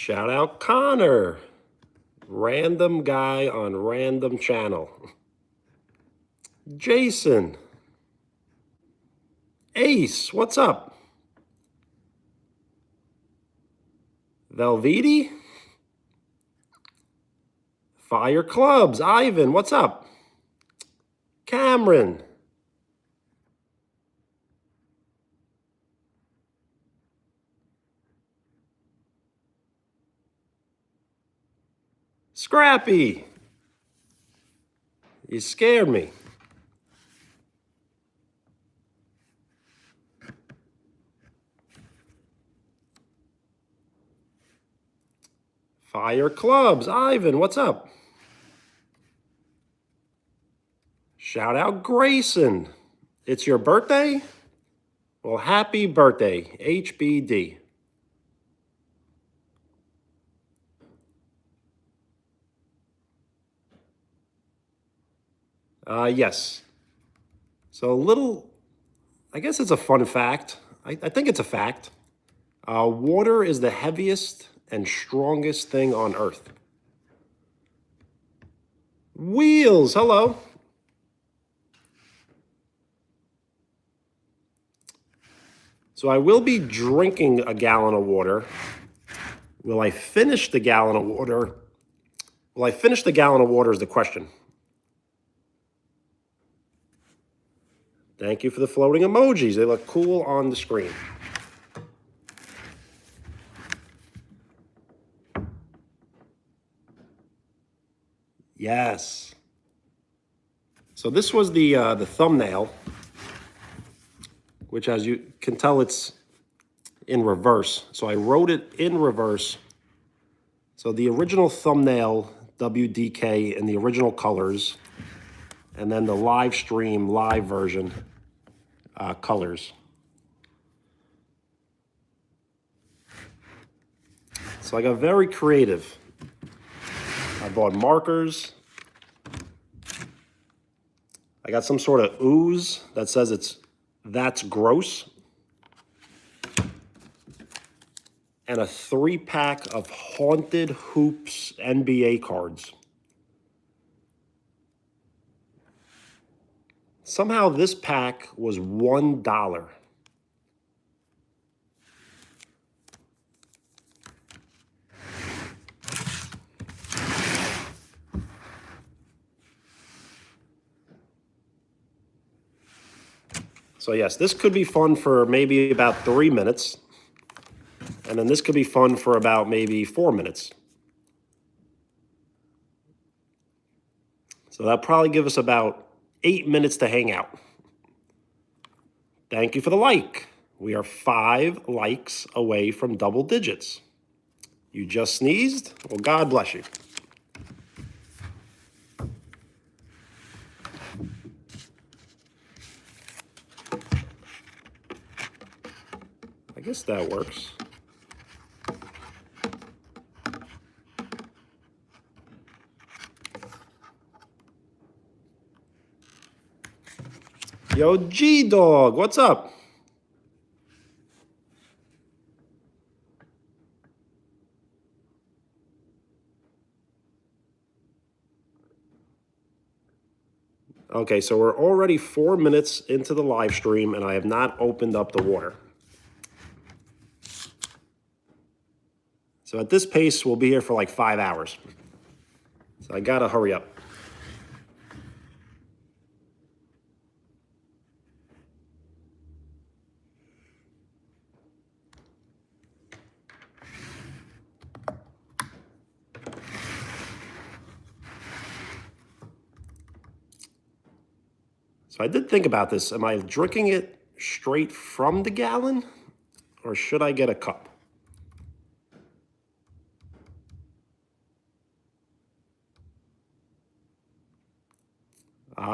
Shout out Connor, random guy on random channel. Jason, Ace, what's up? Velveety, Fire Clubs, Ivan, what's up? Cameron, Scrappy, you scared me. Fire Clubs, Ivan, what's up? Shout out Grayson. It's your birthday? Well, happy birthday, HBD. Yes. So a little, I guess it's a fun fact. I think it's a fact. Water is the heaviest and strongest thing on Earth. Wheels, hello. So I will be drinking a gallon of water. Will I finish the gallon of water? Will I finish the gallon of water is the question. Thank you for the floating emojis. They look cool on the screen. Yes. So this was the thumbnail, which as you can tell, it's in reverse. So I wrote it in reverse. So the original thumbnail, WDK, in the original colors, and then the live stream, live version, colors. So I got very creative. I bought markers. I got some sort of ooze that says that's gross. And a 3-pack of Haunted Hoops NBA cards. Somehow this pack was $1. So yes, this could be fun for maybe about 3 minutes. And then this could be fun for about maybe 4 minutes. So that'll probably give us about 8 minutes to hang out. Thank you for the like. We are 5 likes away from double digits. You just sneezed? Well, God bless you. I guess that works. Yo, G-Dog, what's up? Okay, so we're already 4 minutes into the live stream, and I have not opened up the water. So at this pace, we'll be here for like 5 hours. So I gotta hurry up. So I did think about this. Am I drinking it straight from the gallon, or should I get a cup?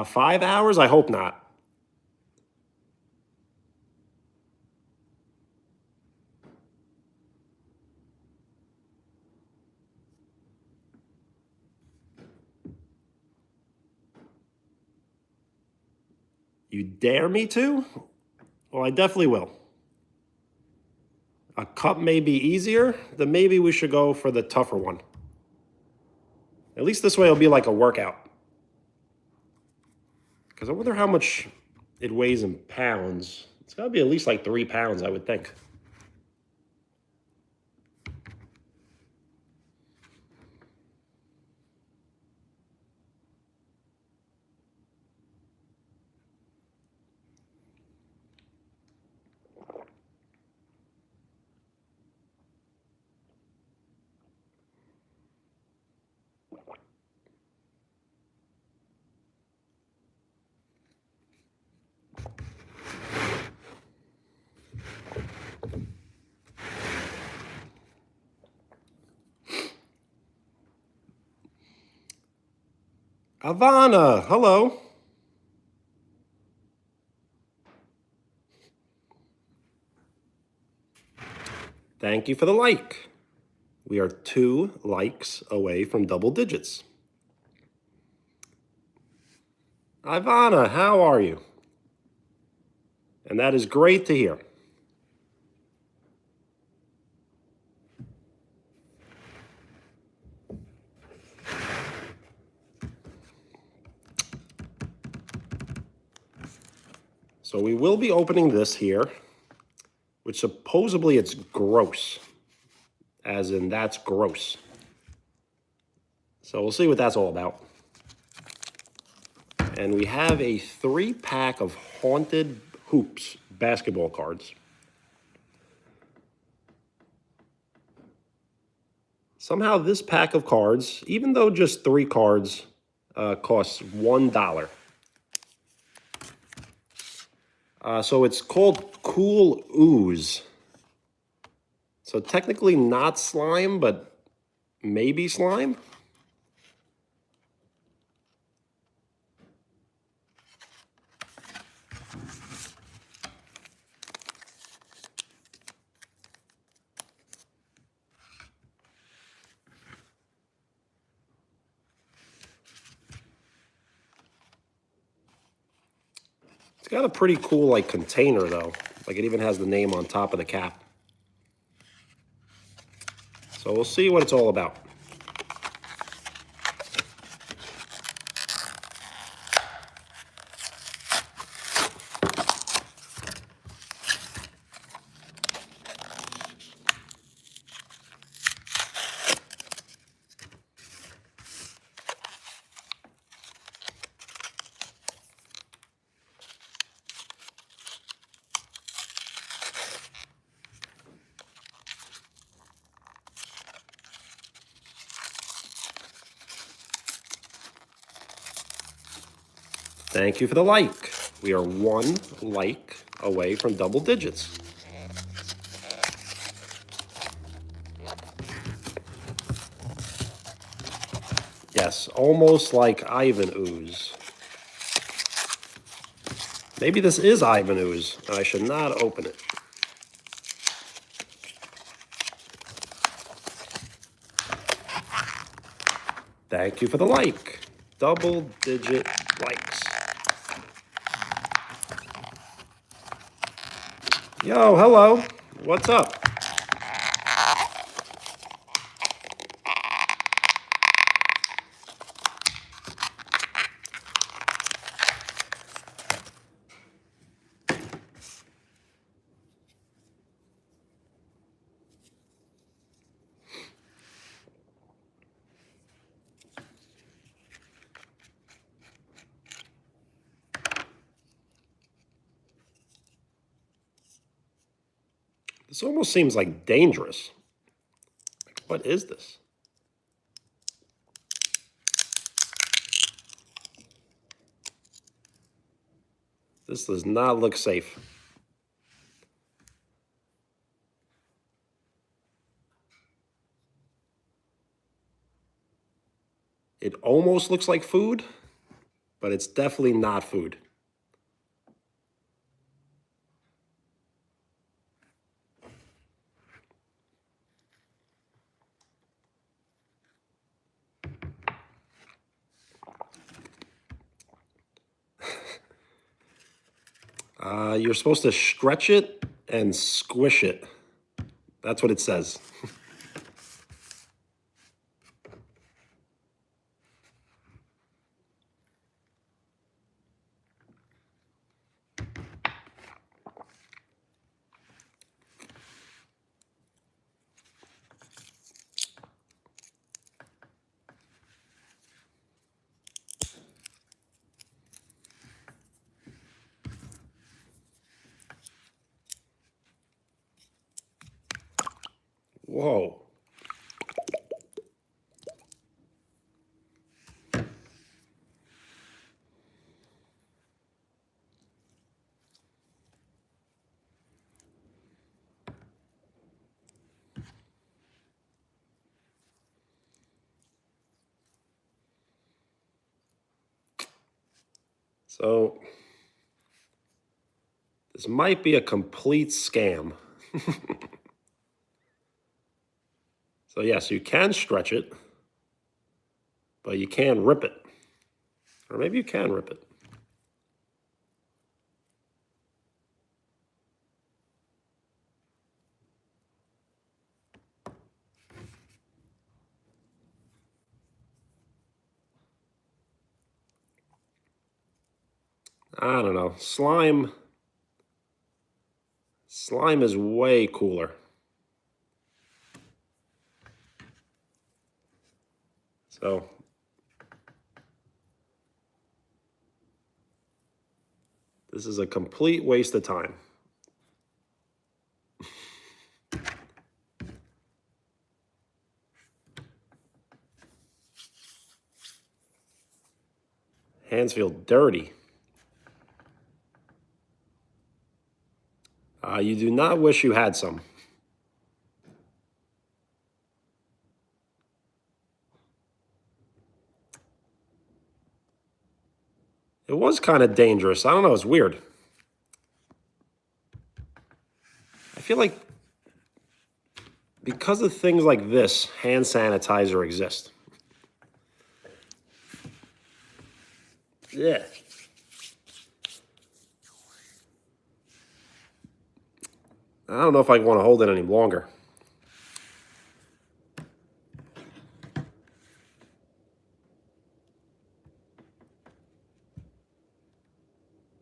5 hours? I hope not. You dare me to? Well, I definitely will. A cup may be easier, then maybe we should go for the tougher one. At least this way it'll be like a workout. Because I wonder how much it weighs in pounds. It's got to be at least like 3 pounds, I would think. Ivana, hello. Thank you for the like. We are 2 likes away from double digits. Ivana, how are you? And that is great to hear. So we will be opening this here, which supposedly it's gross, as in that's gross. So we'll see what that's all about. And we have a 3-pack of Haunted Hoops basketball cards. Somehow this pack of cards, even though just 3 cards, costs $1. So it's called Cool Ooze. So technically not slime, but maybe slime? It's got a pretty cool like container though. Like it even has the name on top of the cap. So we'll see what it's all about. Thank you for the like. We are 1 like away from double digits. Yes, almost like Ivan Ooze. Maybe this is Ivan Ooze, and I should not open it. Thank you for the like. Double digit likes. Yo, hello. What's up? This almost seems like dangerous. What is this? This does not look safe. It almost looks like food, but it's definitely not food. You're supposed to stretch it and squish it That's what it says. Whoa. So this might be a complete scam. So yes, you can stretch it, but you can't rip it. Or maybe you can rip it. I don't know. Slime is way cooler. So this is a complete waste of time. Hands feel dirty. You do not wish you had some. It was kind of dangerous. I don't know. It's weird. I feel like because of things like this, hand sanitizer exists. Yeah. I don't know if I want to hold it any longer.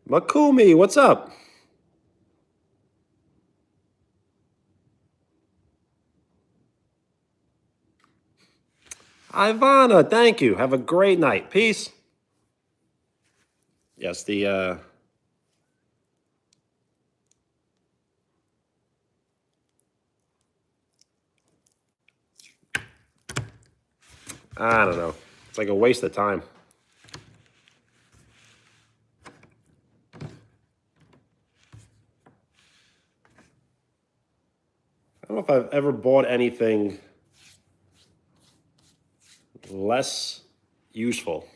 Makumi, what's up? Ivana, thank you. Have a great night. Peace. Yes, I don't know. It's like a waste of time. I don't know if I've ever bought anything less useful.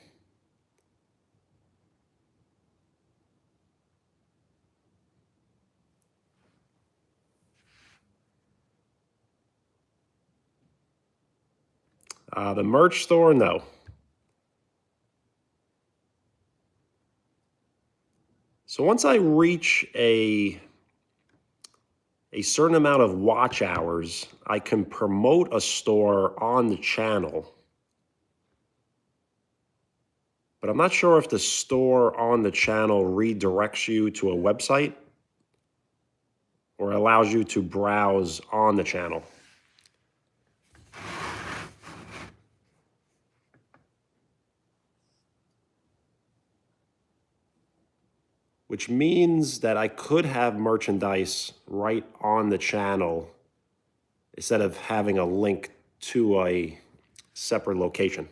The merch store, no. So once I reach a certain amount of watch hours, I can promote a store on the channel. But I'm not sure if the store on the channel redirects you to a website or allows you to browse on the channel. Which means that I could have merchandise right on the channel instead of having a link to a separate location.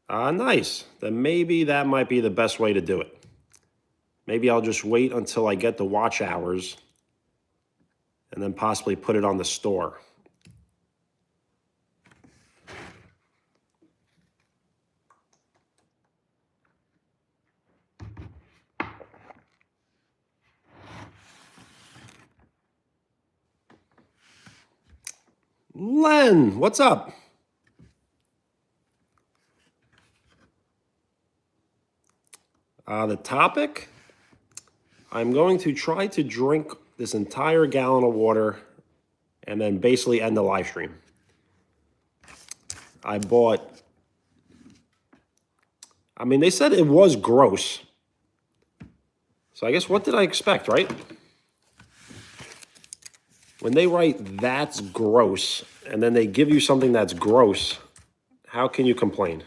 Nice. Then maybe that might be the best way to do it. Maybe I'll just wait until I get the watch hours and then possibly put it on the store. Len, what's up? The topic, I'm going to try to drink this entire gallon of water and then basically end the live stream. I mean, they said it was gross. So I guess what did I expect, right? When they write that's gross and then they give you something that's gross, how can you complain?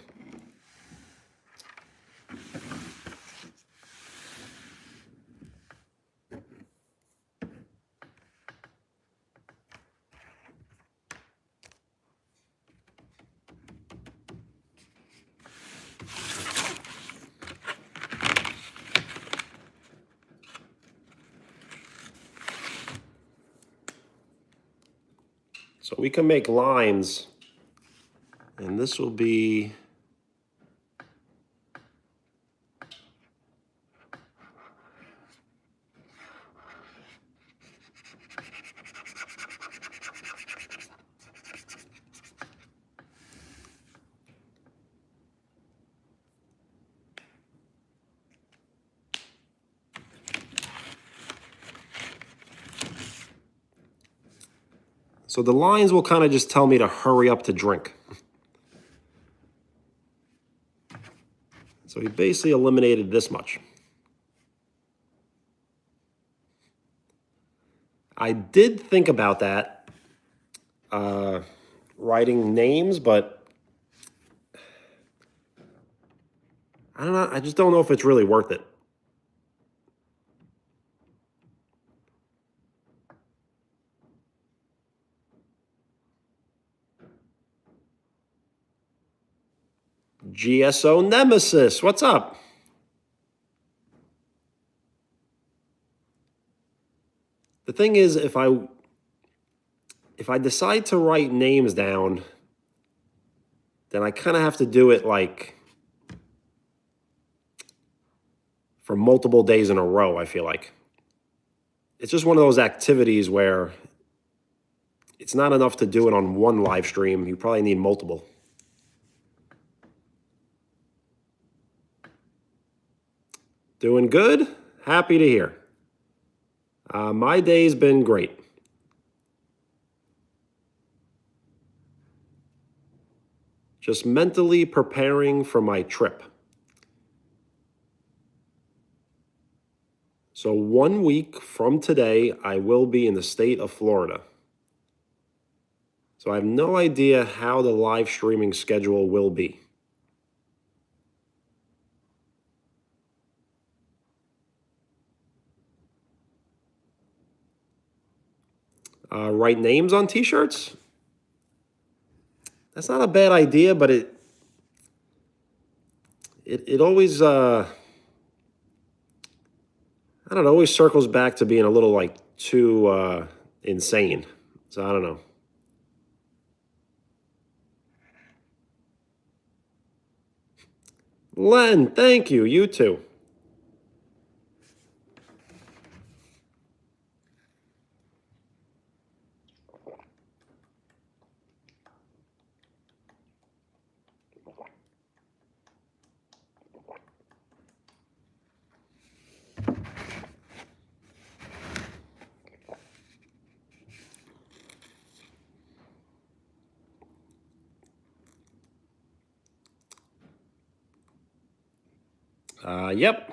So we can make lines, and this will be so the lines will kind of just tell me to hurry up to drink. So we basically eliminated this much. I did think about that, writing names, but I don't know. I just don't know if it's really worth it. GSO Nemesis, what's up? The thing is, if I decide to write names down, then I kind of have to do it like for multiple days in a row, I feel like. It's just one of those activities where it's not enough to do it on one live stream. You probably need multiple. Doing good? Happy to hear. My day's been great. Just mentally preparing for my trip. So 1 week from today, I will be in the state of Florida. So I have no idea how the live streaming schedule will be. Write names on t-shirts? That's not a bad idea, but it always, I don't know, always circles back to being a little like too insane. So I don't know. Len, thank you. You too. Yep.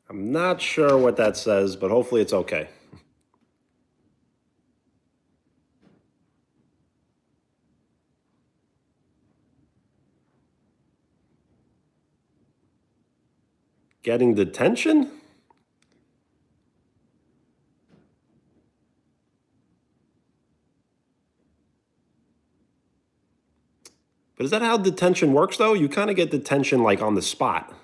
I'm not sure what that says, but hopefully it's okay. Getting detention? But is that how detention works, though? You kind of get detention like on the spot.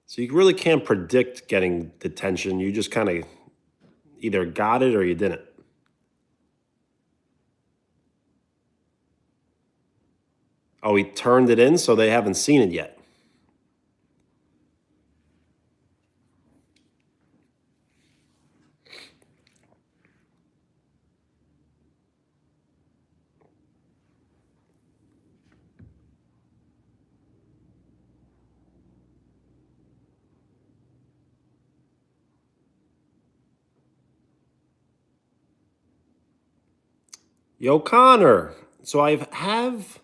So you really can't predict getting detention. You just kind of either got it or you didn't. Oh, he turned it in, so they haven't seen it yet. Yo, Connor. So I have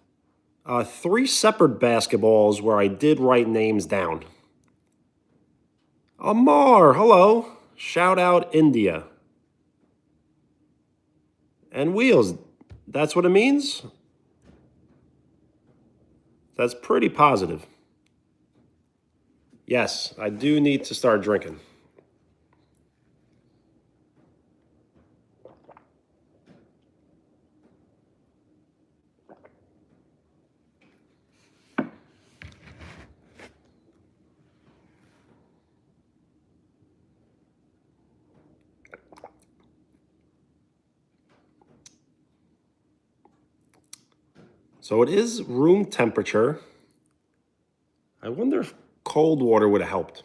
3 separate basketballs where I did write names down. Amar, hello. Shout out India. And Wheels, that's what it means? That's pretty positive. Yes, I do need to start drinking. So it is room temperature. I wonder if cold water would have helped.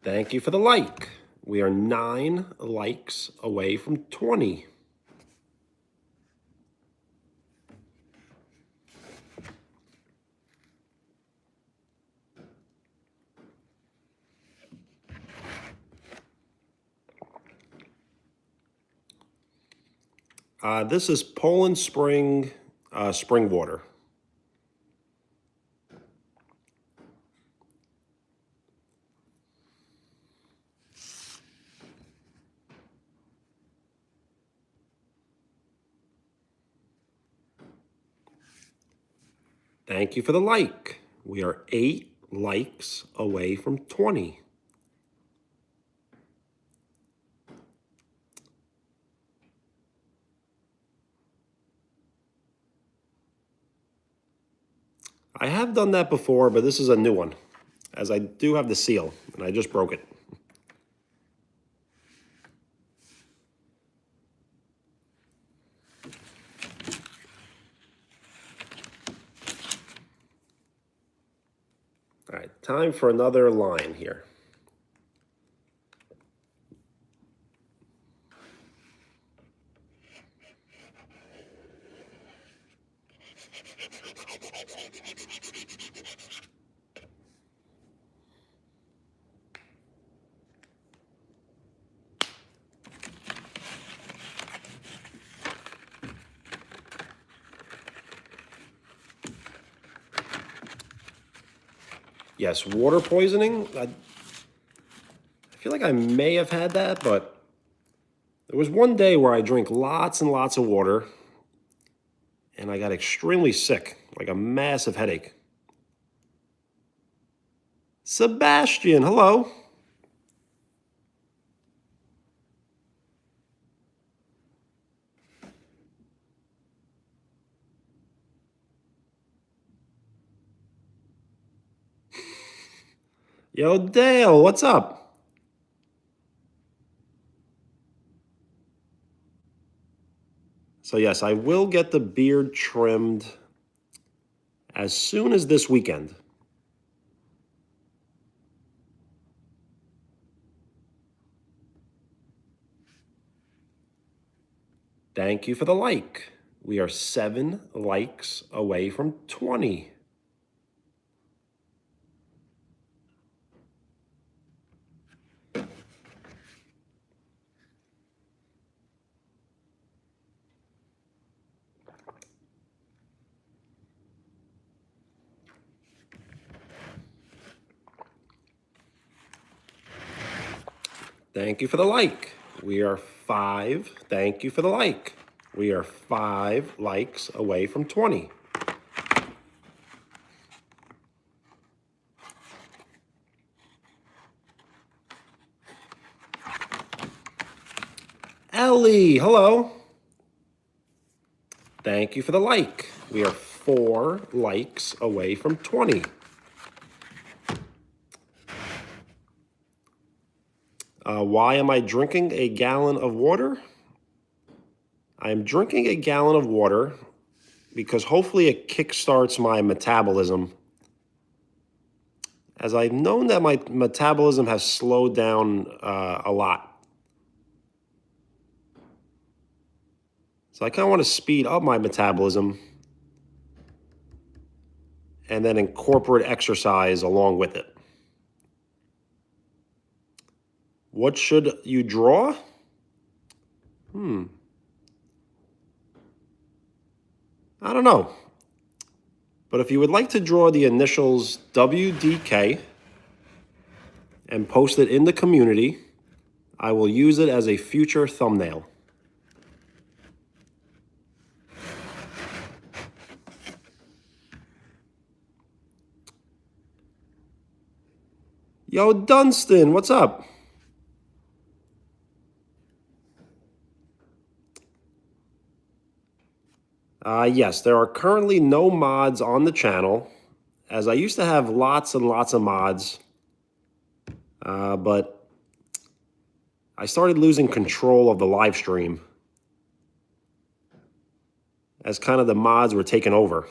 Thank you for the like. We are 9 likes away from 20. This is Poland Spring spring water. Thank you for the like. We are 8 likes away from 20. I have done that before, but this is a new one, as I do have the seal, and I just broke it. All right, time for another line here. Yes, water poisoning. I feel like I may have had that, but there was one day where I drank lots and lots of water, and I got extremely sick, like a massive headache. Sebastian, hello. Yo, Dale, what's up? So yes, I will get the beard trimmed as soon as this weekend. Thank you for the like. We are 7 likes away from 20. Thank you for the like. We are 5. Thank you for the like. We are 5 likes away from 20. Ellie, hello. Thank you for the like. We are 4 likes away from 20. Why am I drinking a gallon of water? I am drinking a gallon of water because hopefully it kickstarts my metabolism. As I've known that my metabolism has slowed down a lot. So I kind of want to speed up my metabolism and then incorporate exercise along with it. What should you draw? I don't know. But if you would like to draw the initials WDK and post it in the community, I will use it as a future thumbnail. Yo, Dunstan, what's up? Yes, there are currently no mods on the channel, as I used to have lots and lots of mods, but I started losing control of the live stream as kind of the mods were taken over.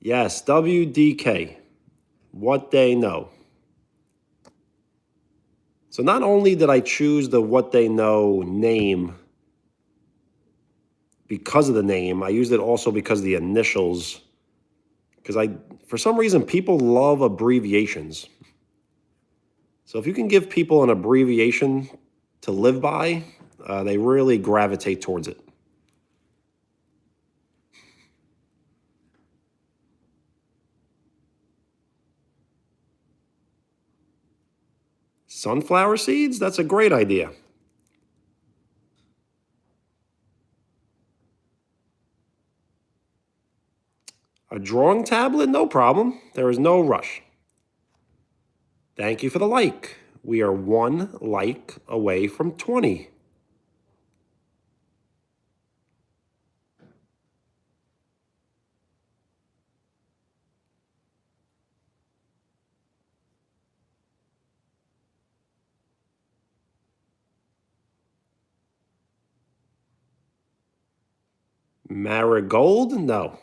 Yes, WDK, what they know. So not only did I choose the what they know name because of the name, I used it also because of the initials. Because for some reason, people love abbreviations. So if you can give people an abbreviation to live by, they really gravitate towards it. Sunflower seeds? That's a great idea. A drawing tablet? No problem. There is no rush. Thank you for the like. We are 1 like away from 20. Marigold? No.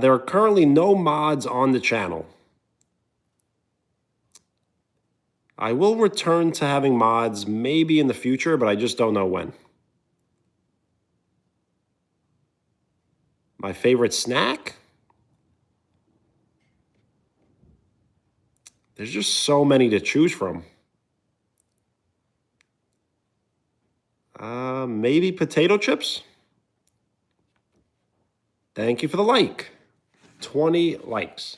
There are currently no mods on the channel. I will return to having mods maybe in the future, but I just don't know when. My favorite snack? There's just so many to choose from. Maybe potato chips? Thank you for the like. 20 likes.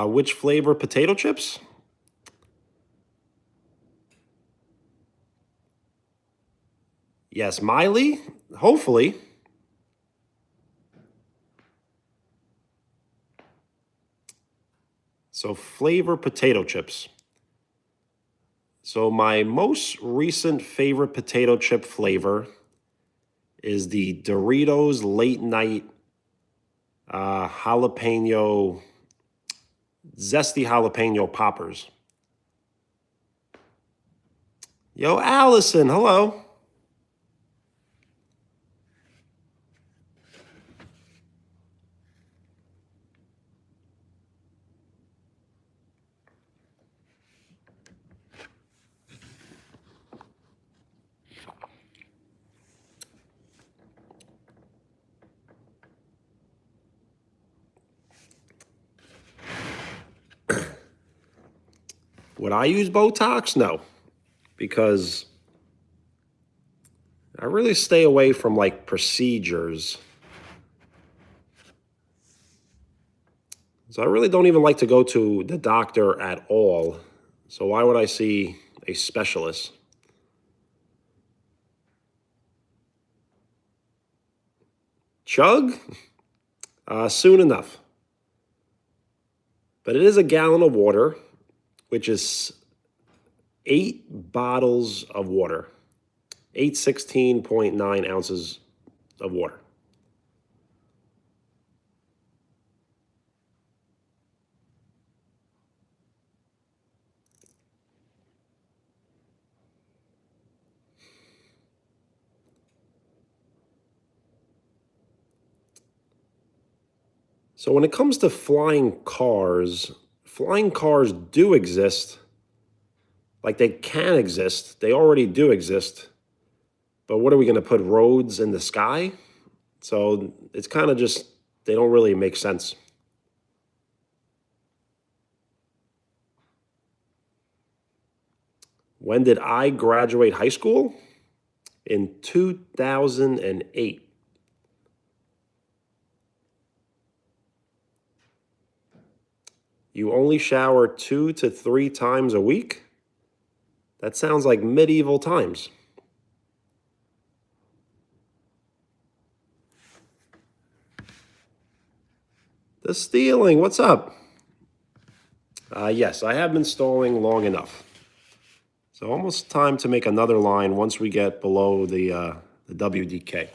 Which flavor potato chips? Yes, Miley, hopefully. So flavor potato chips. So my most recent favorite potato chip flavor is the Doritos Late Night jalapeno, zesty jalapeno poppers. Yo, Allison, hello. Would I use Botox? No, because I really stay away from like procedures. So I really don't even like to go to the doctor at all. So why would I see a specialist? Chug? Soon enough. But it is a gallon of water, which is 8 bottles of water. 816.9 ounces of water. So when it comes to flying cars do exist. Like they can exist. They already do exist. But what are we going to put roads in the sky? So it's kind of just, they don't really make sense. When did I graduate high school? In 2008. You only shower 2 to 3 times a week? That sounds like medieval times. The stealing, what's up? Yes, I have been stalling long enough. So almost time to make another line once we get below the WDK.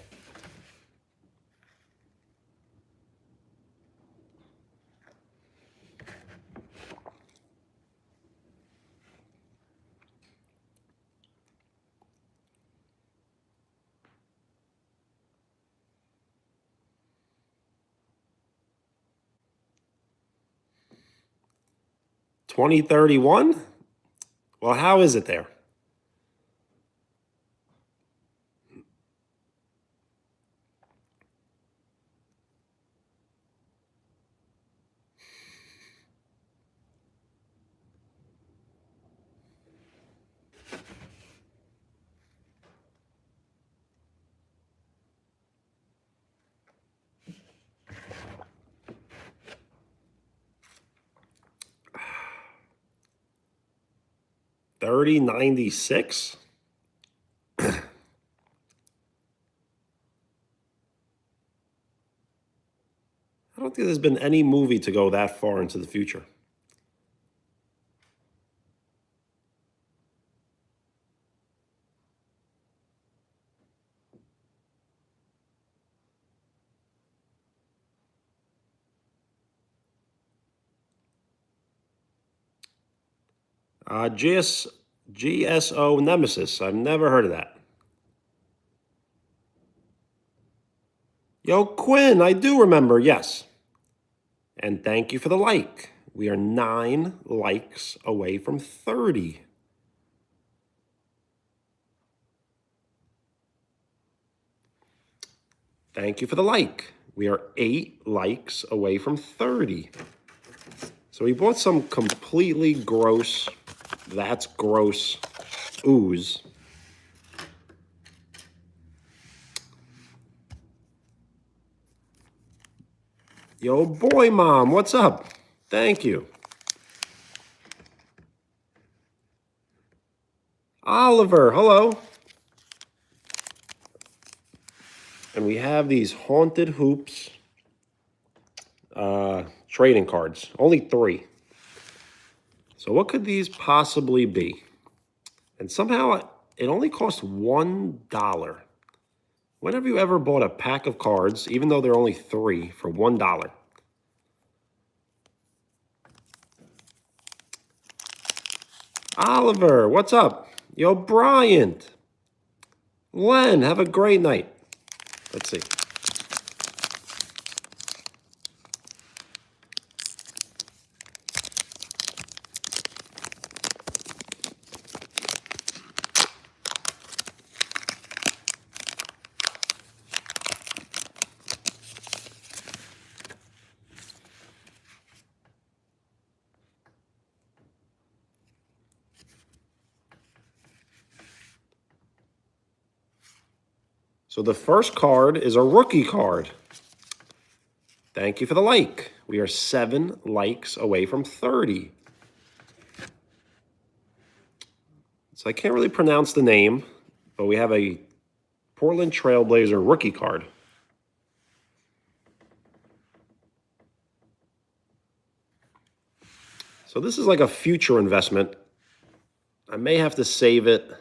$20.31? Well, how is it there? $30.96? I don't think there's been any movie to go that far into the future. GSO Nemesis. I've never heard of that. Yo, Quinn, I do remember, yes. And thank you for the like. We are 9 likes away from 30. Thank you for the like. We are 8 likes away from 30. So we bought some completely gross, that's gross, ooze. Yo, boy, Mom, what's up? Thank you. Oliver, hello. And we have these Haunted Hoops trading cards. Only 3. So what could these possibly be? And somehow it only cost $1. When have you ever bought a pack of cards, even though they're only 3, for $1? Oliver, what's up? Yo, Bryant. Len, have a great night. Let's see. So the first card is a rookie card. Thank you for the like. We are 7 likes away from 30. So I can't really pronounce the name, but we have a Portland Trailblazer rookie card. So this is like a future investment. I may have to save it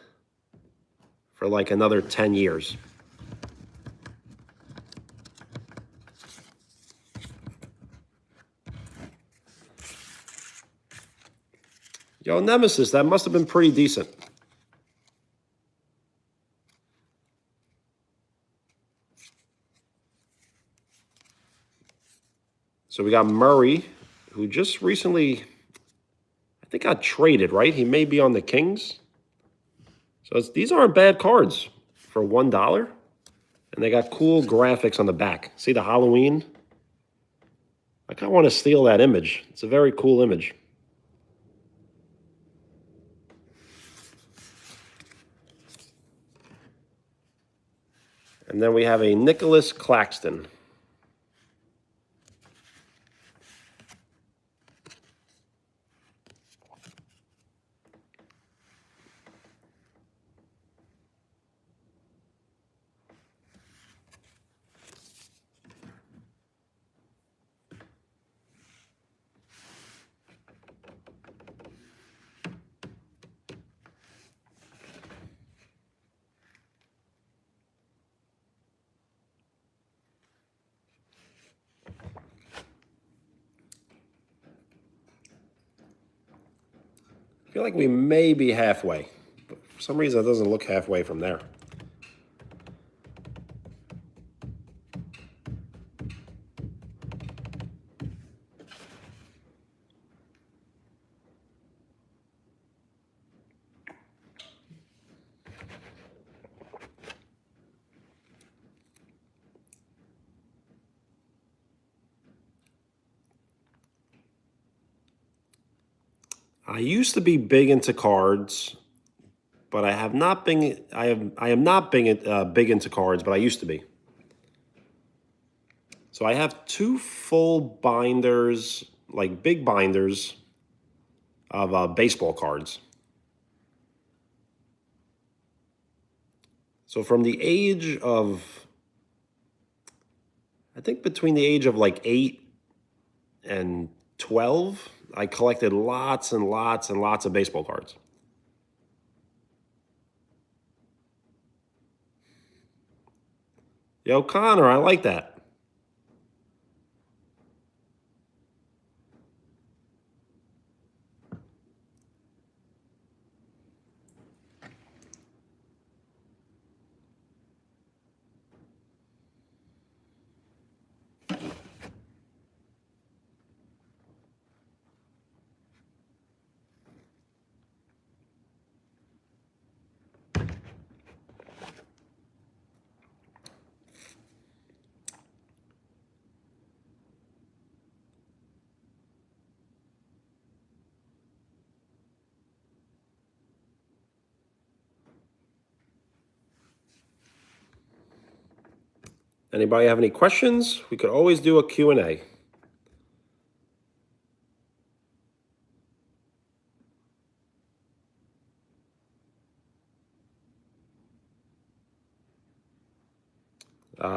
for like another 10 years. Yo, Nemesis, that must have been pretty decent. So we got Murray, who just recently, I think, got traded, right? He may be on the Kings. So these aren't bad cards for $1. And they got cool graphics on the back. See the Halloween? I kind of want to steal that image. It's a very cool image. And then we have a Nicholas Claxton. I feel like we may be halfway, but for some reason it doesn't look halfway from there. I used to be big into cards, but I have not been. I am not big into cards, but I used to be. So I have 2 full binders, like big binders, of baseball cards. So from the age of, I think between the age of like 8 and 12, I collected lots and lots and lots of baseball cards. Yo, Connor, I like that. Anybody have any questions? We could always do a Q&A.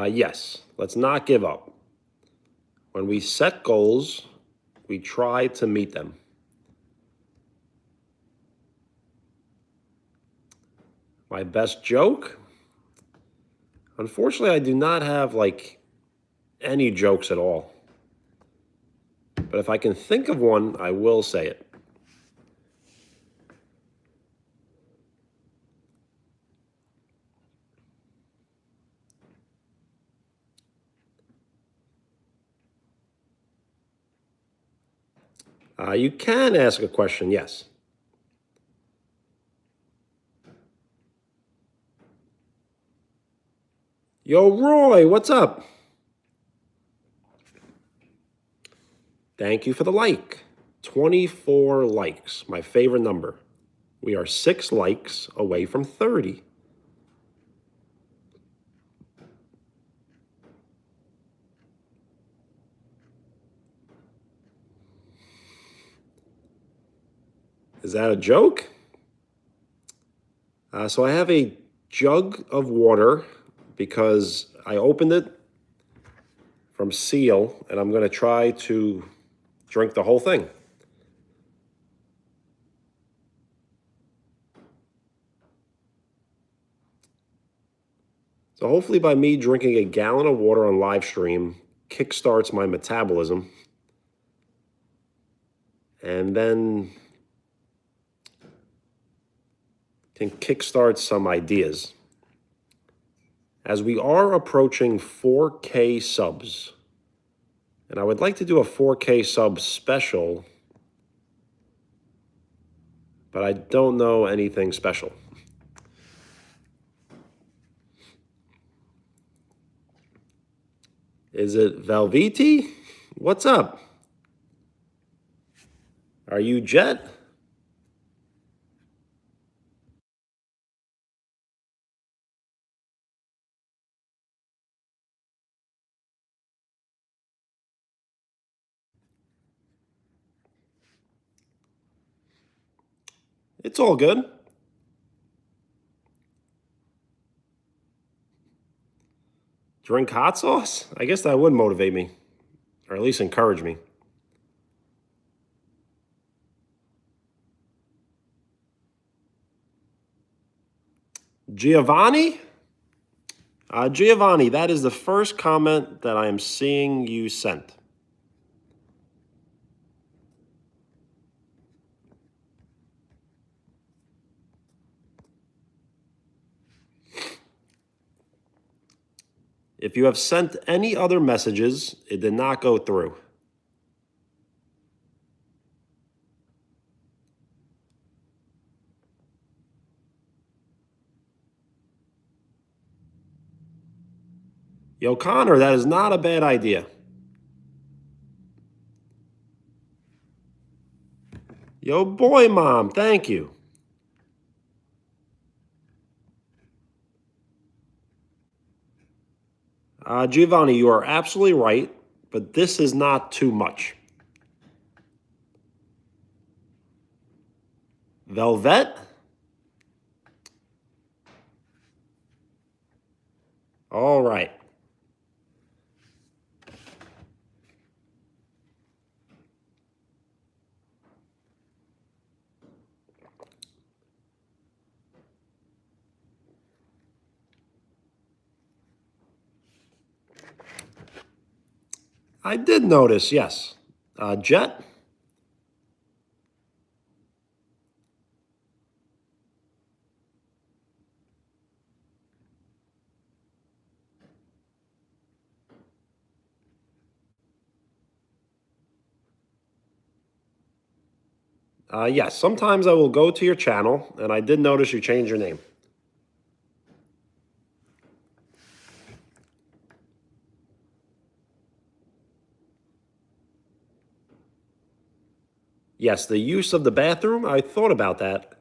Yes, let's not give up. When we set goals, we try to meet them. My best joke? Unfortunately, I do not have like any jokes at all. But if I can think of one, I will say it. You can ask a question, yes. Yo, Roy, what's up? Thank you for the like. 24 likes, my favorite number. We are 6 likes away from 30. Is that a joke? So I have a jug of water because I opened it from Seal, and I'm going to try to drink the whole thing. So hopefully by me drinking a gallon of water on live stream kickstarts my metabolism, and then can kickstart some ideas. As we are approaching 4K subs, and I would like to do a 4K sub special, but I don't know anything special. Is it Velveety? What's up? Are you Jet? It's all good. Drink hot sauce? I guess that would motivate me, or at least encourage me. Giovanni? Giovanni, that is the first comment that I am seeing you sent. If you have sent any other messages, it did not go through. Yo, Connor, that is not a bad idea. Yo, boy, Mom, thank you. Giovanni, you are absolutely right, but this is not too much. Velvet? All right. I did notice, yes. Jet? Yes, sometimes I will go to your channel, and I did notice you changed your name. Yes, the use of the bathroom, I thought about that.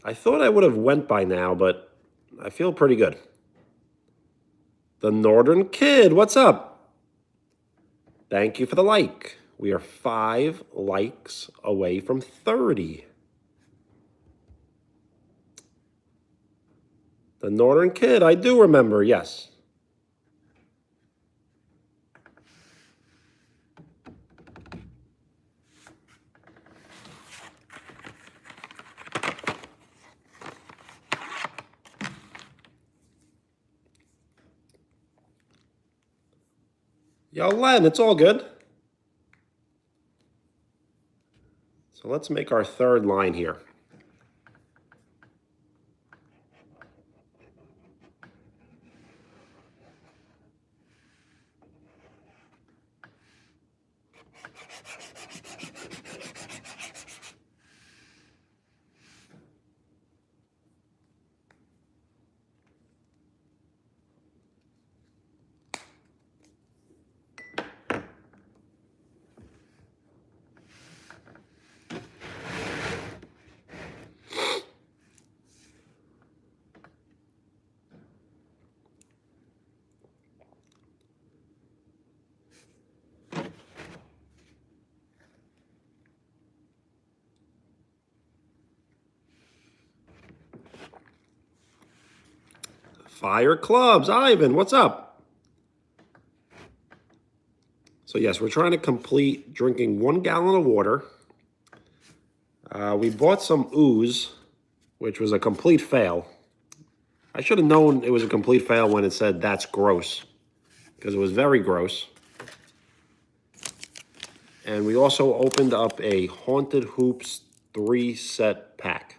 I thought I would have went by now, but I feel pretty good. The Northern Kid, what's up? Thank you for the like. We are 5 likes away from 30. The Northern Kid, I do remember, yes. Yo, Len, it's all good. So let's make our third line here. Fire Clubs. Ivan, what's up? So yes, we're trying to complete drinking 1 gallon of water. We bought some ooze, which was a complete fail. I should have known it was a complete fail when it said that's gross, because it was very gross. And we also opened up a Haunted Hoops 3-set pack.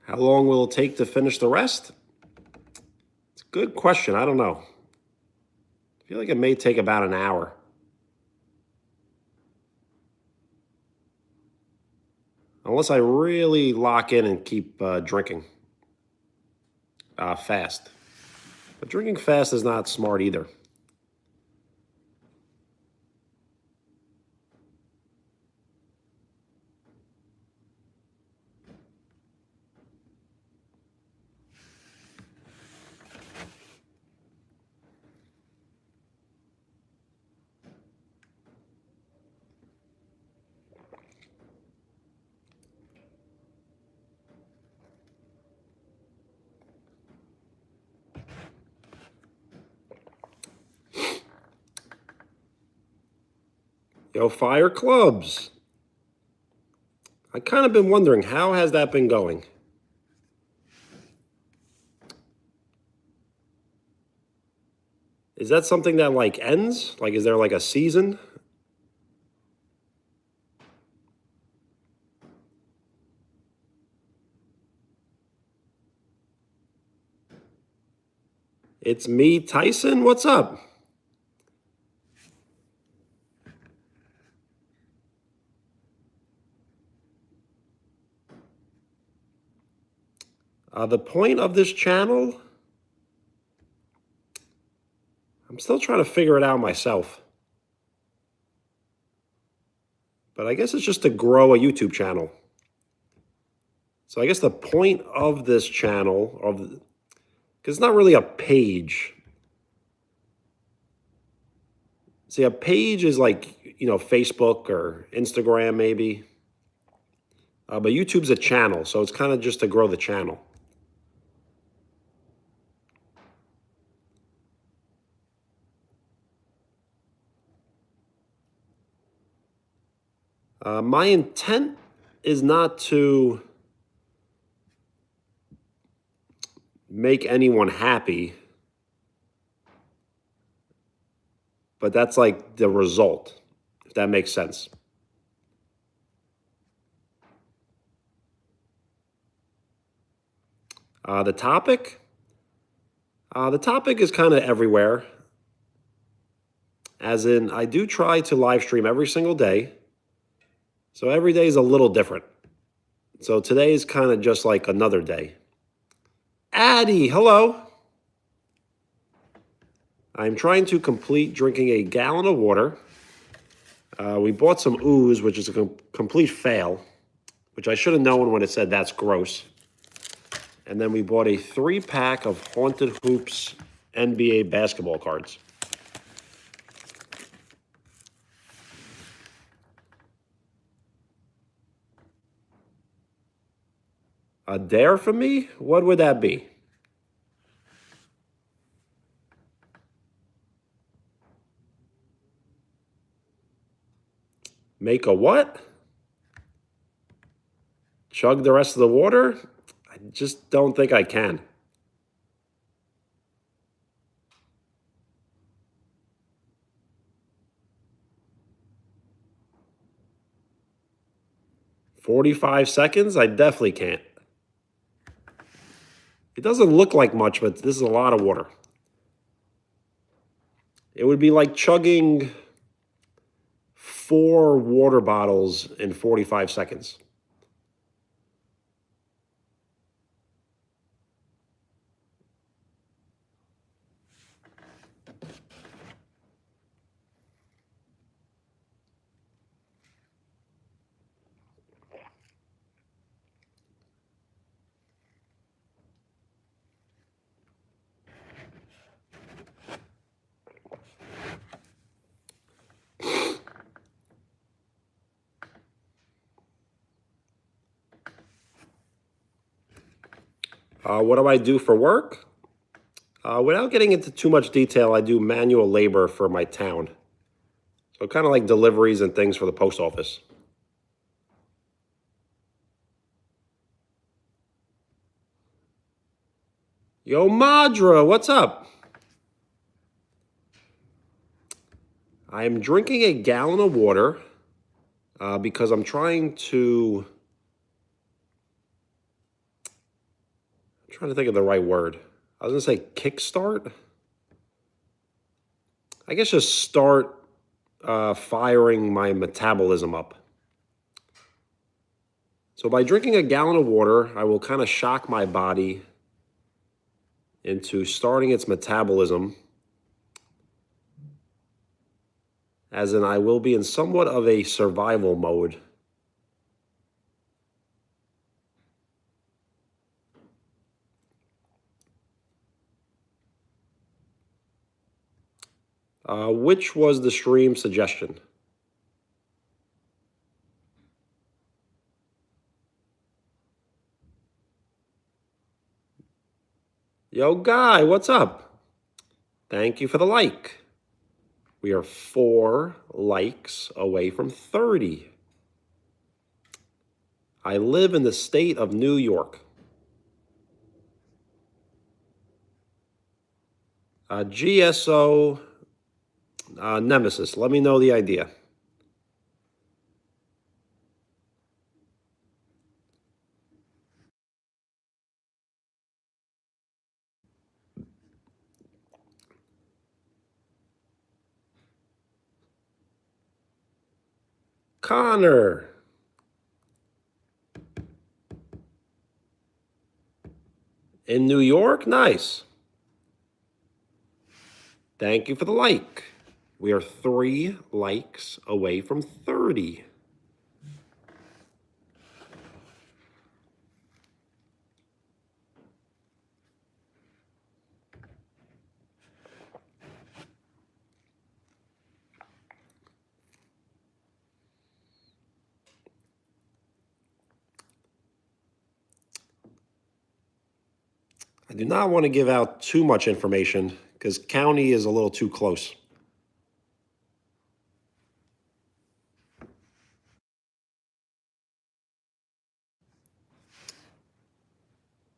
How long will it take to finish the rest? It's a good question. I don't know. I feel like it may take about an hour. Unless I really lock in and keep drinking fast. But drinking fast is not smart either. Yo, Fire Clubs. I kind of been wondering, how has that been going? Is that something that like ends? Like, is there like a season? It's me, Tyson. What's up? The point of this channel, I'm still trying to figure it out myself. But I guess it's just to grow a YouTube channel. So I guess the point of this channel, because it's not really a page. See, a page is like, Facebook or Instagram maybe. But YouTube's a channel, so it's kind of just to grow the channel. My intent is not to make anyone happy, but that's like the result, if that makes sense. The topic is kind of everywhere. As in, I do try to live stream every single day. So every day is a little different. So today is kind of just like another day. Addie, hello. I'm trying to complete drinking a gallon of water. We bought some ooze, which is a complete fail, which I should have known when it said that's gross. And then we bought a 3-pack of Haunted Hoops NBA basketball cards. A dare from me? What would that be? Make a what? Chug the rest of the water? I just don't think I can. "45 seconds? I definitely can't. It doesn't look like much, but this is a lot of water. It would be like chugging 4 water bottles in 45 seconds. What do I do for work? Without getting into too much detail, I do manual labor for my town. So kind of like deliveries and things for the post office. Yo, Madra, what's up? I'm drinking a gallon of water because I'm trying to think of the right word. I was gonna say kickstart. I guess just start firing my metabolism up. So by drinking a gallon of water, I will kind of shock my body into starting its metabolism, as in I will be in somewhat of a survival mode. Which was the stream suggestion? Yo, Guy, what's up? Thank you for the like. We are 4 likes away from 30. I live in the state of New York. GSO Nemesis, let me know the idea. Connor. In New York? Nice. Thank you for the like. We are 3 likes away from 30. I do not want to give out too much information because county is a little too close.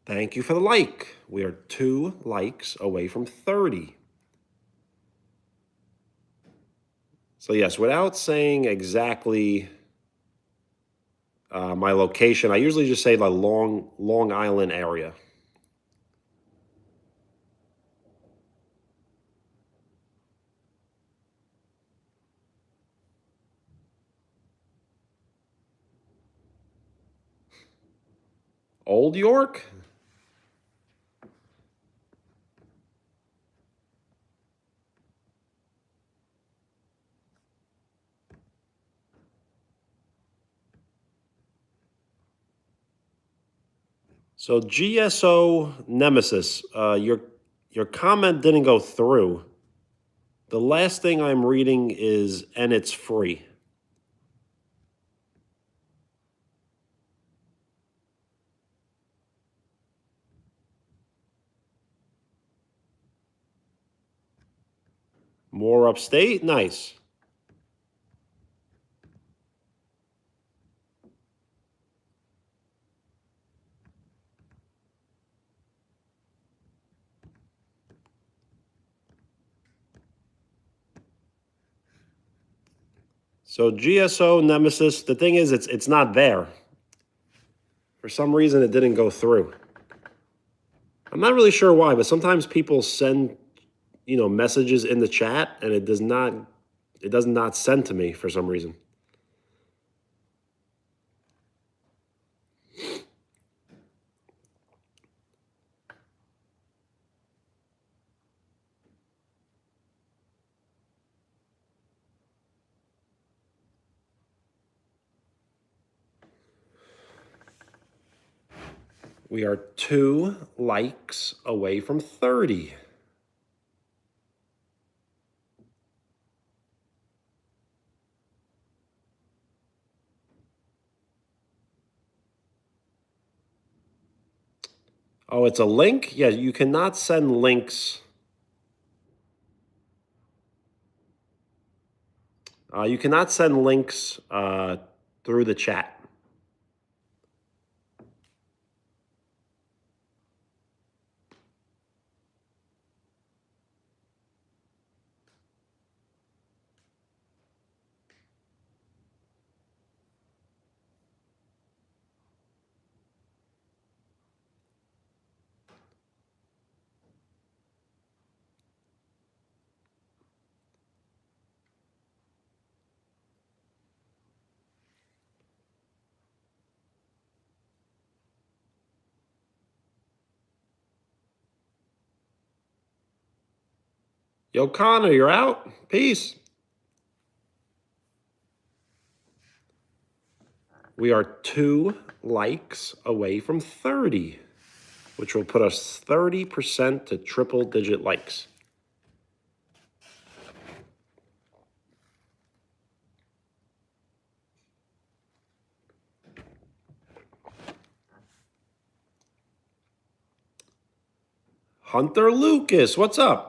Thank you for the like. We are 2 likes away from 30. So yes, without saying exactly my location, I usually just say the Long Island area. Old York? So GSO Nemesis, your comment didn't go through. The last thing I'm reading is, and it's free. More upstate? Nice. So GSO Nemesis, the thing is, it's not there. For some reason, it didn't go through. I'm not really sure why, but sometimes people send, messages in the chat, and it does not send to me for some reason. We are 2 likes away from 30. Oh, it's a link? Yeah, you cannot send links. You cannot send links through the chat. Yo, Connor, you're out? Peace. We are 2 likes away from 30, which will put us 30% to triple-digit likes. Hunter Lucas, what's up?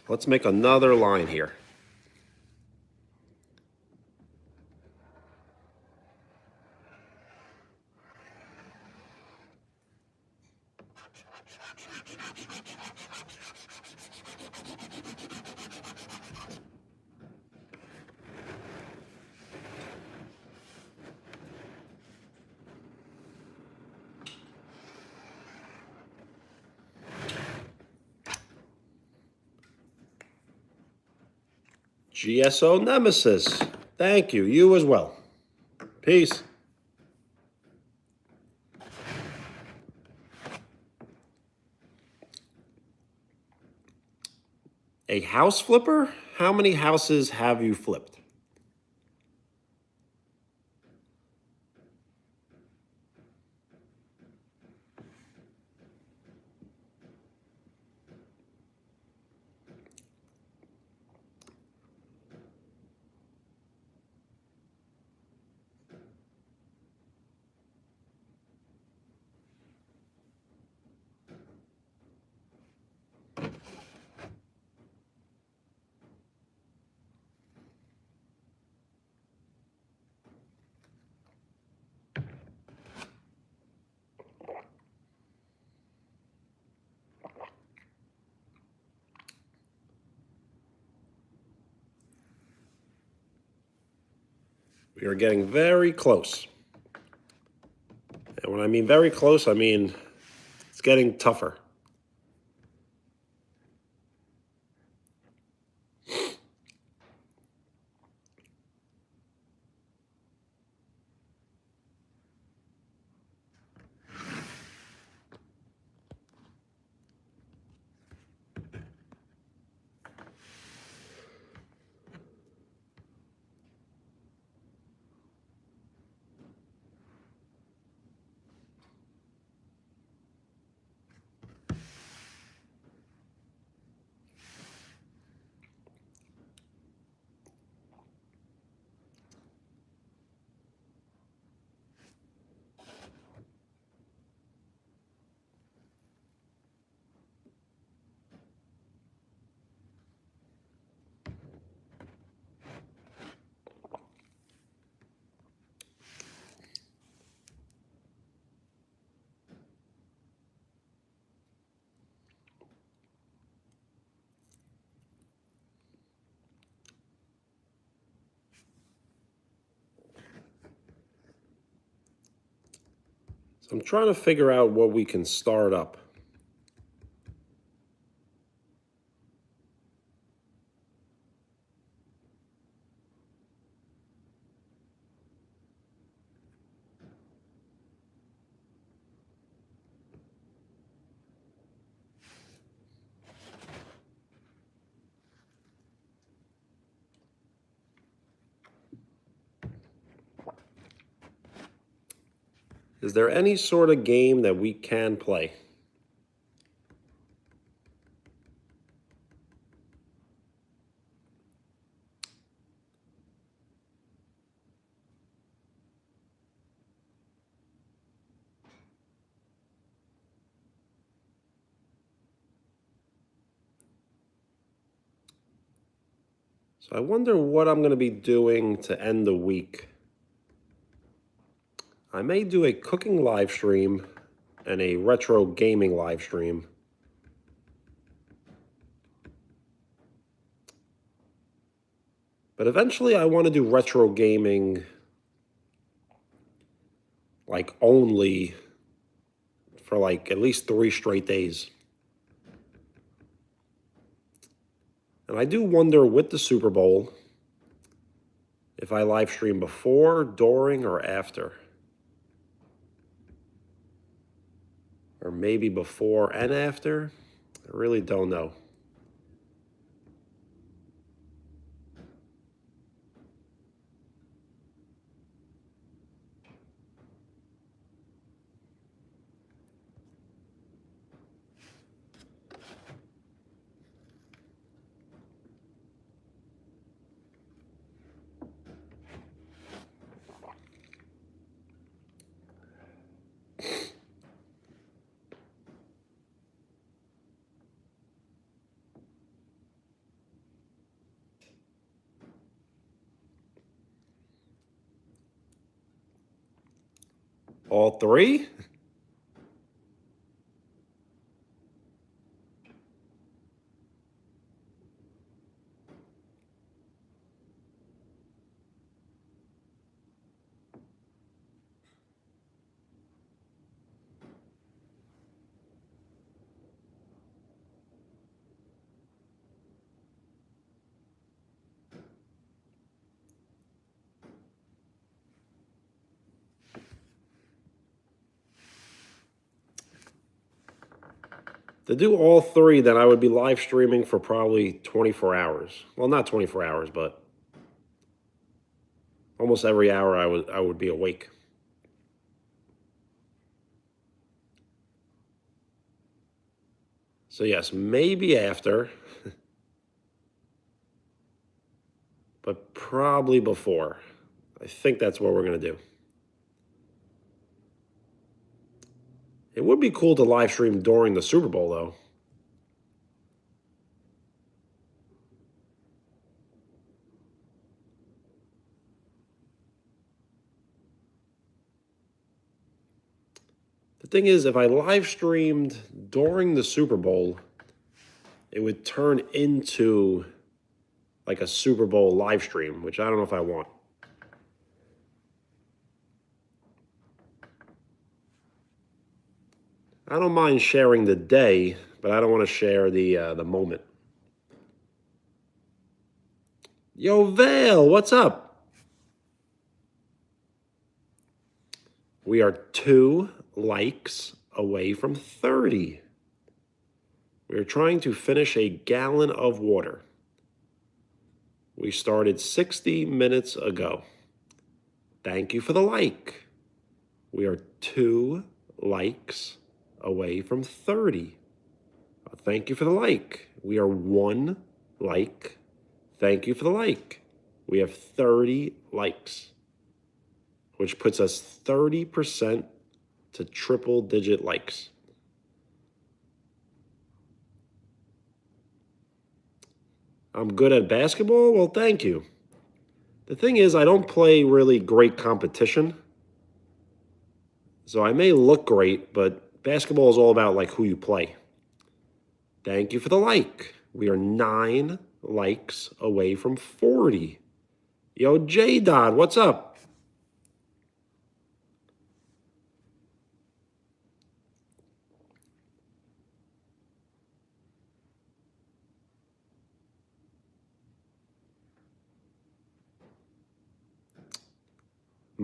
Let's make another line here. GSO Nemesis, thank you. You as well. Peace. A house flipper? How many houses have you flipped? We are getting very close. And when I mean very close, I mean it's getting tougher. So I'm trying to figure out what we can start up. Is there any sort of game that we can play? So I wonder what I'm going to be doing to end the week. I may do a cooking live stream and a retro gaming live stream. But eventually I want to do retro gaming like only for like at least 3 straight days. And I do wonder with the Super Bowl if I live stream before, during, or after. Or maybe before and after. I really don't know. All 3? To do all 3, then I would be live streaming for probably 24 hours. Well, not 24 hours, but almost every hour I would be awake. So yes, maybe after, but probably before. I think that's what we're going to do. It would be cool to live stream during the Super Bowl, though. The thing is, if I live streamed during the Super Bowl, it would turn into like a Super Bowl live stream, which I don't know if I want. I don't mind sharing the day, but I don't want to share the moment. Yo, Vale, what's up? We are 2 likes away from 30. We are trying to finish a gallon of water. We started 60 minutes ago. Thank you for the like. We are 2 likes away from 30. Thank you for the like. We are 1 like. Thank you for the like. We have 30 likes, which puts us 30% to triple-digit likes. I'm good at basketball? Well, thank you. The thing is, I don't play really great competition. So I may look great, but basketball is all about like who you play. Thank you for the like. We are 9 likes away from 40. Yo, J-Dot, what's up?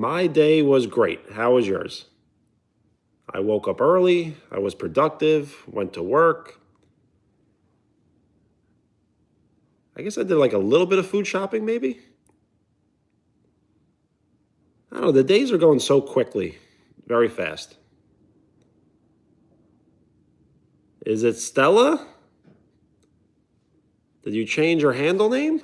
My day was great. How was yours? I woke up early. I was productive. Went to work. I guess I did like a little bit of food shopping, maybe. I don't know. The days are going so quickly, very fast. Is it Stella? Did you change your handle name?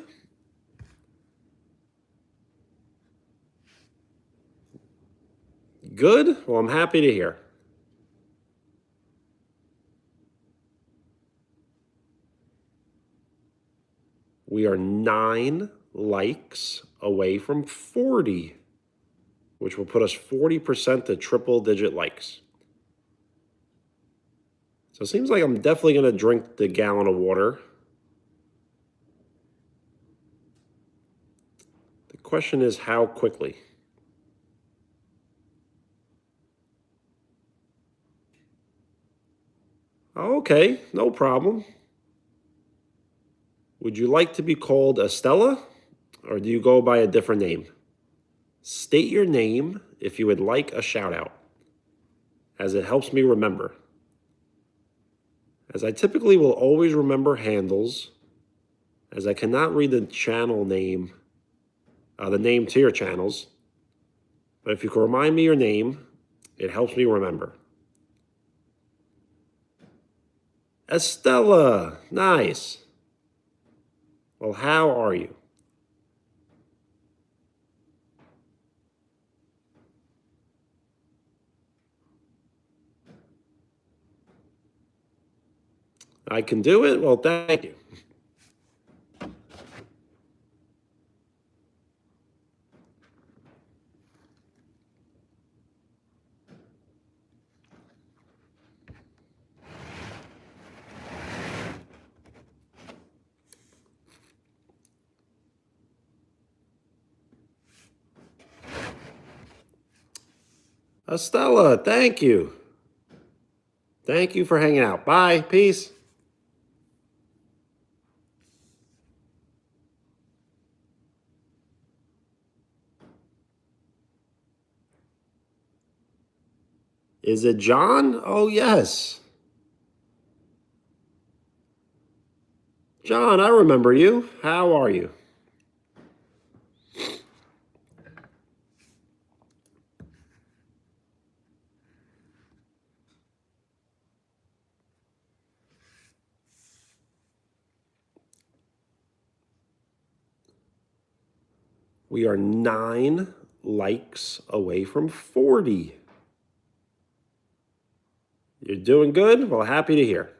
Good. Well, I'm happy to hear. We are 9 likes away from 40, which will put us 40% to triple digit likes. So it seems like I'm definitely going to drink the gallon of water. The question is how quickly. Okay, no problem. Would you like to be called Estella, or do you go by a different name? State your name if you would like a shout out, as it helps me remember. As I typically will always remember handles, as I cannot read the channel name, the name to your channels. But if you can remind me your name, it helps me remember. Estella, nice. Well, how are you? I can do it? Well, thank you. Estella, thank you. Thank you for hanging out. Bye. Peace. Is it John? Oh, yes. John, I remember you. How are you? We are 9 likes away from 40. You're doing good? Well, happy to hear.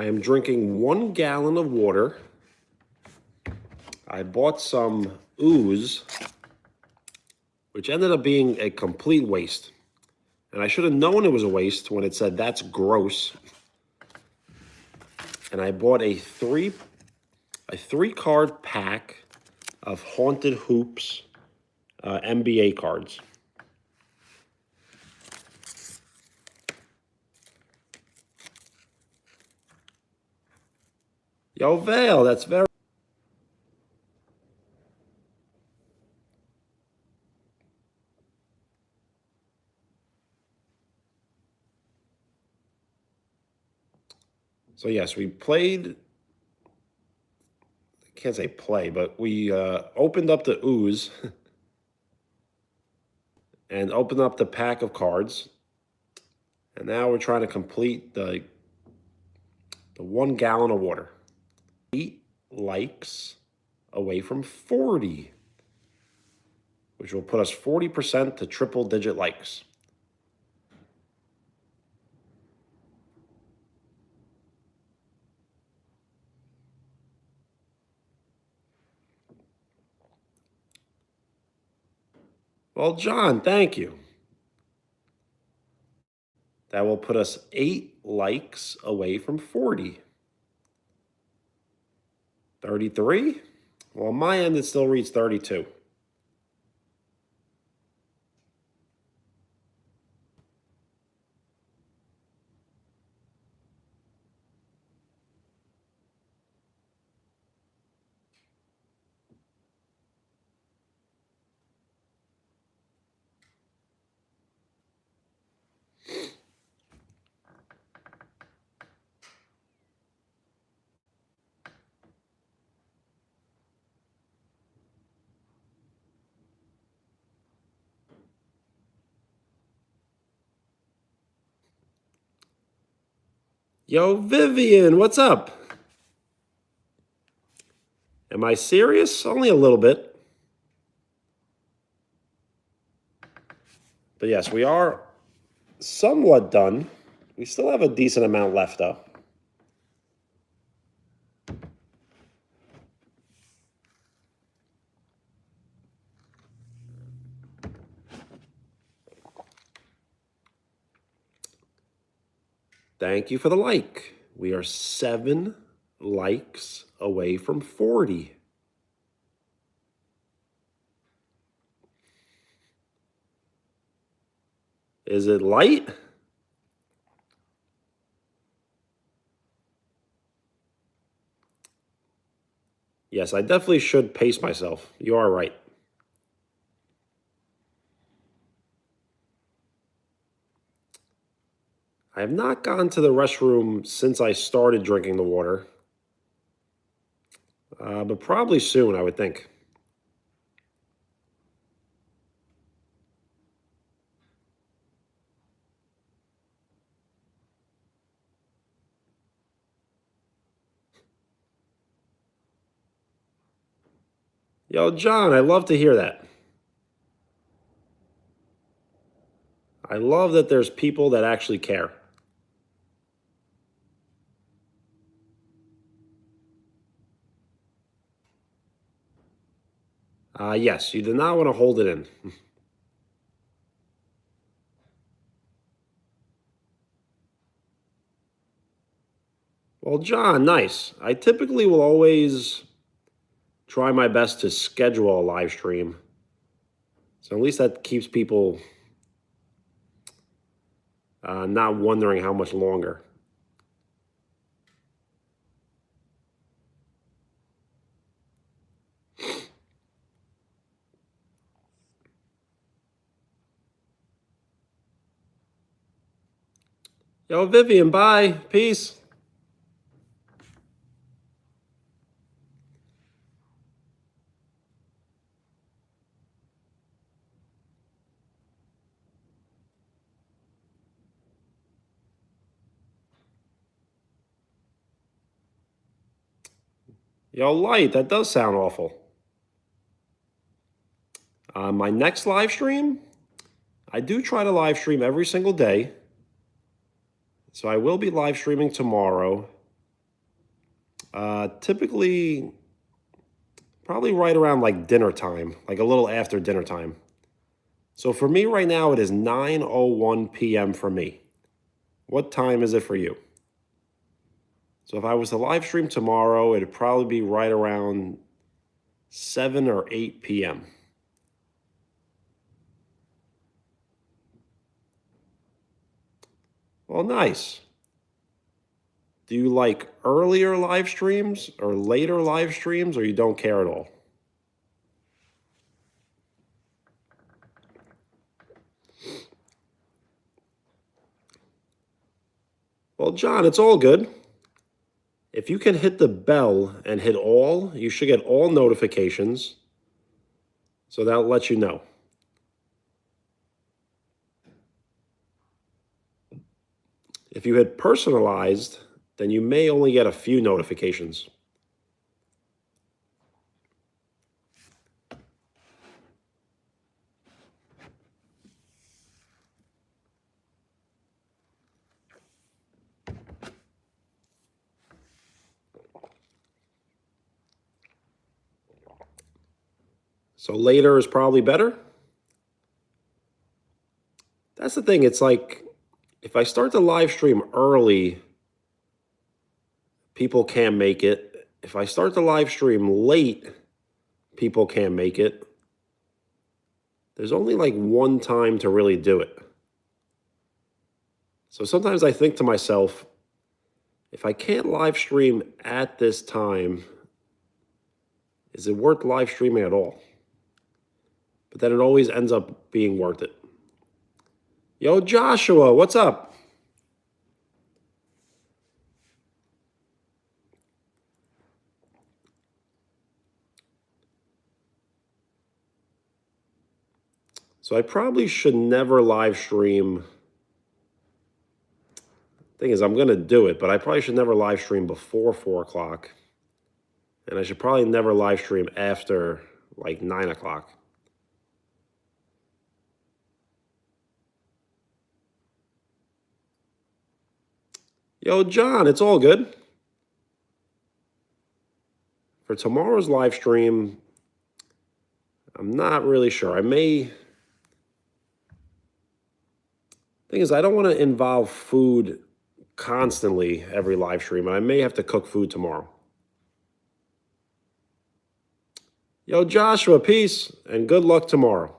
I am drinking 1 gallon of water. I bought some ooze, which ended up being a complete waste. And I should have known it was a waste when it said that's gross. And I bought a three card pack of Haunted Hoops NBA cards. Yo, Vale, that's very... So yes, we played, I can't say play, but we opened up the ooze and opened up the pack of cards. And now we're trying to complete the 1 gallon of water. 8 likes away from 40, which will put us 40% to triple digit likes. Well, John, thank you. That will put us 8 likes away from 40. 33? Well, on my end, it still reads 32. Yo, Vivian, what's up? Am I serious? Only a little bit. But yes, we are somewhat done. We still have a decent amount left, though. Thank you for the like. We are 7 likes away from 40. Is it light? Yes, I definitely should pace myself. You are right. I have not gone to the restroom since I started drinking the water, but probably soon, I would think. Yo, John, I love to hear that. I love that there's people that actually care. Yes, you do not want to hold it in. Well, John, nice. I typically will always try my best to schedule a live stream. So at least that keeps people not wondering how much longer. Yo, Vivian, bye. Peace. Yo, Light, that does sound awful. My next live stream, I do try to live stream every single day. So I will be live streaming tomorrow. Typically, probably right around like dinner time, like a little after dinner time. So for me right now, it is 9:01 p.m. for me. What time is it for you? So if I was to live stream tomorrow, it'd probably be right around 7 or 8 p.m. Well, nice. Do you like earlier live streams or later live streams, or you don't care at all? Well, John, it's all good. If you can hit the bell and hit all, you should get all notifications. So that'll let you know. If you hit personalized, then you may only get a few notifications. So later is probably better. That's the thing. It's like if I start the live stream early, people can't make it. If I start the live stream late, people can't make it. There's only like one time to really do it. So sometimes I think to myself, if I can't live stream at this time, is it worth live streaming at all? But then it always ends up being worth it. Yo, Joshua, what's up? So I probably should never live stream. Thing is, I'm going to do it, but I probably should never live stream before 4 o'clock. And I should probably never live stream after like 9 o'clock. Yo, John, it's all good. For tomorrow's live stream, I'm not really sure. I may. Thing is, I don't want to involve food constantly every live stream, and I may have to cook food tomorrow. Yo, Joshua, peace, and good luck tomorrow.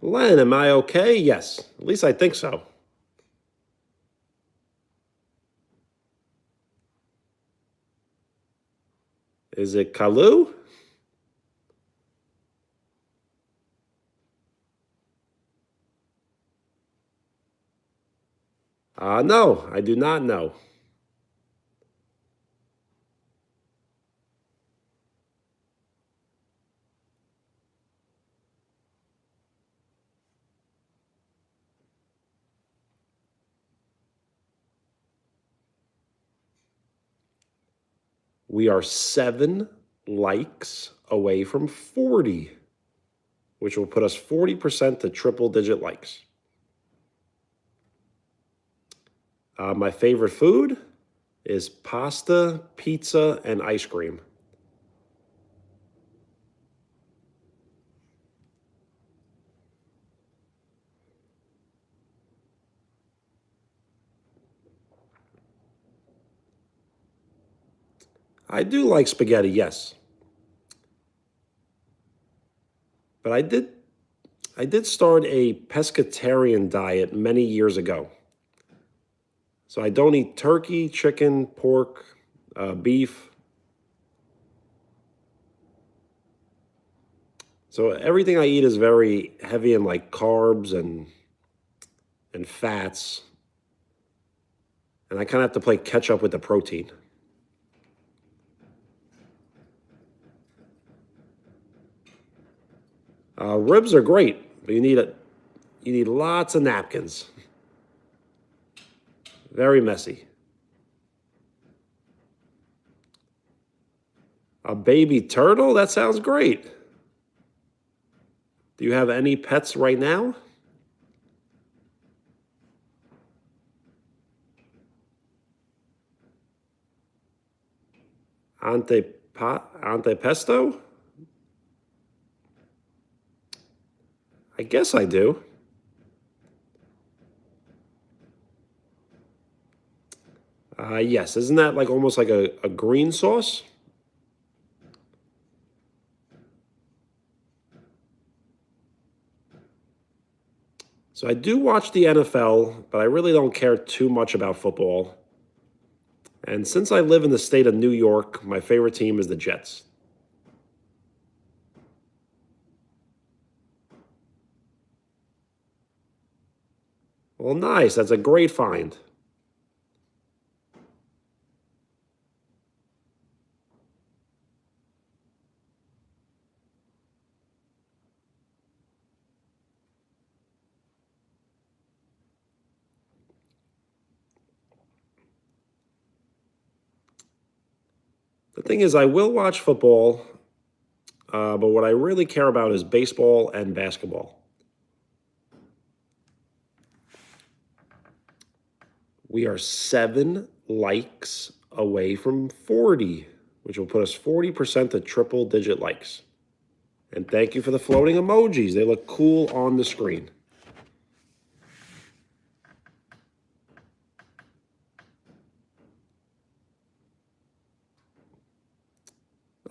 Len, am I okay? Yes, at least I think so. Is it Kalu? No, I do not know. We are 7 likes away from 40, which will put us 40% to triple-digit likes. My favorite food is pasta, pizza, and ice cream. I do like spaghetti, yes. But I did start a pescatarian diet many years ago. So I don't eat turkey, chicken, pork, beef. So everything I eat is very heavy in like carbs and fats. And I kind of have to play catch up with the protein. Ribs are great, but you need lots of napkins. Very messy. A baby turtle? That sounds great. Do you have any pets right now? Ante pesto? I guess I do. Yes, isn't that like almost like a green sauce? So I do watch the NFL, but I really don't care too much about football. And since I live in the state of New York, my favorite team is the Jets. Well, nice. That's a great find. The thing is, I will watch football, but what I really care about is baseball and basketball. We are 7 likes away from 40, which will put us 40% to triple digit likes. And thank you for the floating emojis. They look cool on the screen.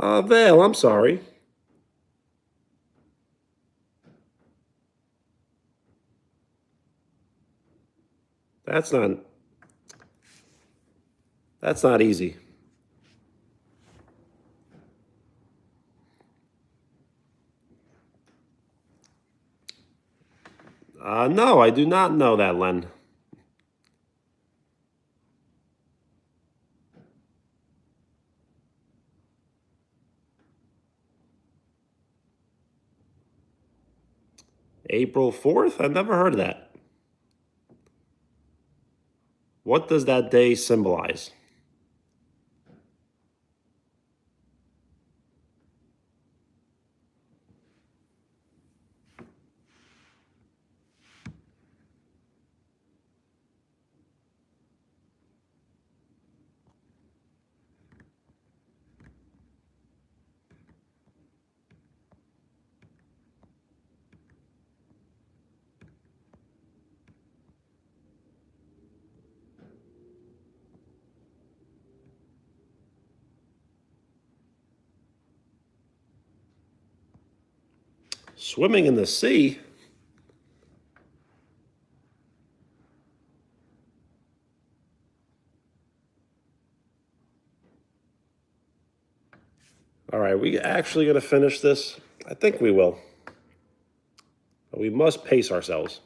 Vale, I'm sorry. That's not easy. No, I do not know that, Len. April 4th? I've never heard of that. What does that day symbolize? Swimming in the sea? All right, we actually going to finish this? I think we will. But we must pace ourselves.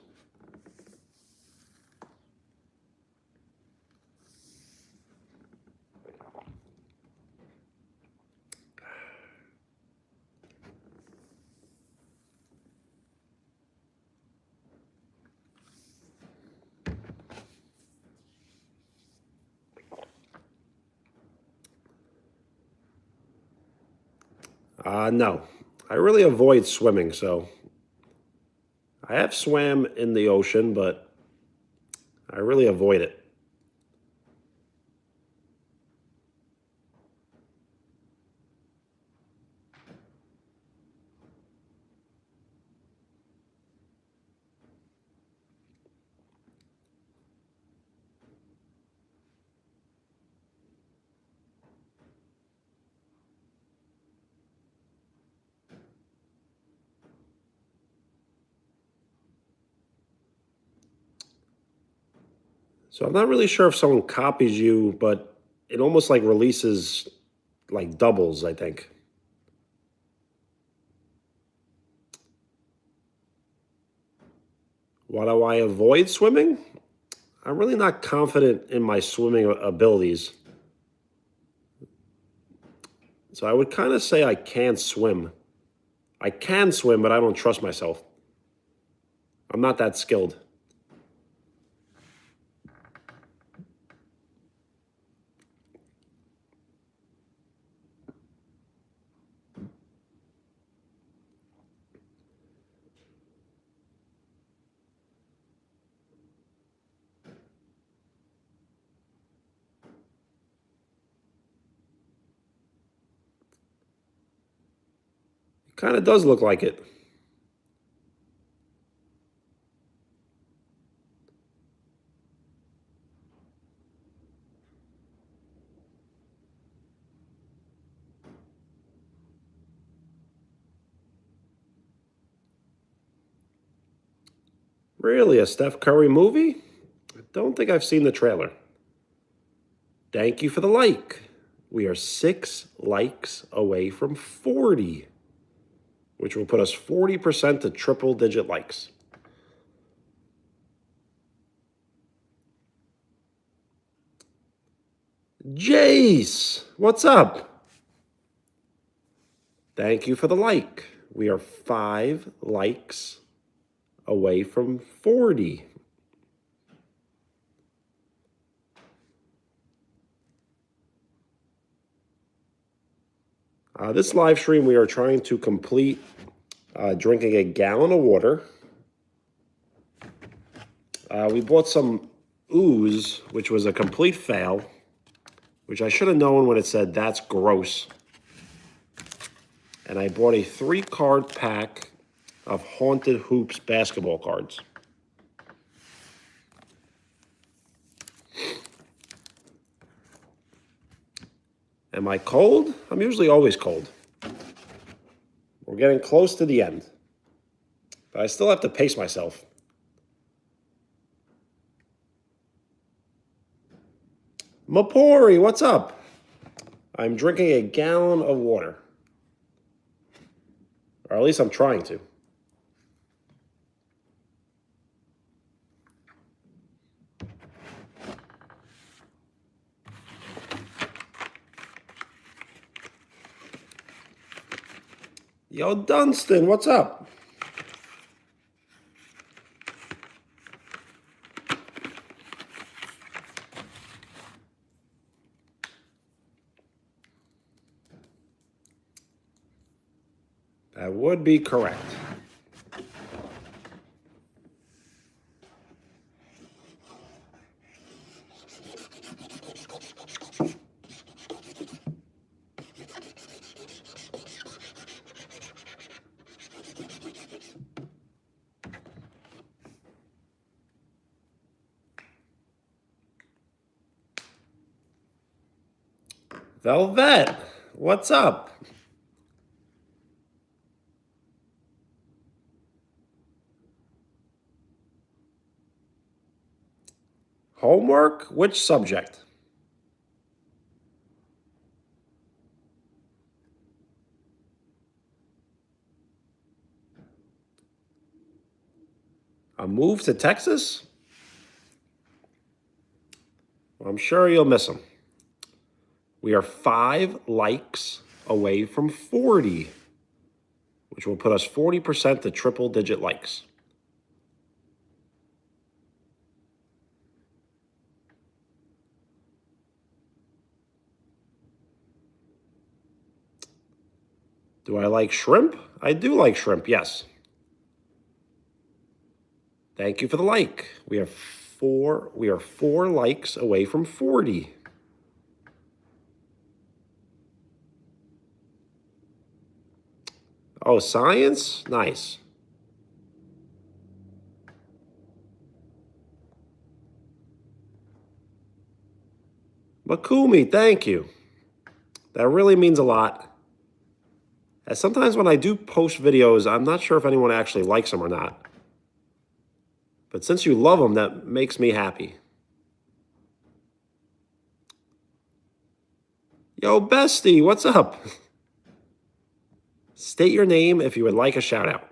No, I really avoid swimming, so I have swam in the ocean, but I really avoid it. So I'm not really sure if someone copies you, but it almost like releases like doubles, I think. Why do I avoid swimming? I'm really not confident in my swimming abilities. So I would kind of say I can swim. I can swim, but I don't trust myself. I'm not that skilled. It kind of does look like it. Really, a Steph Curry movie? I don't think I've seen the trailer. Thank you for the like. We are 6 likes away from 40, which will put us 40% to triple digit likes. Jace, what's up? Thank you for the like. We are 5 likes away from 40. This live stream, we are trying to complete drinking a gallon of water. We bought some ooze, which was a complete fail. which I should have known when it said that's gross. And I bought a 3-card pack of Haunted Hoops basketball cards. Am I cold? I'm usually always cold. We're getting close to the end, but I still have to pace myself. Mapori, what's up? I'm drinking a gallon of water. Or at least I'm trying to. Yo, Dunstan, what's up? That would be correct. Velvet, what's up? Homework? Which subject? A move to Texas? Well, I'm sure you'll miss him. We are 5 likes away from 40, which will put us 40% to triple-digit likes. Do I like shrimp? I do like shrimp, yes. Thank you for the like. We are 4 likes away from 40. Oh, science? Nice. Makumi, thank you. That really means a lot. And sometimes when I do post videos, I'm not sure if anyone actually likes them or not. But since you love them, that makes me happy. Yo, bestie, what's up? State your name if you would like a shout out.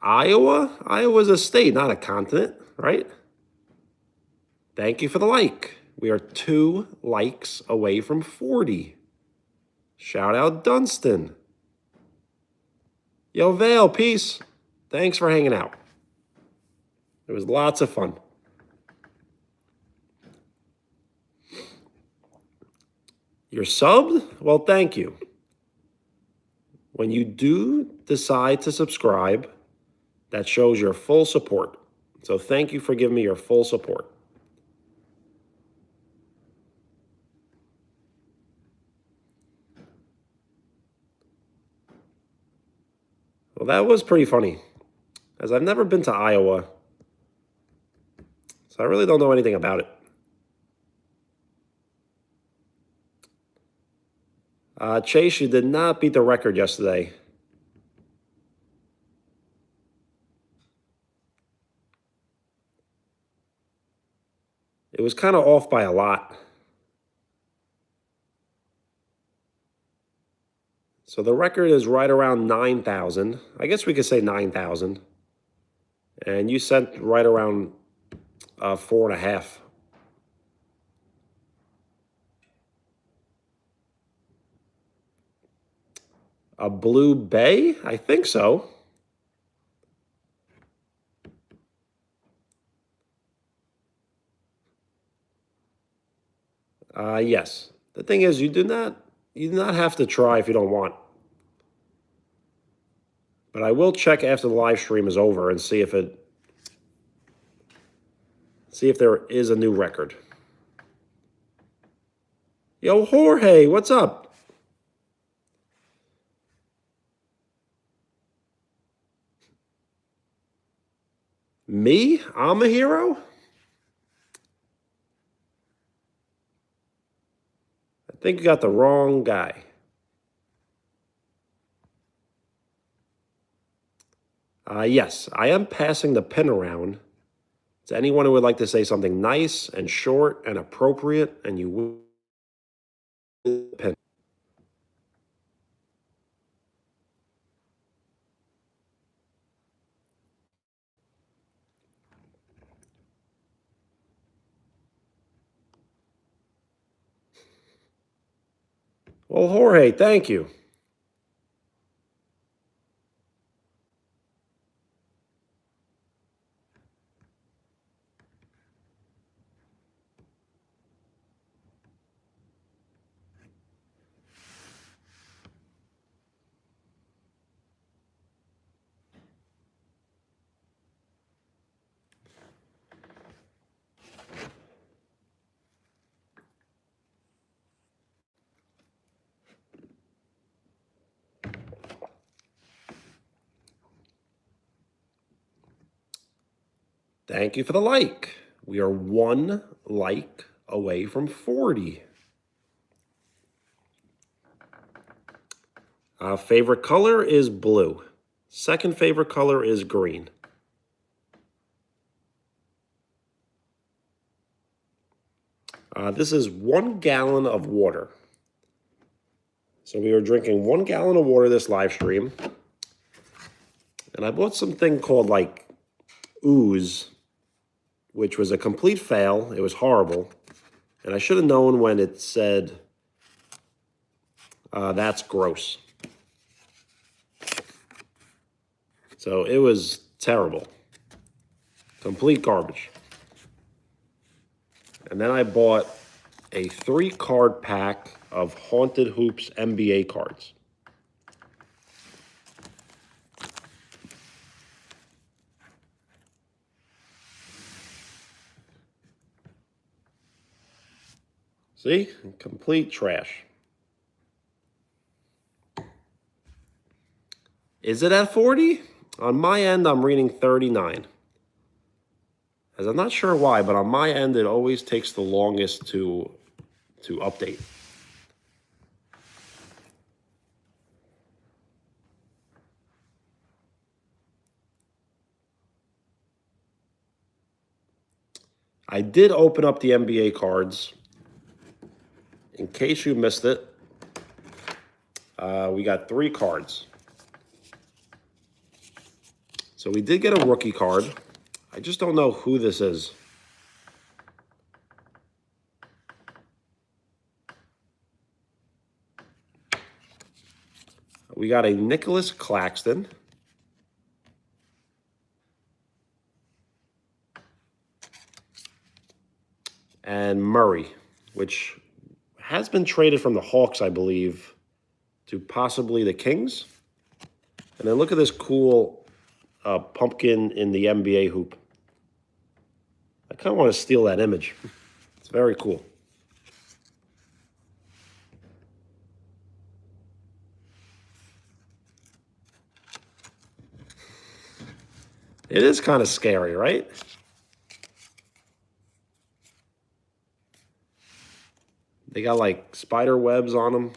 Iowa? Iowa's a state, not a continent, right? Thank you for the like. We are 2 likes away from 40. Shout out Dunstan. Yo, Vale, peace. Thanks for hanging out. It was lots of fun. You're subbed? Well, thank you. When you do decide to subscribe, that shows your full support. So thank you for giving me your full support. Well, that was pretty funny, as I've never been to Iowa, so I really don't know anything about it. Chase, you did not beat the record yesterday. It was kind of off by a lot. So the record is right around 9,000. I guess we could say 9,000. And you sent right around 4.5. A Blue Bay? I think so. Yes. The thing is, you do not have to try if you don't want. But I will check after the live stream is over and see if there is a new record. Yo, Jorge, what's up? Me? I'm a hero? I think you got the wrong guy. Yes, I am passing the pen around to anyone who would like to say something nice and short and appropriate, and you will pen. Well, Jorge, thank you. Thank you for the like. We are 1 like away from 40. Favorite color is blue. Second favorite color is green. This is 1 gallon of water. So we are drinking 1 gallon of water this live stream. And I bought something called like Ooze, which was a complete fail. It was horrible. And I should have known when it said, that's gross. So it was terrible. Complete garbage. And then I bought a 3-card pack of Haunted Hoops NBA cards. See? Complete trash. Is it at 40? On my end, I'm reading 39. As I'm not sure why, but on my end, it always takes the longest to update. I did open up the NBA cards. In case you missed it, we got 3 cards. So we did get a rookie card. I just don't know who this is. We got a Nicholas Claxton. And Murray, which has been traded from the Hawks, I believe, to possibly the Kings. And then look at this cool pumpkin in the NBA hoop. I kind of want to steal that image. It's very cool. It is kind of scary, right? They got like spider webs on them.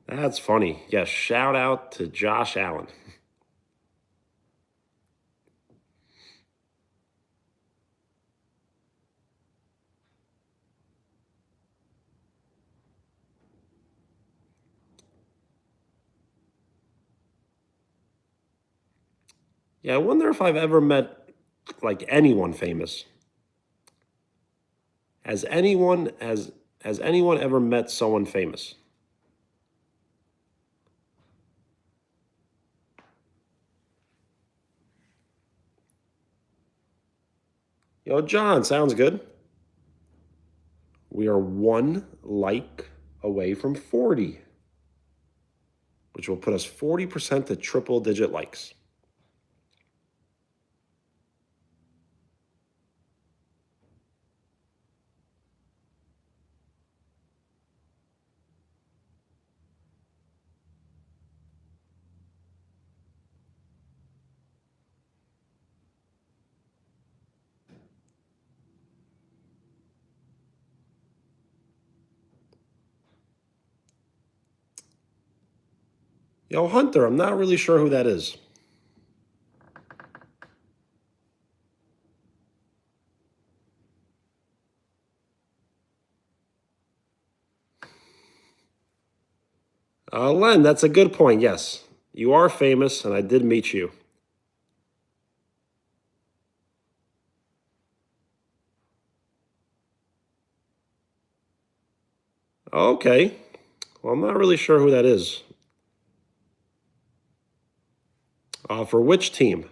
That's funny. Yes, shout out to Josh Allen. Yeah, I wonder if I've ever met like anyone famous. Has Has anyone ever met someone famous? Yo, John, sounds good. We are 1 like away from 40, which will put us 40% to triple digit likes. Yo, Hunter, I'm not really sure who that is. Len, that's a good point. Yes, you are famous, and I did meet you. Okay. Well, I'm not really sure who that is. For which team?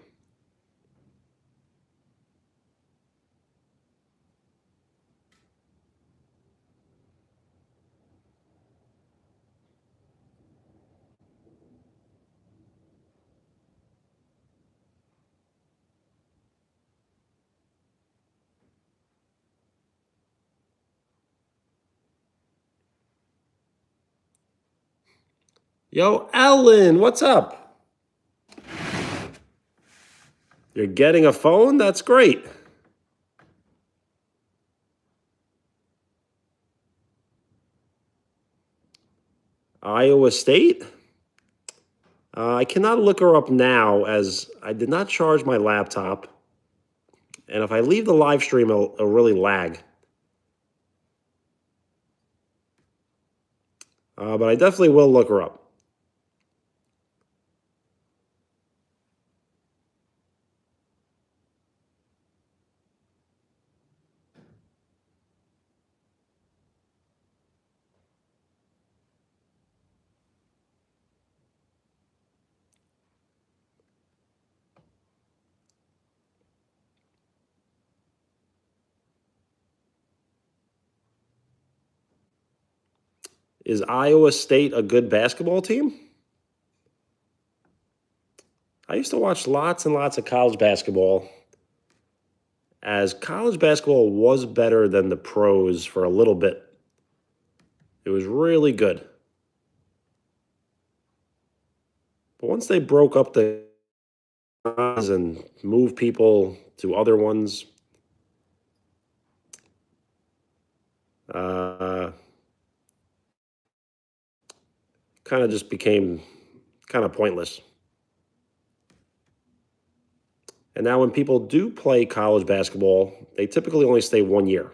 Yo, Ellen, what's up? You're getting a phone? That's great. Iowa State? I cannot look her up now as I did not charge my laptop. And if I leave the live stream, it'll really lag. But I definitely will look her up. Is Iowa State a good basketball team? I used to watch lots and lots of college basketball, as college basketball was better than the pros for a little bit. It was really good. But once they broke up the and moved people to other ones, kind of just became kind of pointless. And now when people do play college basketball, they typically only stay 1 year.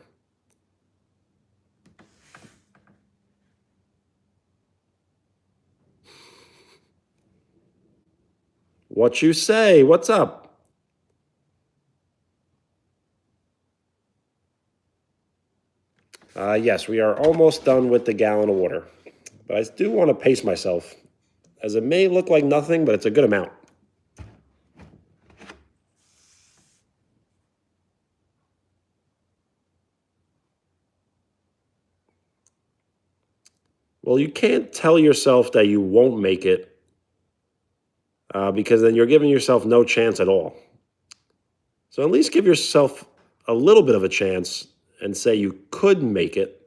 What you say? What's up? Yes, we are almost done with the gallon of water. But I do want to pace myself, as it may look like nothing, but it's a good amount. Well, you can't tell yourself that you won't make it, because then you're giving yourself no chance at all. So at least give yourself a little bit of a chance and say you could make it.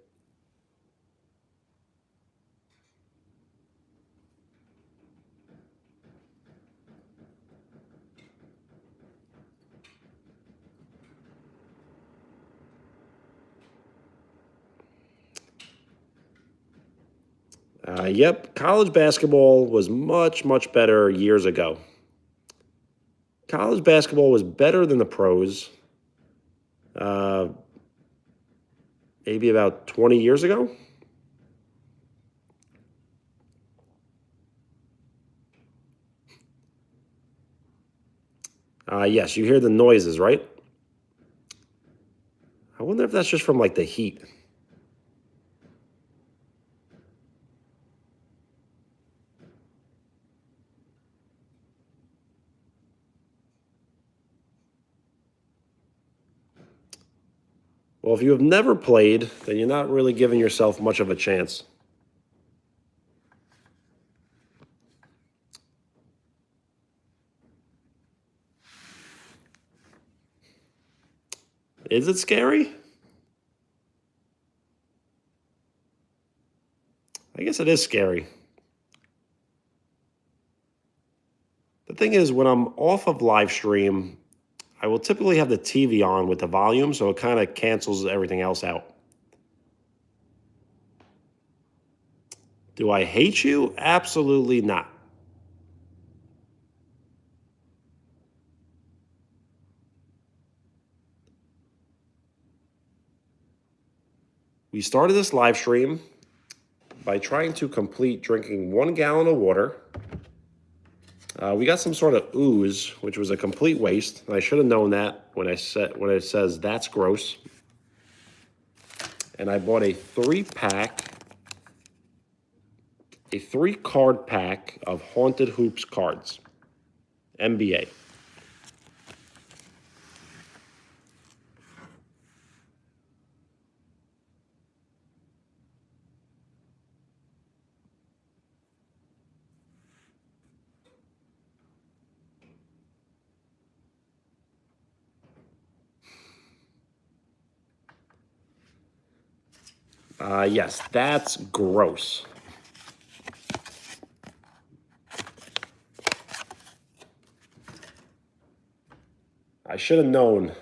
Yep, college basketball was much, much better years ago. College basketball was better than the pros, uh, maybe about 20 years ago. Yes, you hear the noises, right? I wonder if that's just from like the heat. Well, if you have never played, then you're not really giving yourself much of a chance. Is it scary? I guess it is scary. The thing is, when I'm off of live stream, I will typically have the TV on with the volume, so it kind of cancels everything else out. Do I hate you? Absolutely not. We started this live stream by trying to complete drinking 1 gallon of water. We got some sort of ooze, which was a complete waste. I should have known that when it says that's gross. And I bought a 3-card pack of Haunted Hoops cards, NBA. Yes, that's gross. I should have known.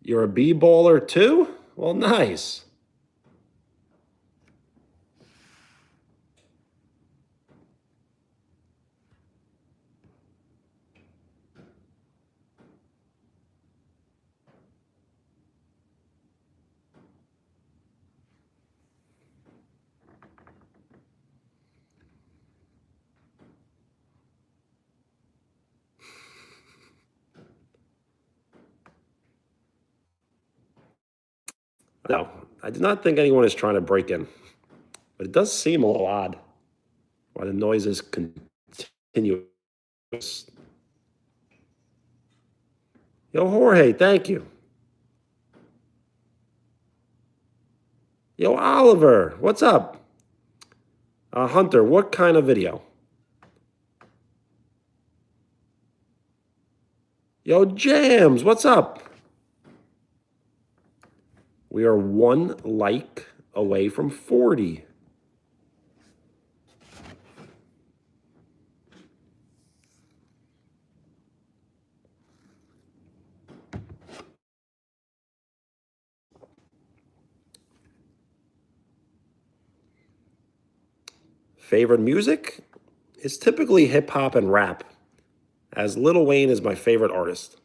You're a b-baller too? Well, nice. No, I do not think anyone is trying to break in, but it does seem a little odd why the noise is continuous. Yo, Jorge, thank you. Yo, Oliver, what's up? Hunter, what kind of video? Yo, Jams, what's up? We are 1 like away from 40. Favorite music is typically hip hop and rap, as Lil Wayne is my favorite artist.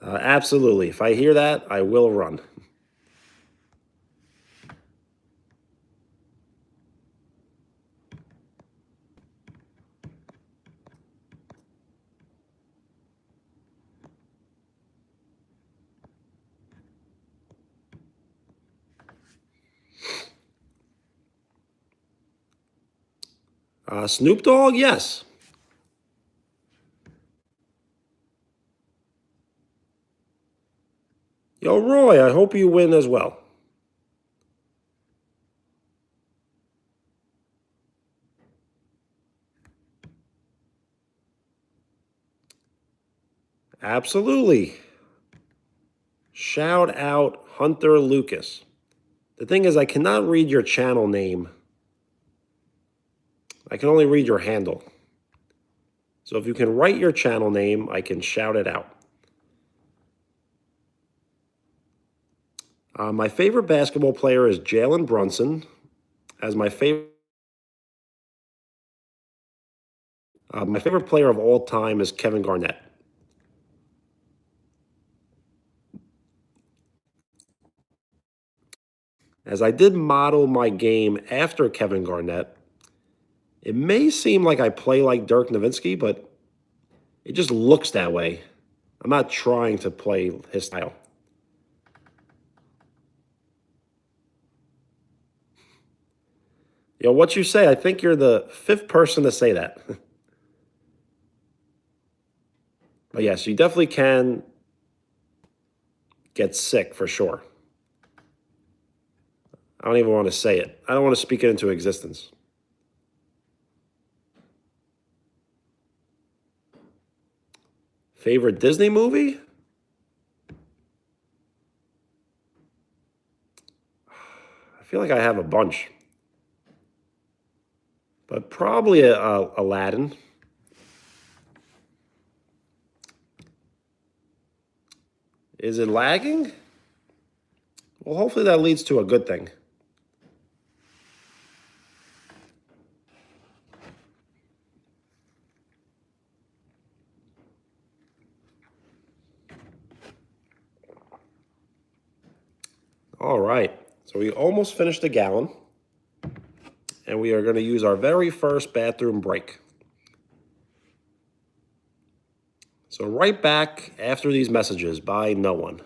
Absolutely. If I hear that, I will run. Snoop Dogg, yes. Yo, Roy, I hope you win as well. Absolutely. Shout out Hunter Lucas. The thing is, I cannot read your channel name. I can only read your handle. So if you can write your channel name, I can shout it out. My favorite basketball player is Jalen Brunson. As my favorite My favorite player of all time is Kevin Garnett. As I did model my game after Kevin Garnett, it may seem like I play like Dirk Nowitzki, but it just looks that way. I'm not trying to play his style. What you say, I think you're the fifth person to say that. But yes, you definitely can get sick for sure. I don't even want to say it. I don't want to speak it into existence. Favorite Disney movie? I feel like I have a bunch. But probably Aladdin. Is it lagging? Well, hopefully that leads to a good thing. All right. So we almost finished a gallon. And we are going to use our very first bathroom break. So right back after these messages by no one.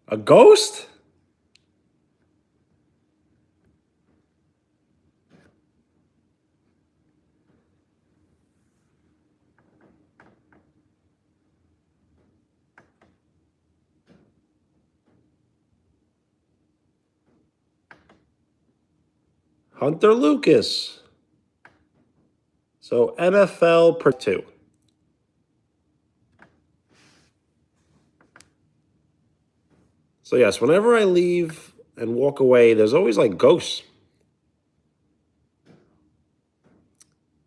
A ghost? Hunter Lucas. So NFL per 2. So yes, whenever I leave and walk away, there's always like ghosts.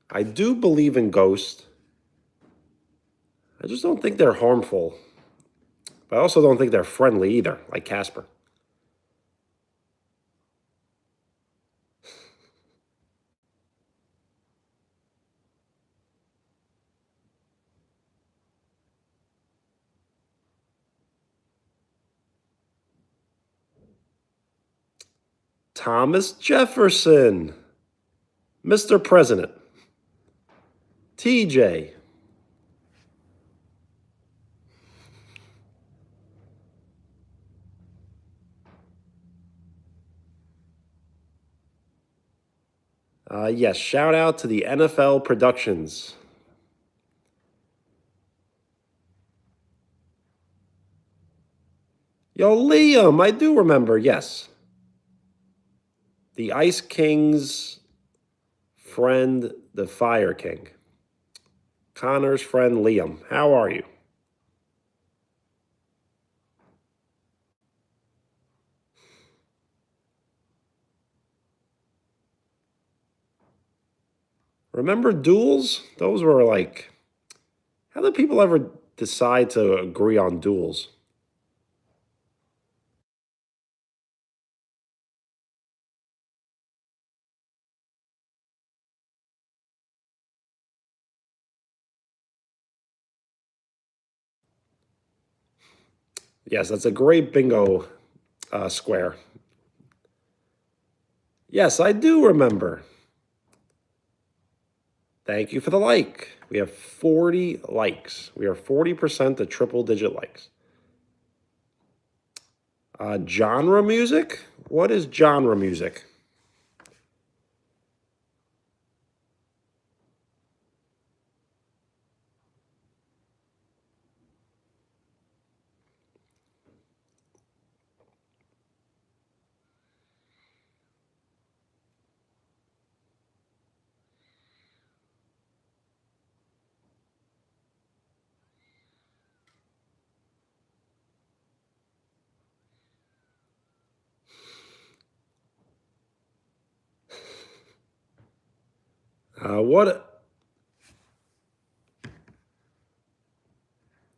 I do believe in ghosts. I just don't think they're harmful. But I also don't think they're friendly either, like Casper. Thomas Jefferson. Mr. President. TJ. Yes, shout out to the NFL Productions. Yo, Liam, I do remember, yes. The Ice King's friend, the Fire King. Connor's friend, Liam. How are you? Remember duels? Those were like, how did people ever decide to agree on duels? Yes, that's a great bingo square. Yes, I do remember. Thank you for the like. We have 40 likes. We are 40% to triple digit likes. Genre music? What is genre music?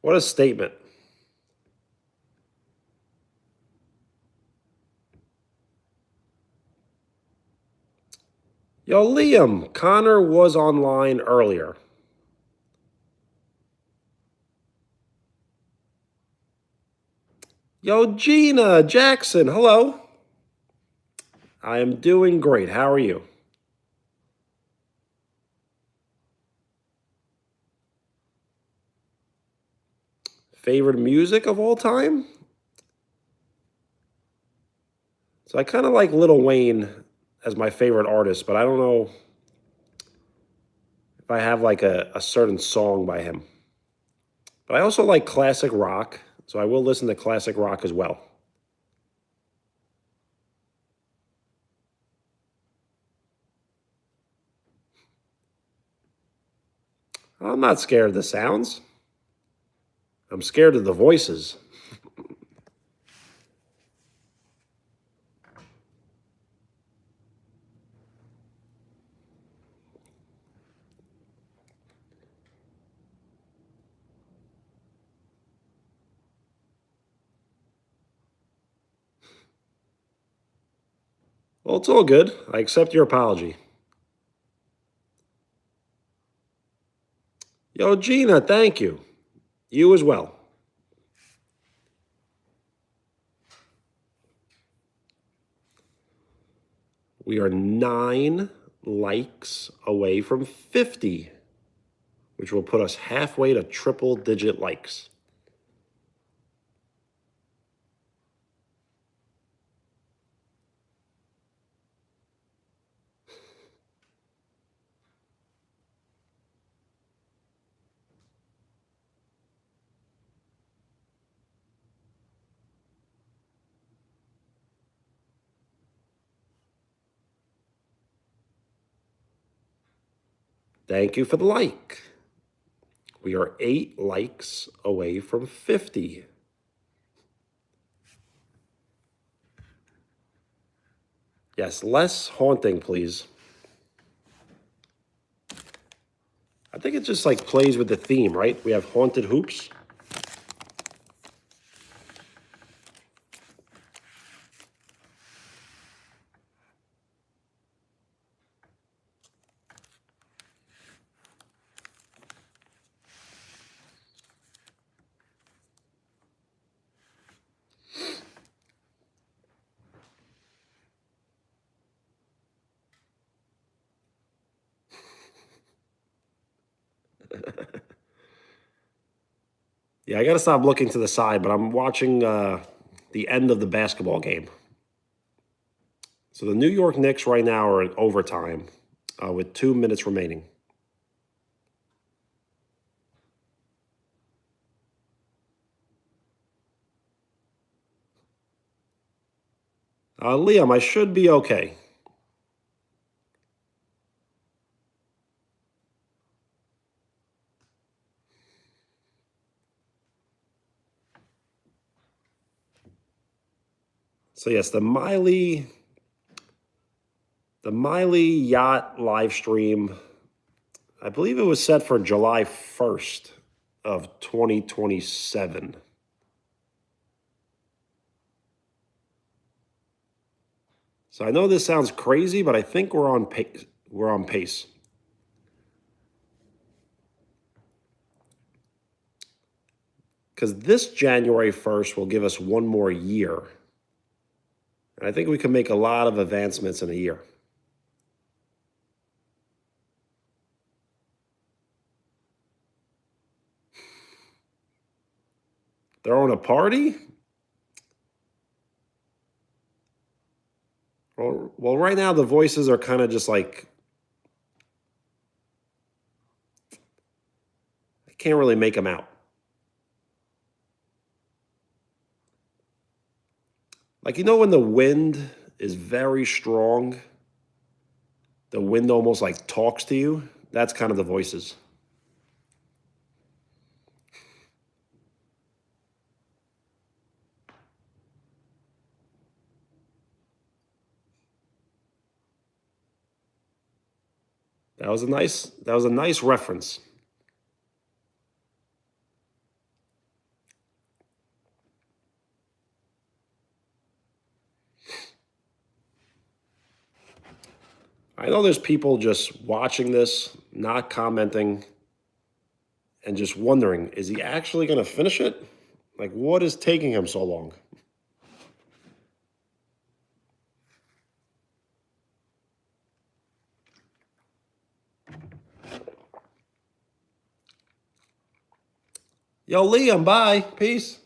What a statement. Yo, Liam, Connor was online earlier. Yo, Gina Jackson, hello. I am doing great. How are you? Favorite music of all time? So I kind of like Lil Wayne as my favorite artist, but I don't know if I have like a certain song by him. But I also like classic rock, so I will listen to classic rock as well. I'm not scared of the sounds. I'm scared of the voices. Well, it's all good. I accept your apology. Yo, Gina, thank you. You as well. We are 9 likes away from 50, which will put us halfway to triple digit likes. Thank you for the like. We are 8 likes away from 50. Yes, less haunting, please. I think it just like plays with the theme, right? We have haunted hoops. Yeah, I got to stop looking to the side, but I'm watching the end of the basketball game. So the New York Knicks right now are in overtime with 2 minutes remaining. Liam, I should be okay. So yes, the Miley Yacht live stream, I believe it was set for July 1st of 2027. So I know this sounds crazy, but I think we're on pace. We're on pace. Because this January 1st will give us one more year. And I think we can make a lot of advancements in a year. Throwing a party? Well, right now the voices are kind of just like, I can't really make them out. Like, you know, when the wind is very strong, the wind almost like talks to you. That's kind of the voices. That was a nice reference. I know there's people just watching this, not commenting, and just wondering, is he actually going to finish it? Like, what is taking him so long? Yo, Liam, bye. Peace.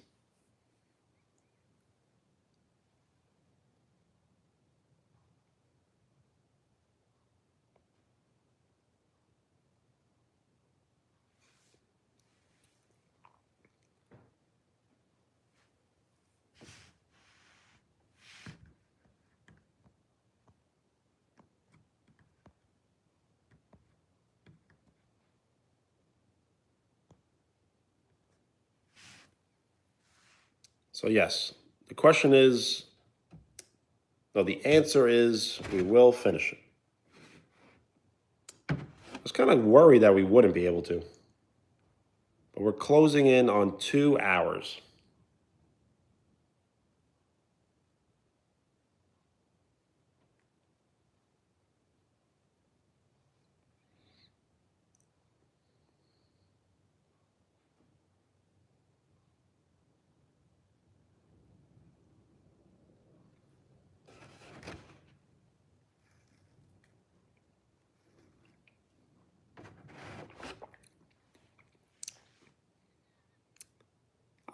So, yes, the question is, no, the answer is we will finish it. I was kind of worried that we wouldn't be able to. But we're closing in on 2 hours.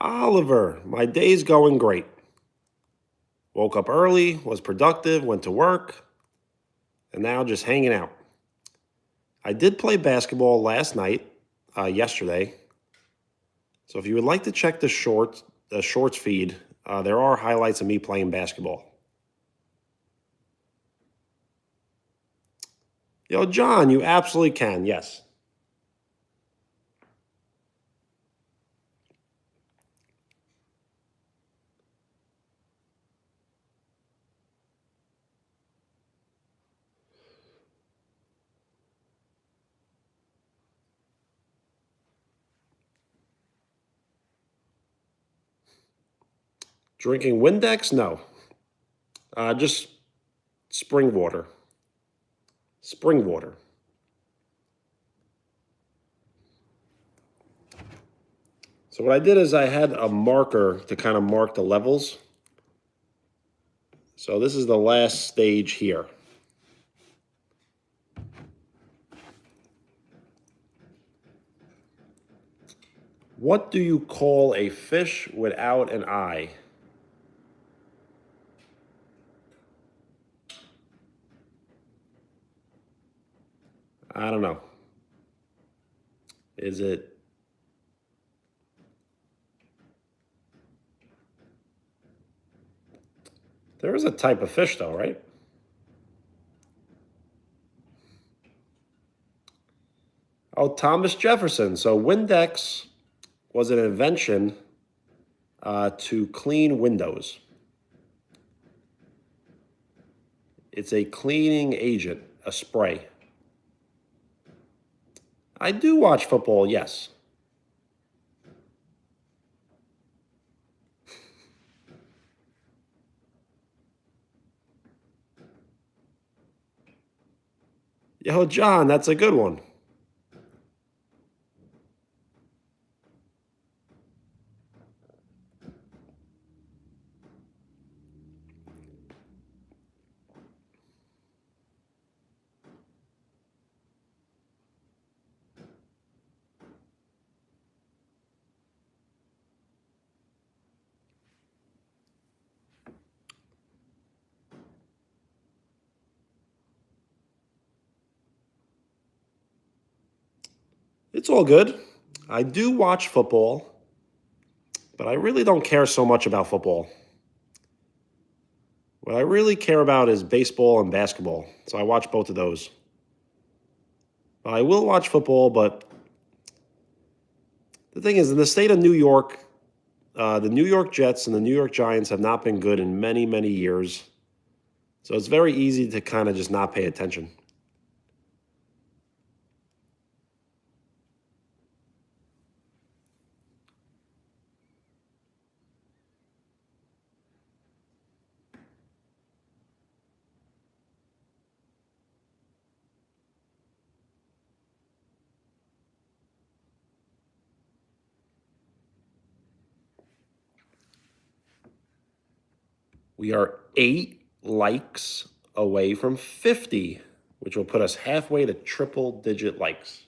Oliver, my day's going great. Woke up early, was productive, went to work, and now just hanging out. I did play basketball last night, yesterday. So if you would like to check the shorts feed, there are highlights of me playing basketball. Yo, John, you absolutely can. Yes. Drinking Windex? No. Just spring water. Spring water. So what I did is I had a marker to kind of mark the levels. So this is the last stage here. What do you call a fish without an eye? I don't know. Is it? There is a type of fish though, right? Oh, Thomas Jefferson. So Windex was an invention to clean windows. It's a cleaning agent, a spray. I do watch football, yes. Yo, John, that's a good one. It's all good. I do watch football, but I really don't care so much about football. What I really care about is baseball and basketball. So I watch both of those. I will watch football, but the thing is, in the state of New York, the New York Jets and the New York Giants have not been good in many, many years. So it's very easy to kind of just not pay attention. We are 8 likes away from 50, which will put us halfway to triple digit likes.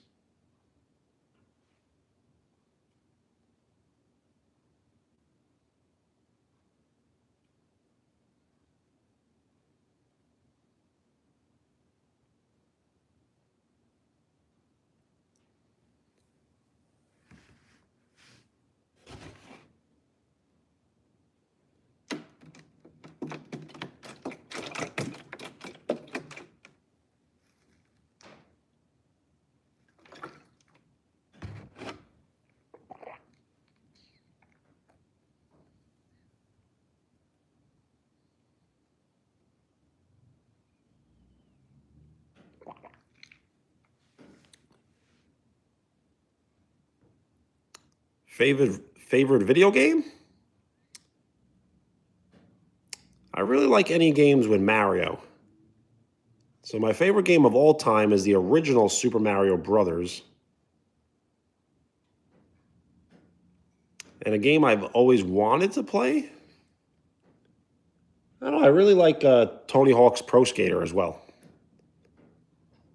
Favorite video game? I really like any games with Mario. So my favorite game of all time is the original Super Mario Brothers. And a game I've always wanted to play. I don't know. I really like Tony Hawk's Pro Skater as well.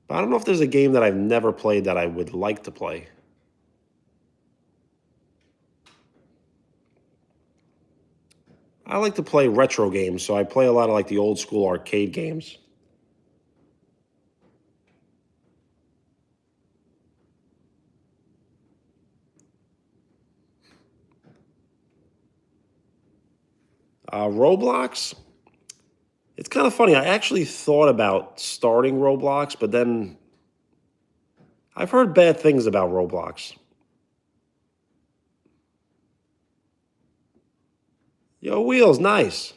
But I don't know if there's a game that I've never played that I would like to play. I like to play retro games, so I play a lot of like the old school arcade games. Roblox, it's kind of funny. I actually thought about starting Roblox, but then I've heard bad things about Roblox. Yo, Wheels, nice.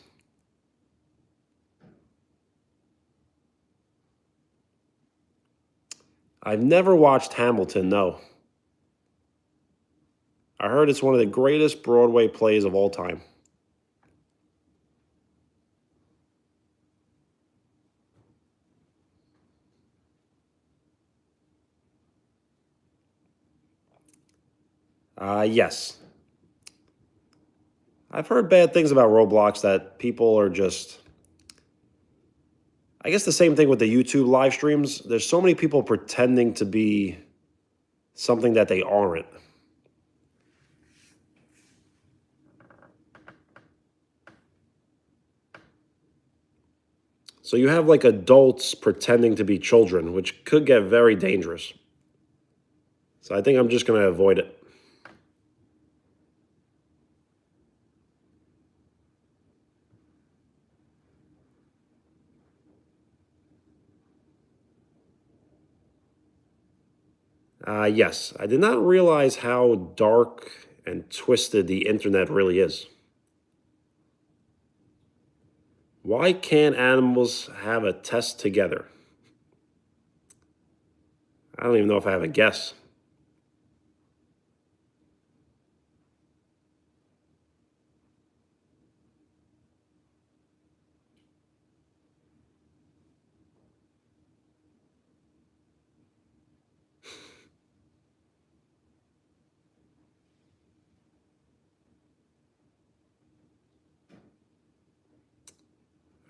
I've never watched Hamilton, no. I heard it's one of the greatest Broadway plays of all time. Yes. I've heard bad things about Roblox that people are just. I guess the same thing with the YouTube live streams. There's so many people pretending to be something that they aren't. So you have like adults pretending to be children, which could get very dangerous. So I think I'm just going to avoid it. Yes, I did not realize how dark and twisted the internet really is. Why can't animals have a test together? I don't even know if I have a guess.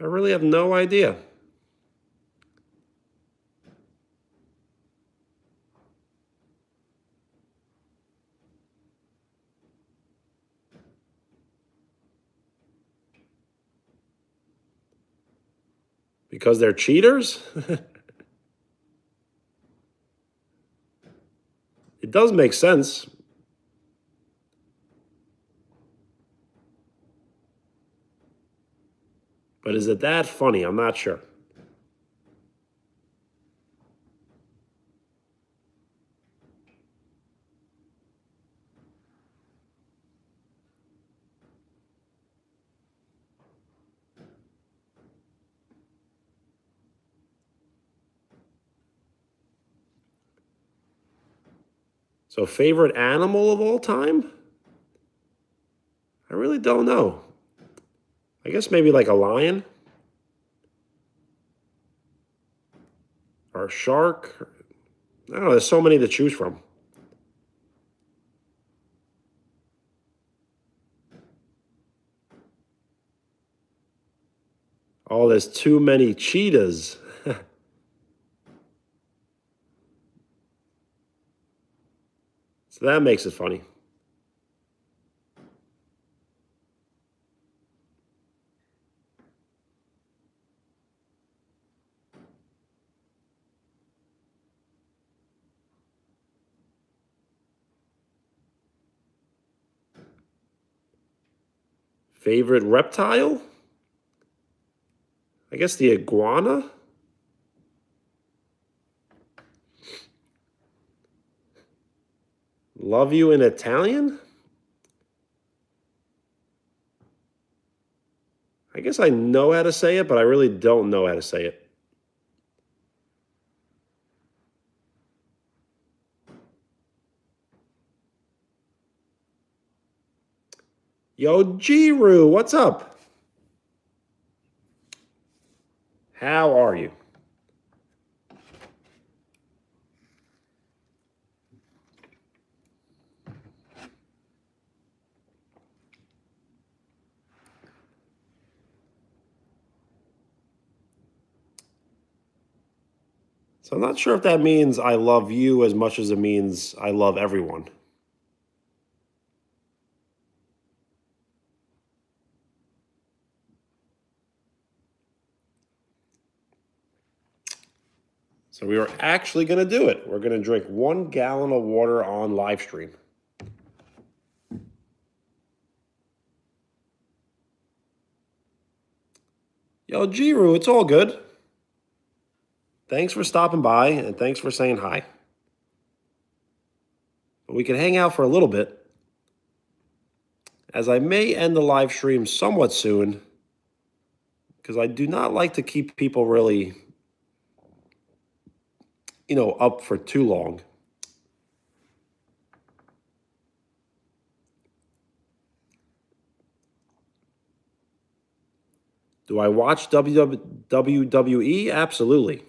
I really have no idea. Because they're cheaters? It does make sense. But is it that funny? I'm not sure. So, favorite animal of all time? I really don't know. I guess maybe like a lion or a shark. I don't know. There's so many to choose from. Oh, there's too many cheetahs. So that makes it funny. Favorite reptile? I guess the iguana. Love you in Italian? I guess I know how to say it, but I really don't know how to say it. Yo, Jiru, what's up? How are you? So I'm not sure if that means I love you as much as it means I love everyone. So we are actually going to do it. We're going to drink 1 gallon of water on live stream. Yo, Jiru, it's all good. Thanks for stopping by and thanks for saying hi. But we can hang out for a little bit, as I may end the live stream somewhat soon, because I do not like to keep people really, up for too long. Do I watch WWE? Absolutely.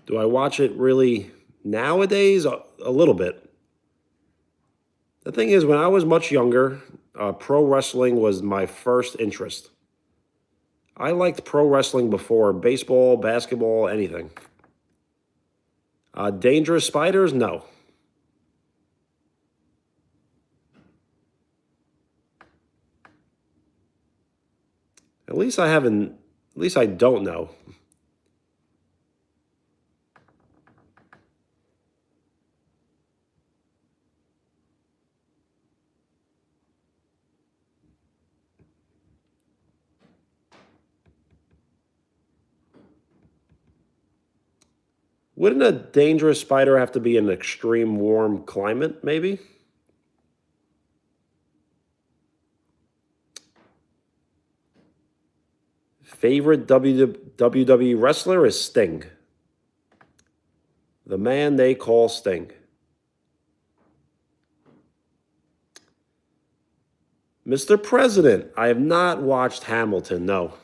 Do I watch it really nowadays? A little bit. The thing is, when I was much younger, pro wrestling was my first interest. I liked pro wrestling before baseball, basketball, anything. Dangerous Spiders? No. At least I haven't, at least I don't know. Wouldn't a dangerous spider have to be in an extreme warm climate, maybe? Favorite WWE wrestler is Sting. The man they call Sting. Mr. President, I have not watched Hamilton, no.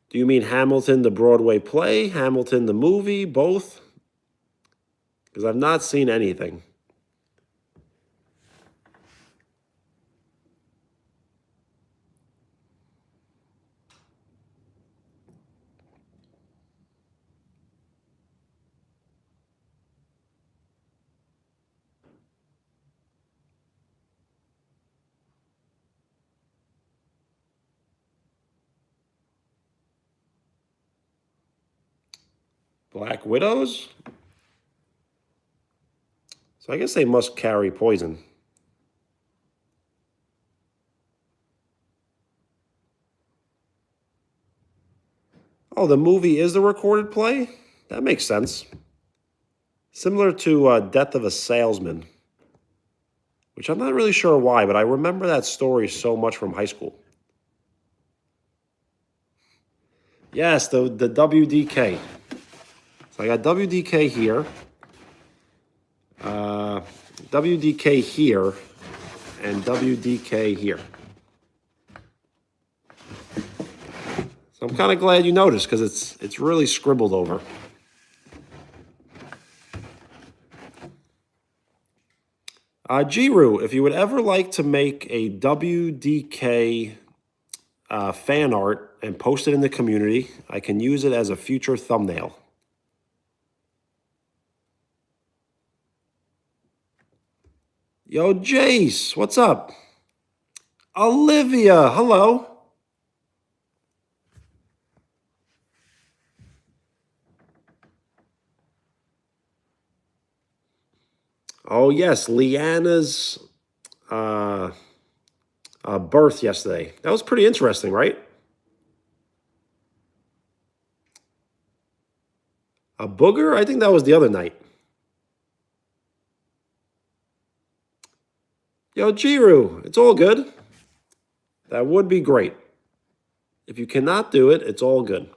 Do you mean Hamilton, the Broadway play, Hamilton, the movie, both? Because I've not seen anything. Black widows? So I guess they must carry poison. Oh, the movie is the recorded play? That makes sense. Similar to Death of a Salesman, which I'm not really sure why, but I remember that story so much from high school. Yes, the WDK. So I got WDK here, WDK here, and WDK here. So I'm kind of glad you noticed because it's really scribbled over. Giru, if you would ever like to make a WDK fan art and post it in the community, I can use it as a future thumbnail. Yo, Jace, what's up? Olivia, hello. Oh, yes, Leanna's birth yesterday. That was pretty interesting, right? A booger? I think that was the other night. Yo, Jiru, it's all good. That would be great. If you cannot do it, it's all good.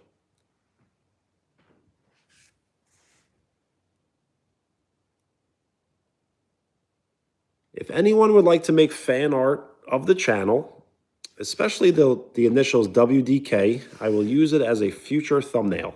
If anyone would like to make fan art of the channel, especially the initials WDK, I will use it as a future thumbnail.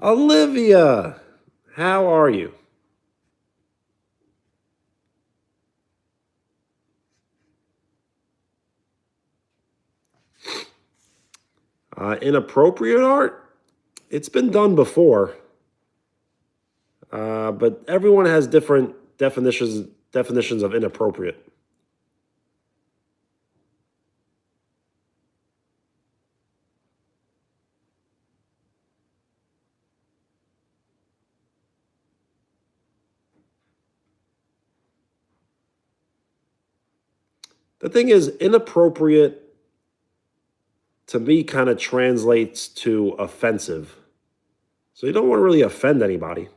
Olivia, how are you? Inappropriate art? It's been done before, but everyone has different definitions of inappropriate. The thing is, inappropriate to me kind of translates to offensive. So you don't want to really offend anybody.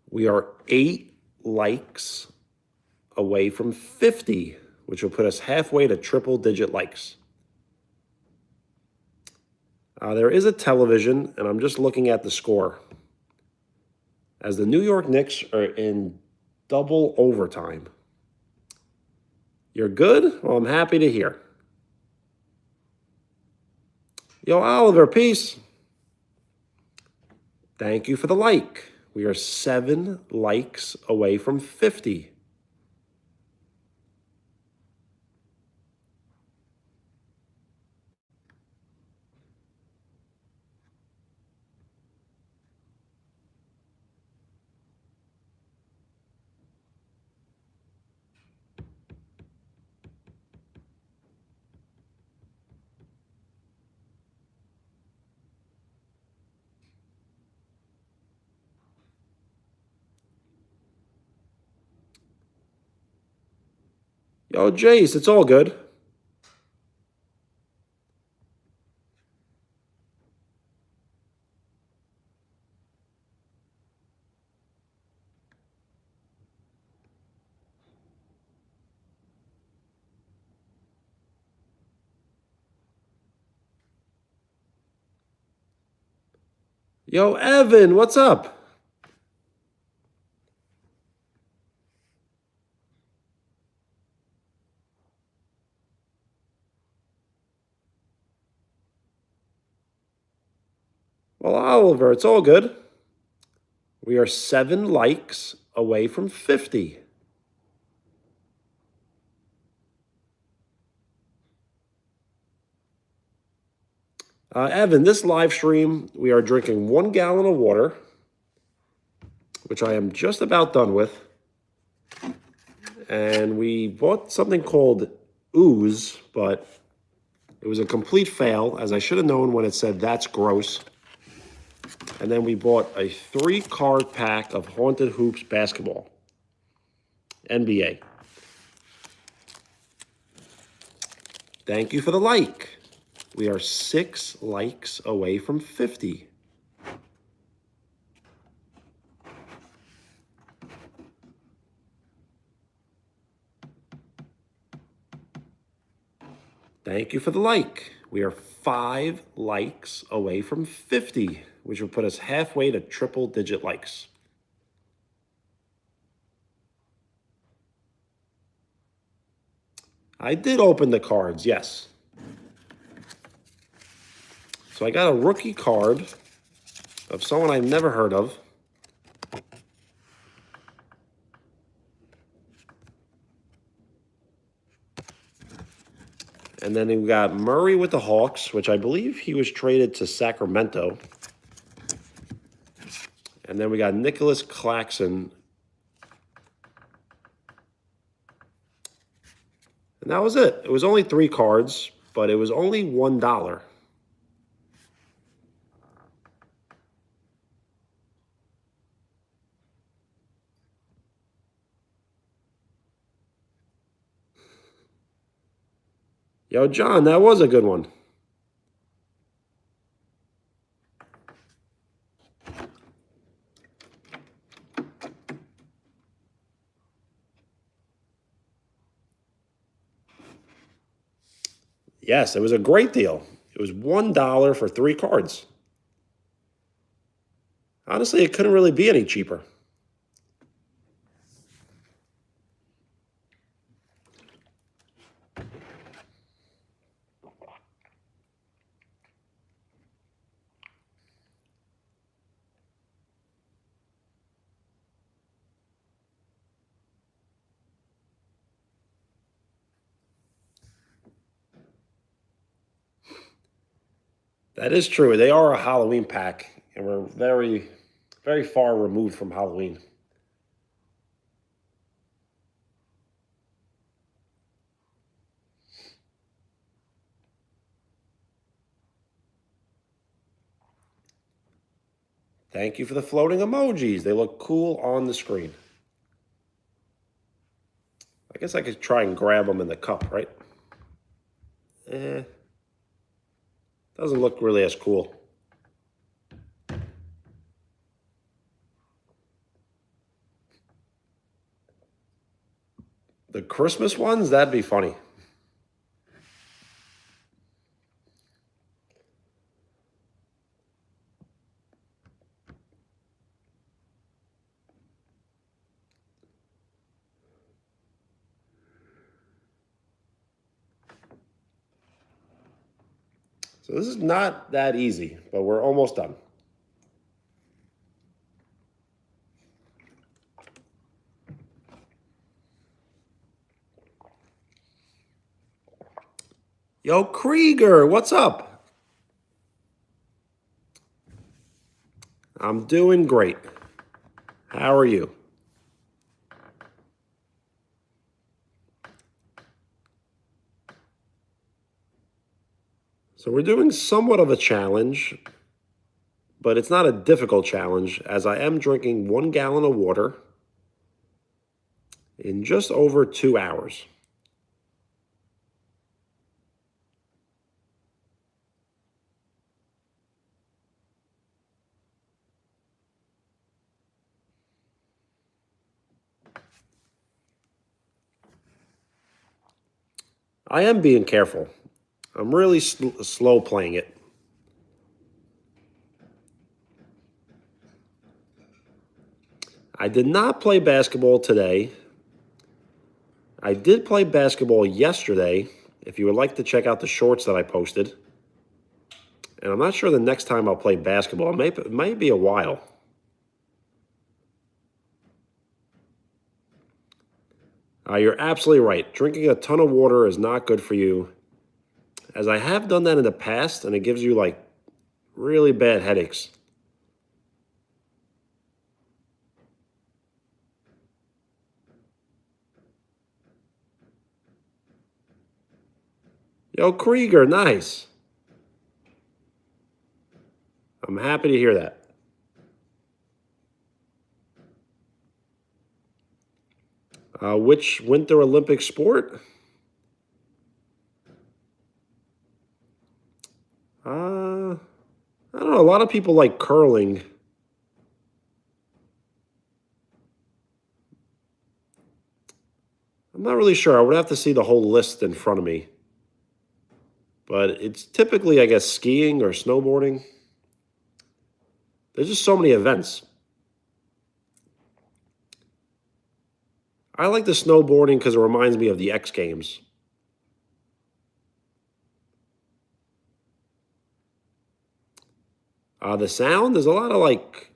We are 8 likes away from 50, which will put us halfway to triple-digit likes. There is a television, and I'm just looking at the score. As the New York Knicks are in double overtime. You're good? Well, I'm happy to hear. Yo, Oliver, peace. Thank you for the like. We are 7 likes away from 50. Yo, Jace, it's all good. Yo, Evan, what's up? Well, Oliver, it's all good. We are 7 likes away from 50. Evan, this live stream, we are drinking 1 gallon of water, which I am just about done with. And we bought something called Ooze, but it was a complete fail, as I should have known when it said that's gross. And then we bought a 3-card pack of Haunted Hoops basketball, NBA. Thank you for the like. We are 6 likes away from 50. Thank you for the like. We are 5 likes away from 50, which will put us halfway to triple-digit likes. I did open the cards, yes. So I got a rookie card of someone I've never heard of. And then we got Murray with the Hawks, which I believe he was traded to Sacramento. And then we got Nicholas Claxton. And that was it. It was only 3 cards, but it was only $1. Yo, John, that was a good one. Yes, it was a great deal. It was $1 for 3 cards. Honestly, it couldn't really be any cheaper. That is true. They are a Halloween pack, and we're very, very far removed from Halloween. Thank you for the floating emojis. They look cool on the screen. I guess I could try and grab them in the cup, right? Doesn't look really as cool. The Christmas ones, that'd be funny. So this is not that easy, but we're almost done. Yo, Krieger, what's up? I'm doing great. How are you? So we're doing somewhat of a challenge, but it's not a difficult challenge as I am drinking 1 gallon of water in just over 2 hours. I am being careful. I'm really slow playing it. I did not play basketball today. I did play basketball yesterday, if you would like to check out the shorts that I posted. And I'm not sure the next time I'll play basketball. It might be a while. You're absolutely right. Drinking a ton of water is not good for you, as I have done that in the past, and it gives you like really bad headaches. Yo, Krieger, nice. I'm happy to hear that. Which Winter Olympic sport? I don't know. A lot of people like curling. I'm not really sure. I would have to see the whole list in front of me. But it's typically, I guess, skiing or snowboarding. There's just so many events. I like the snowboarding because it reminds me of the X Games. The sound, there's a lot of like,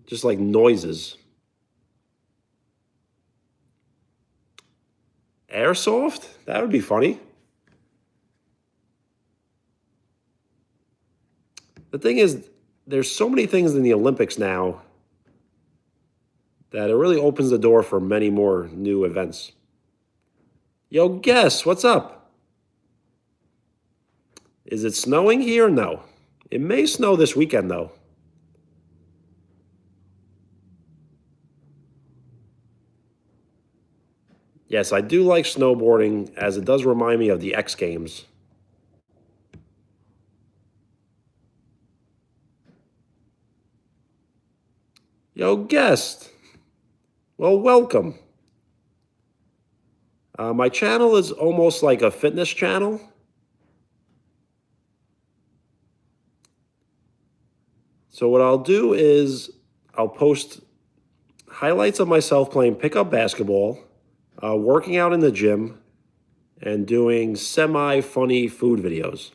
just like noises. Airsoft? That would be funny. The thing is, there's so many things in the Olympics now that it really opens the door for many more new events. Yo, guess, what's up? Is it snowing here? No. It may snow this weekend, though. Yes, I do like snowboarding, as it does remind me of the X Games. Yo, guest. Well, welcome. My channel is almost like a fitness channel. So what I'll do is I'll post highlights of myself playing pickup basketball, working out in the gym, and doing semi-funny food videos.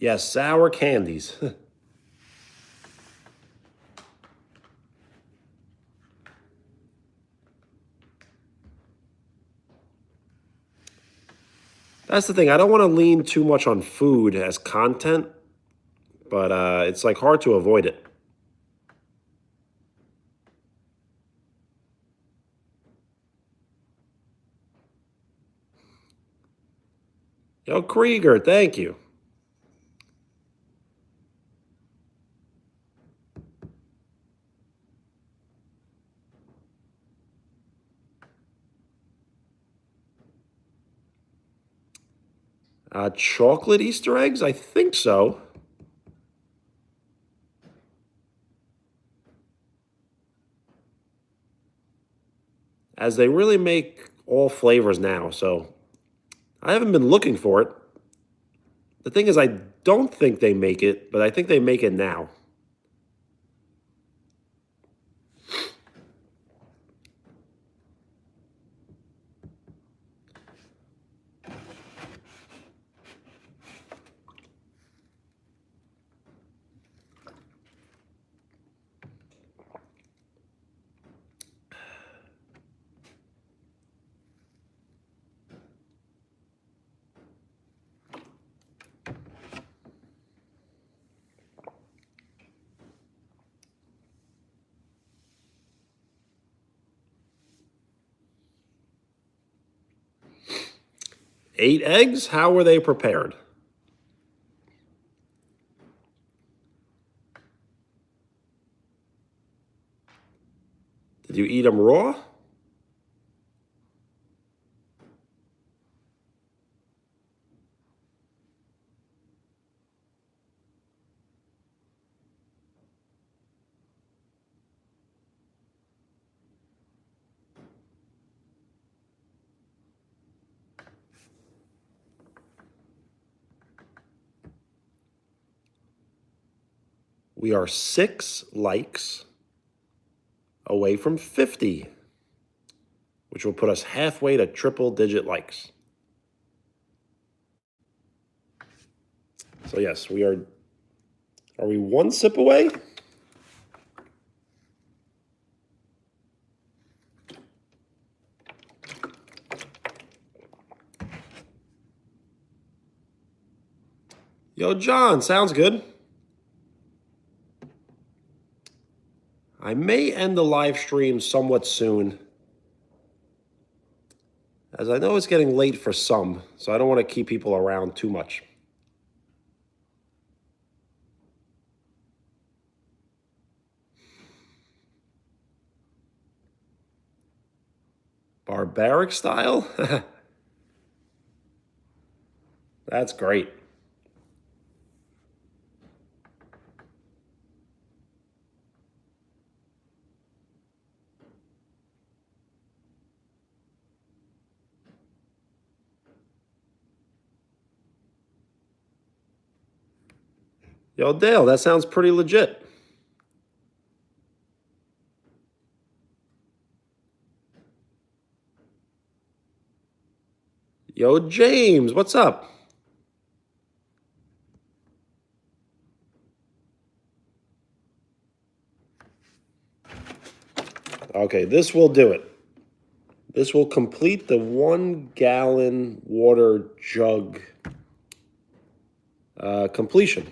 Yes, sour candies. That's the thing. I don't want to lean too much on food as content, but it's like hard to avoid it. Yo, Krieger, thank you. Chocolate Easter eggs? I think so. As they really make all flavors now, so I haven't been looking for it. The thing is, I don't think they make it, but I think they make it now. Eight eggs? How were they prepared? Did you eat them raw? We are 6 likes away from 50, which will put us halfway to triple-digit likes. So yes, we are we one sip away? Yo, John, sounds good. I may end the live stream somewhat soon, as I know it's getting late for some, so I don't want to keep people around too much. Barbaric style? That's great. Yo, Dale, that sounds pretty legit. Yo, James, what's up? Okay, this will do it. This will complete the 1 gallon water jug completion.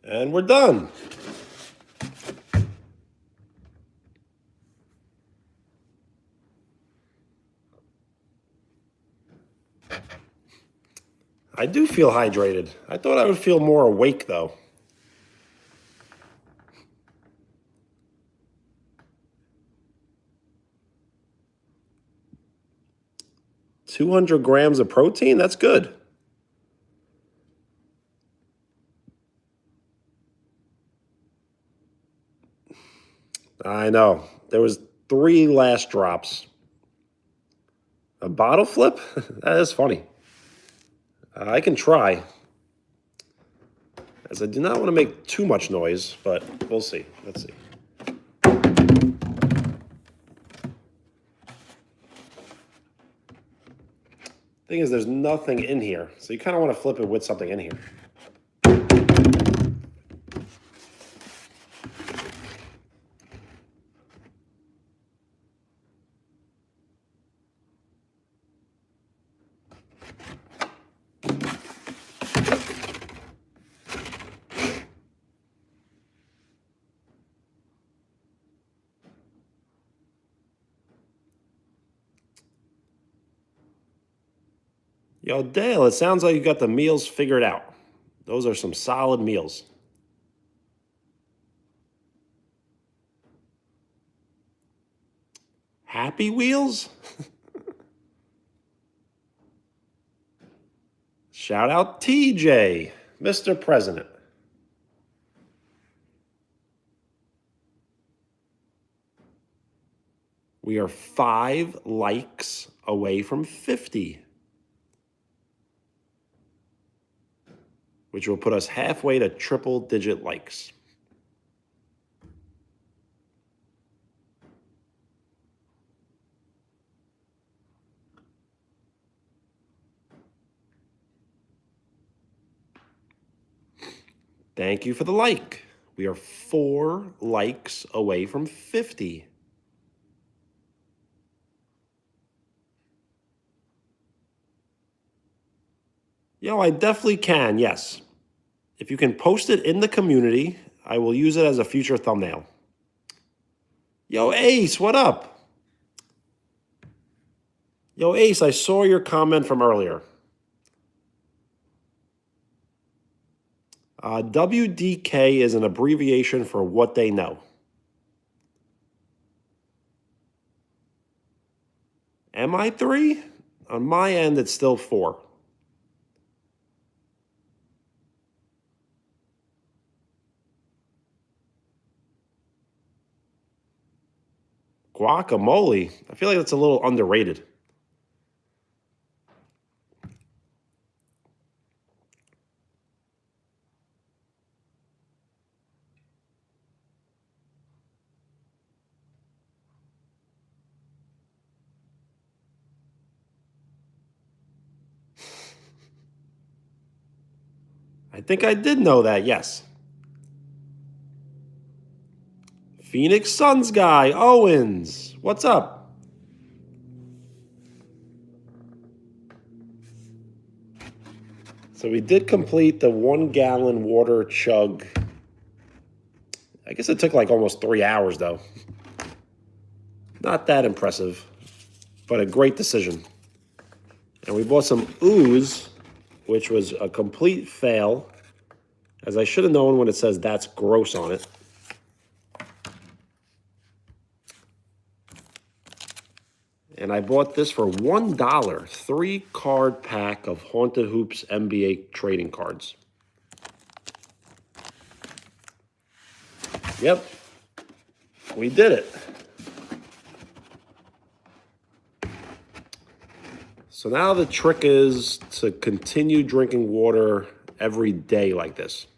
And we're done. I do feel hydrated. I thought I would feel more awake, though. $200 grams of protein? That's good. I know. There was 3 last drops. A bottle flip? That is funny. I can try, as I do not want to make too much noise, but we'll see. Let's see. Thing is, there's nothing in here, so you kind of want to flip it with something in here. Yo, Dale, it sounds like you got the meals figured out. Those are some solid meals. Happy Wheels? Shout out TJ, Mr. President. We are 5 likes away from 50, which will put us halfway to triple-digit likes. Thank you for the like. We are 4 likes away from 50. Yo, I definitely can, yes. If you can post it in the community, I will use it as a future thumbnail. Yo, Ace, what up? Yo, Ace, I saw your comment from earlier. WDK is an abbreviation for what they know. Am I 3? On my end, it's still 4. Guacamole. I feel like that's a little underrated. I think I did know that, yes. Phoenix Suns guy, Owens. What's up? So we did complete the 1-gallon water chug. I guess it took like almost 3 hours, though. Not that impressive, but a great decision. And we bought some ooze, which was a complete fail, as I should have known when it says that's gross on it. And I bought this for $1, 3-card pack of Haunted Hoops NBA trading cards. Yep, we did it. So now the trick is to continue drinking water every day like this.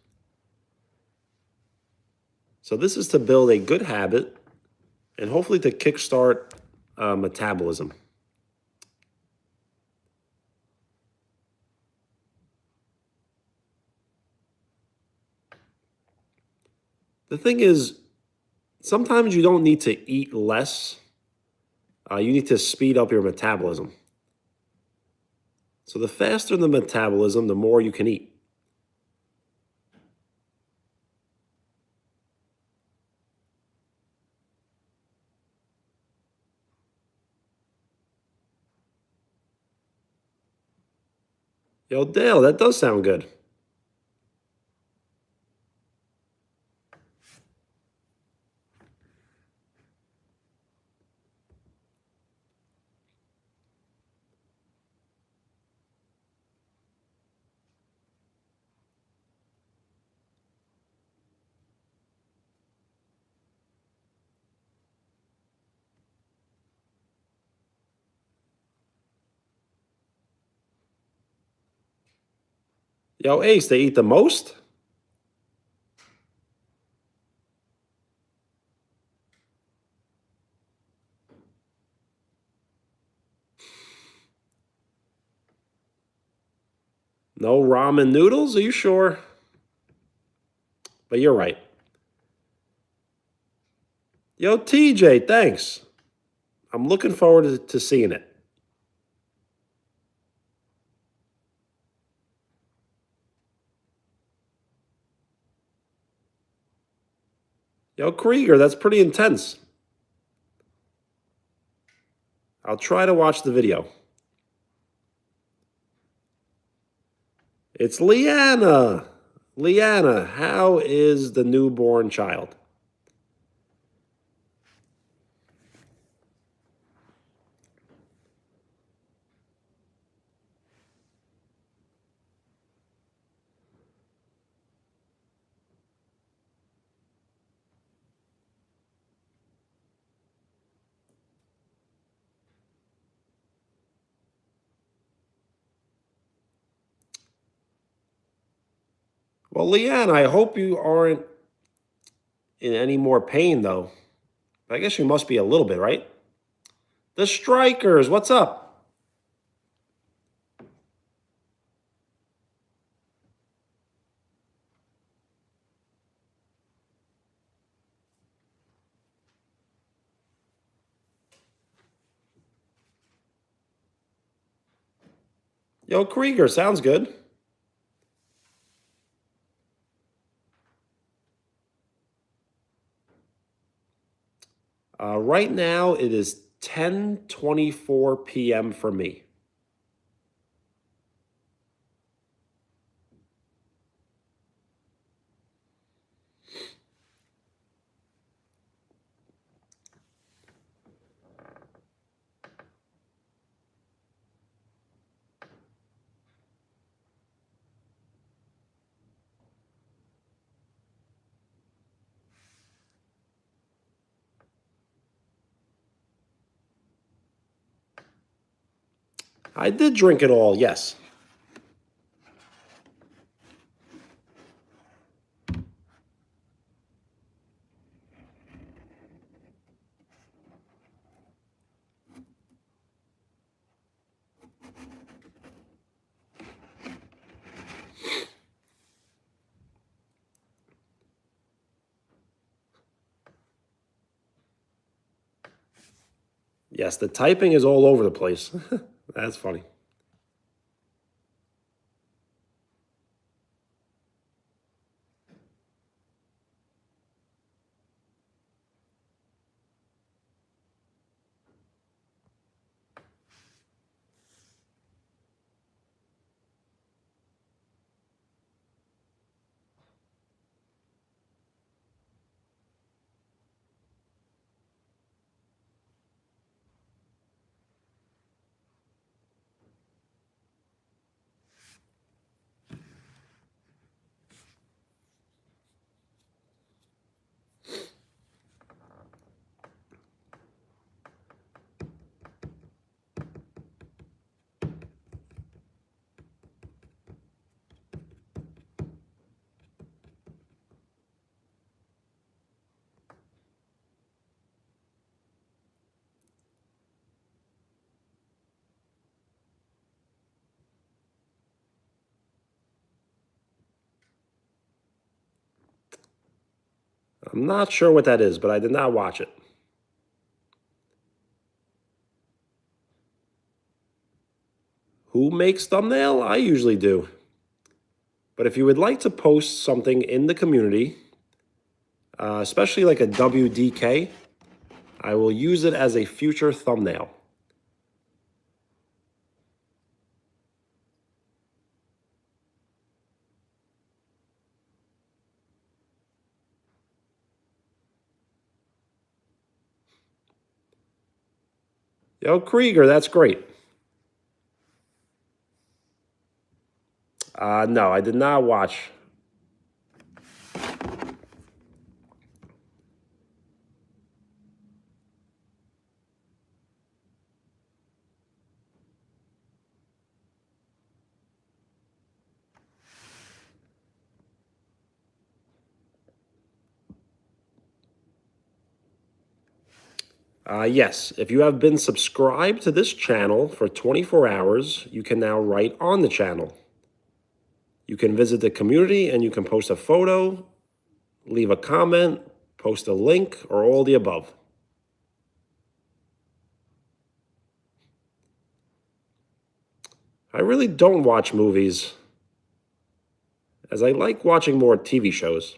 So this is to build a good habit and hopefully to kickstart metabolism. The thing is, sometimes you don't need to eat less. You need to speed up your metabolism. So the faster the metabolism, the more you can eat. Yo, Dale, that does sound good. Yo, Ace, they eat the most? No ramen noodles? Are you sure? But you're right. Yo, TJ, thanks. I'm looking forward to seeing it. Yo, Krieger, that's pretty intense. I'll try to watch the video. It's Leanna. Leanna, how is the newborn child? Well, Leanne, I hope you aren't in any more pain, though. I guess you must be a little bit, right? The Strikers, what's up? Yo, Krieger, sounds good. Right now, it is 10:24 p.m. for me. I did drink it all, yes. Yes, the typing is all over the place. That's funny. I'm not sure what that is, but I did not watch it. Who makes thumbnail? I usually do. But if you would like to post something in the community, especially like a WDK, I will use it as a future thumbnail. Yo, Krieger, that's great. No, I did not watch. Yes, if you have been subscribed to this channel for 24 hours, you can now write on the channel. You can visit the community and you can post a photo, leave a comment, post a link, or all the above. I really don't watch movies, as I like watching more TV shows.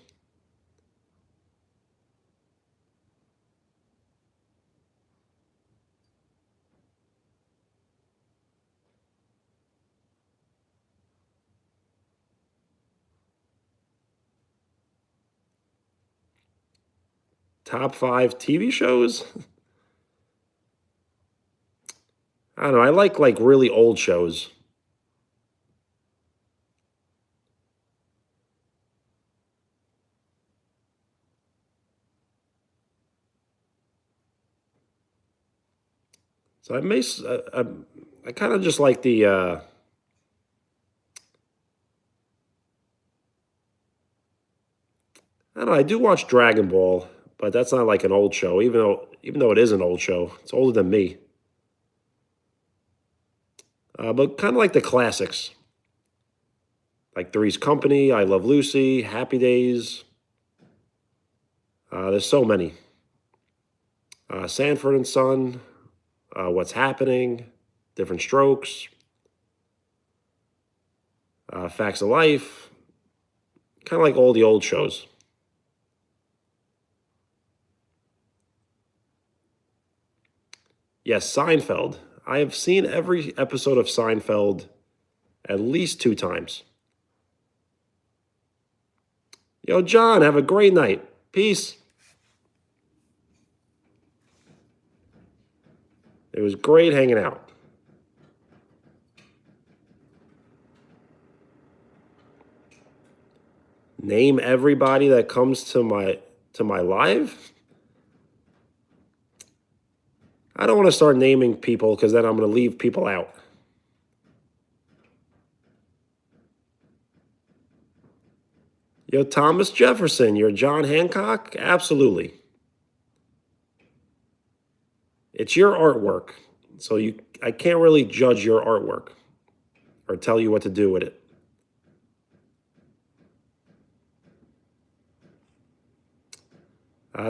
Top 5 TV shows? I don't know. I like really old shows. So I kind of just like the I don't know. I do watch Dragon Ball, but that's not like an old show. Even though it is an old show, it's older than me. But kind of like the classics, like Three's Company, I Love Lucy, Happy Days. There's so many. Sanford and Son, What's Happening, Different Strokes, Facts of Life. Kind of like all the old shows. Yes, Seinfeld. I have seen every episode of Seinfeld at least 2 times. Yo, John, have a great night. Peace. It was great hanging out. Name everybody that comes to my live. I don't want to start naming people because then I'm going to leave people out. Yo, Thomas Jefferson, you're John Hancock? Absolutely. It's your artwork, so I can't really judge your artwork or tell you what to do with it.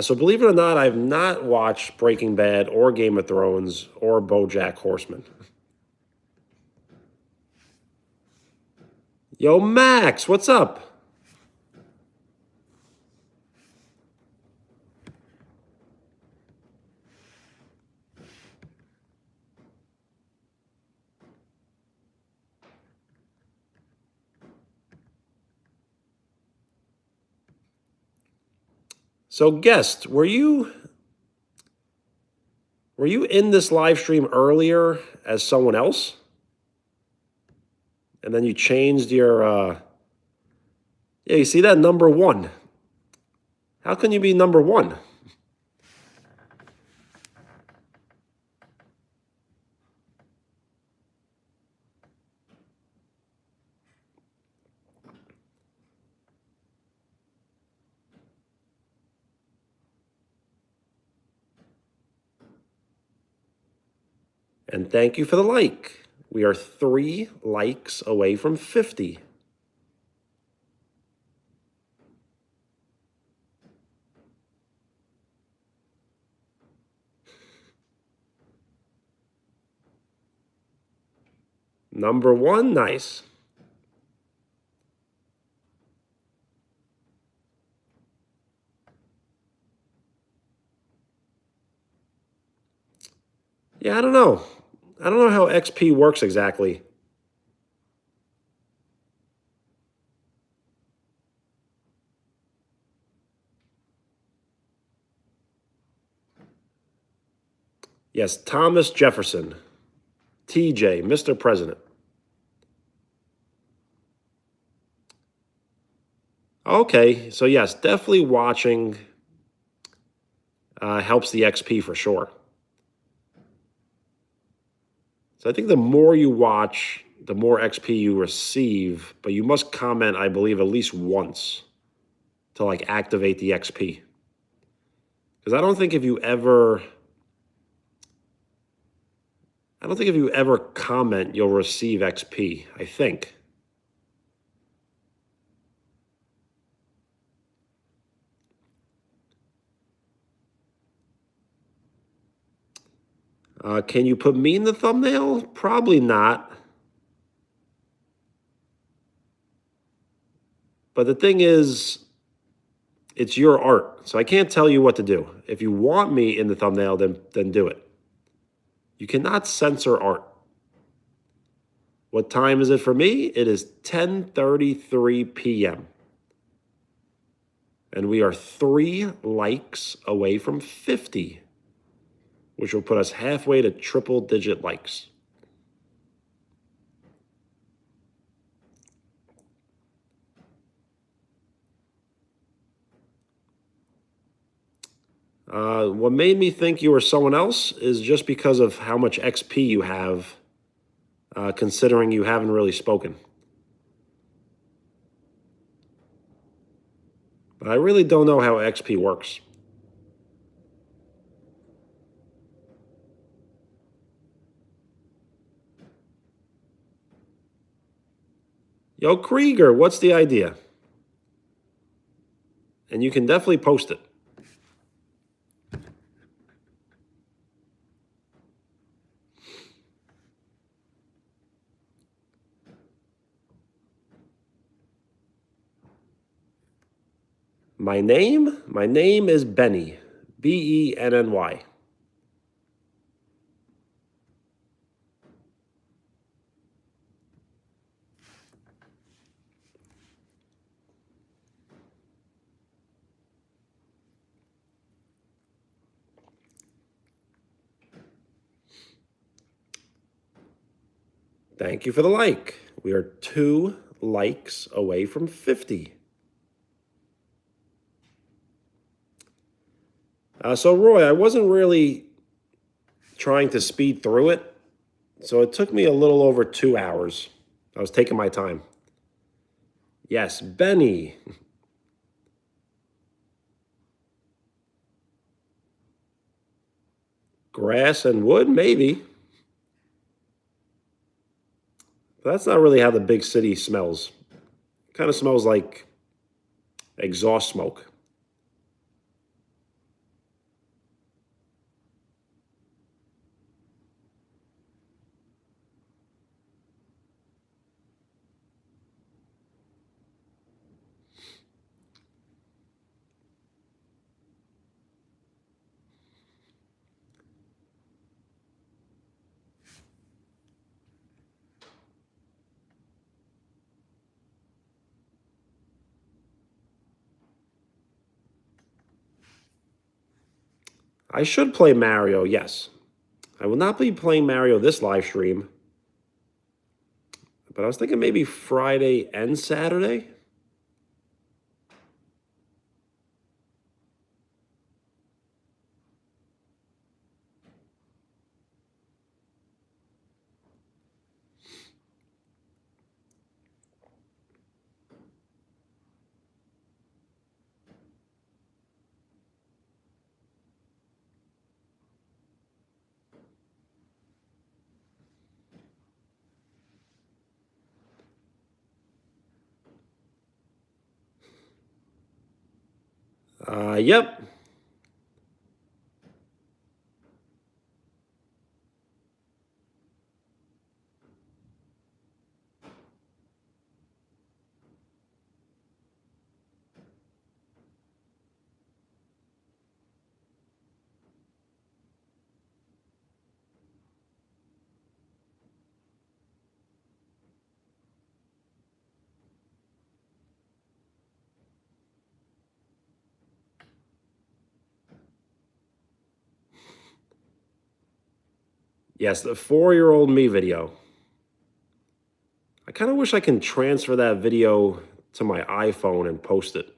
So believe it or not, I've not watched Breaking Bad or Game of Thrones or BoJack Horseman. Yo, Max, what's up? So, guest, were you in this live stream earlier as someone else? And then you changed your yeah, you see that number 1. How can you be number 1? And thank you for the like. We are 3 likes away from 50. Number 1, nice. Yeah, I don't know. I don't know how XP works exactly. Yes, Thomas Jefferson. TJ, Mr. President. Okay, so yes, definitely watching helps the XP for sure. So I think the more you watch, the more XP you receive, but you must comment, I believe, at least once to like activate the XP. Because I don't think if you ever comment, you'll receive XP, I think. Can you put me in the thumbnail? Probably not. But the thing is, it's your art. So I can't tell you what to do. If you want me in the thumbnail, then do it. You cannot censor art. What time is it for me? It is 10:33 p.m. And we are 3 likes away from 50, which will put us halfway to triple-digit likes. What made me think you were someone else is just because of how much XP you have, considering you haven't really spoken. But I really don't know how XP works. Yo, Krieger, what's the idea? And you can definitely post it. My name? My name is Benny. Benny. Thank you for the like. We are 2 likes away from 50. So, Roy, I wasn't really trying to speed through it, so it took me a little over 2 hours. I was taking my time. Yes, Benny. Grass and wood, maybe. But that's not really how the big city smells. It kind of smells like exhaust smoke. I should play Mario, yes. I will not be playing Mario this live stream, but I was thinking maybe Friday and Saturday. Yep. Yes, the 4-year-old me video. I kind of wish I can transfer that video to my iPhone and post it.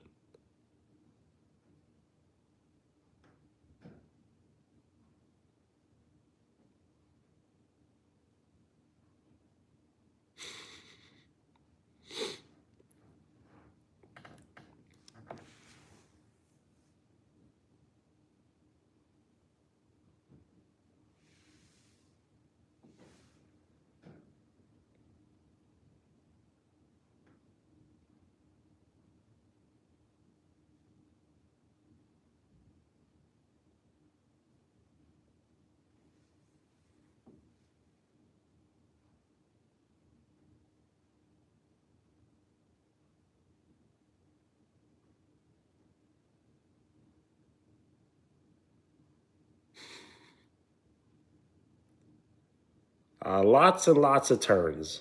Lots and lots of turns.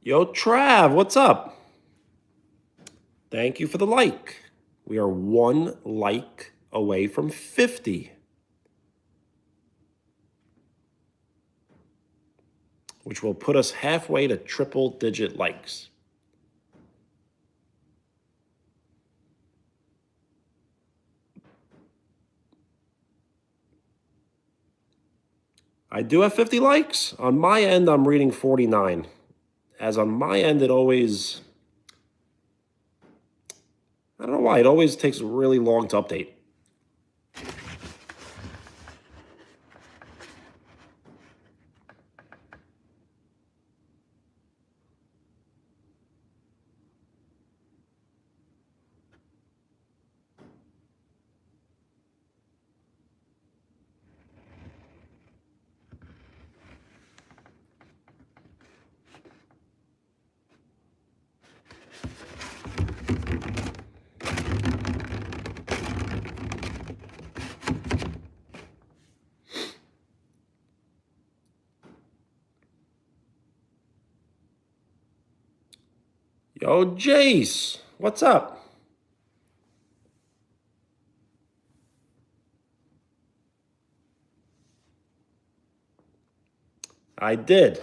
Yo, Trav, what's up? Thank you for the like. We are 1 like away from 50, which will put us halfway to triple-digit likes. I do have 50 likes. On my end, I'm reading 49. As on my end, it always, I don't know why, it always takes really long to update. Yo, Jace, what's up? I did.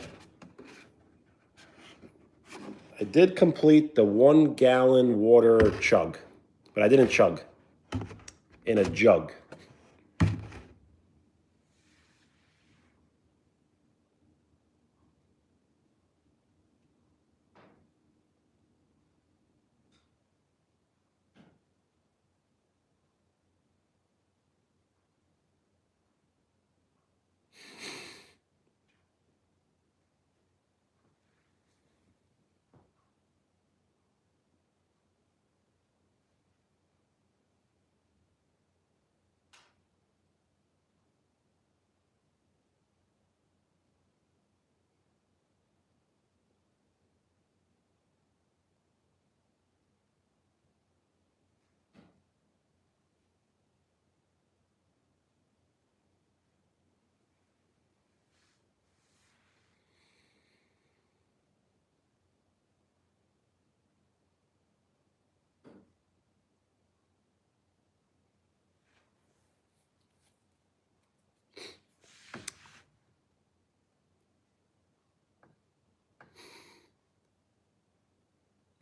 I did complete the 1 gallon water chug, but I didn't chug in a jug.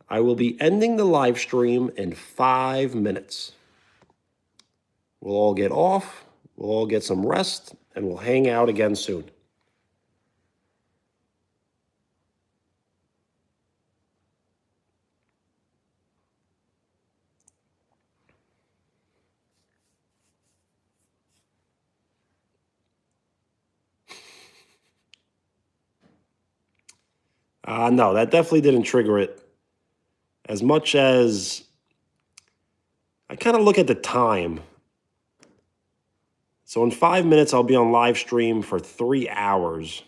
I will be ending the live stream in 5 minutes. We'll all get off, we'll all get some rest, and we'll hang out again soon. No, that definitely didn't trigger it. As much as I kind of look at the time. So in 5 minutes, I'll be on live stream for 3 hours.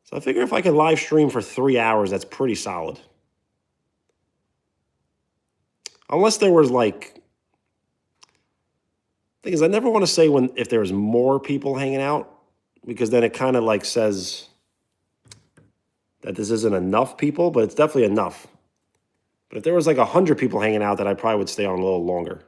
So I figure if I can live stream for 3 hours, that's pretty solid. Unless there was like, thing is, I never want to say if there's more people hanging out, because then it kind of like says that this isn't enough people, but it's definitely enough. But if there was like 100 people hanging out, then I probably would stay on a little longer.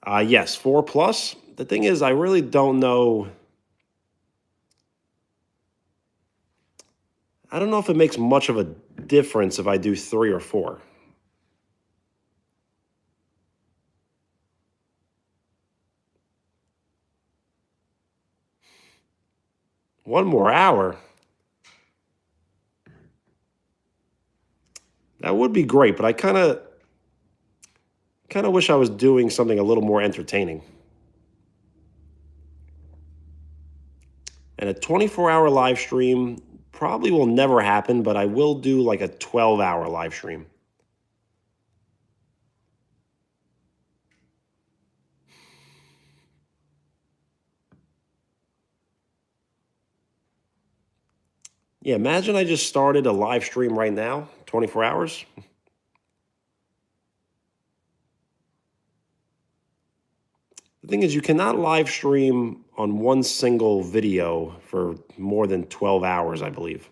Yes, 4+. The thing is, I really don't know. I don't know if it makes much of a difference if I do 3 or 4. One more hour. That would be great, but I kind of wish I was doing something a little more entertaining. And a 24-hour live stream probably will never happen, but I will do like a 12-hour live stream. Yeah, imagine I just started a live stream right now, 24 hours. The thing is, you cannot live stream on one single video for more than 12 hours, I believe.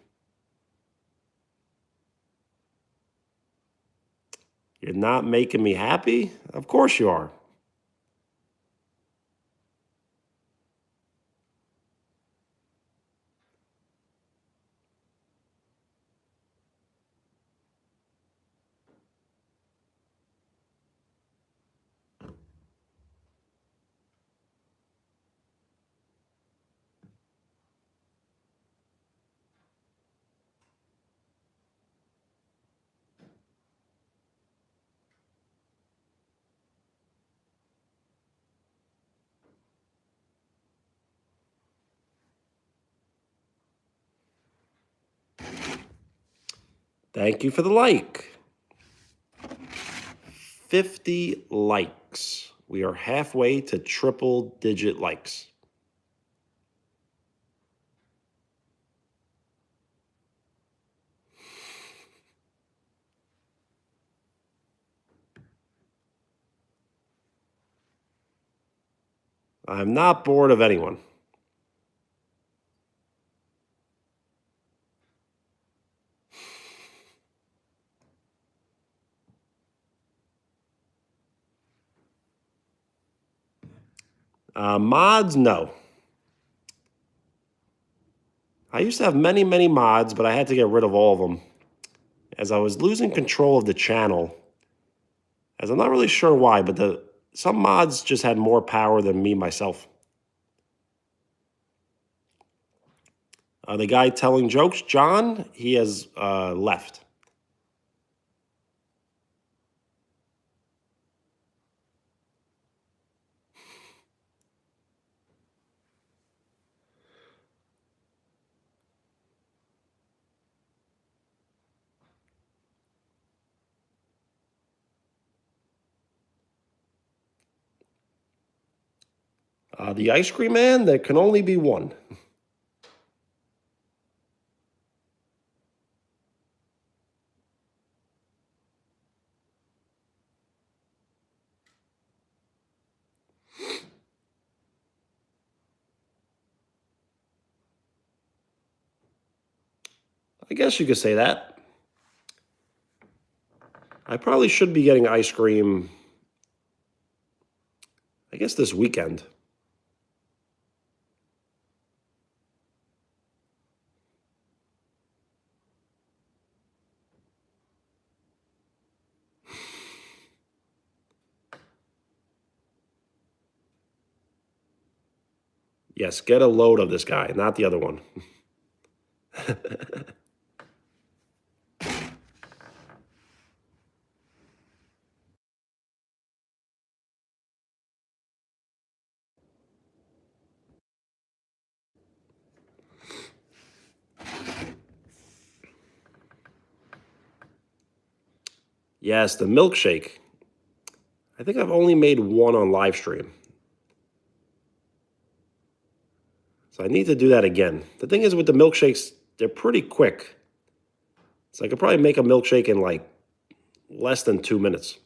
You're not making me happy? Of course you are. Thank you for the like. 50 likes. We are halfway to triple-digit likes. I'm not bored of anyone. Mods, no. I used to have many, many mods, but I had to get rid of all of them as I was losing control of the channel. As I'm not really sure why, but some mods just had more power than me myself. The guy telling jokes, John, he has left. The ice cream man, there can only be one. I guess you could say that. I probably should be getting ice cream, I guess, this weekend. Yes, get a load of this guy, not the other one. Yes, the milkshake. I think I've only made one on live stream. So I need to do that again. The thing is with the milkshakes, they're pretty quick. So I could probably make a milkshake in like less than 2 minutes.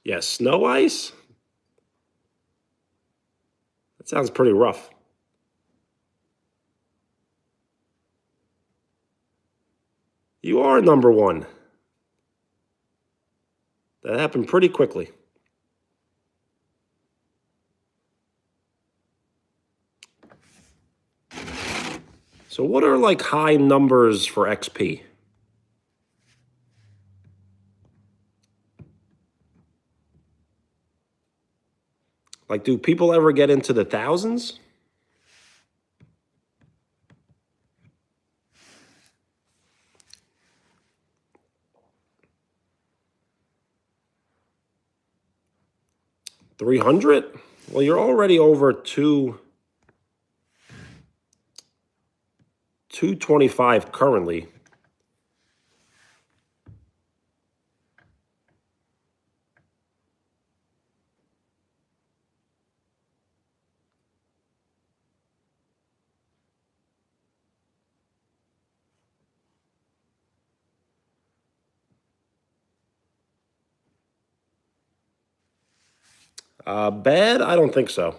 Yeah, snow ice? That sounds pretty rough. You are number one. That happened pretty quickly. So what are like high numbers for XP? Like, do people ever get into the thousands? $300? Well, you're already over 225 currently. Bad? I don't think so.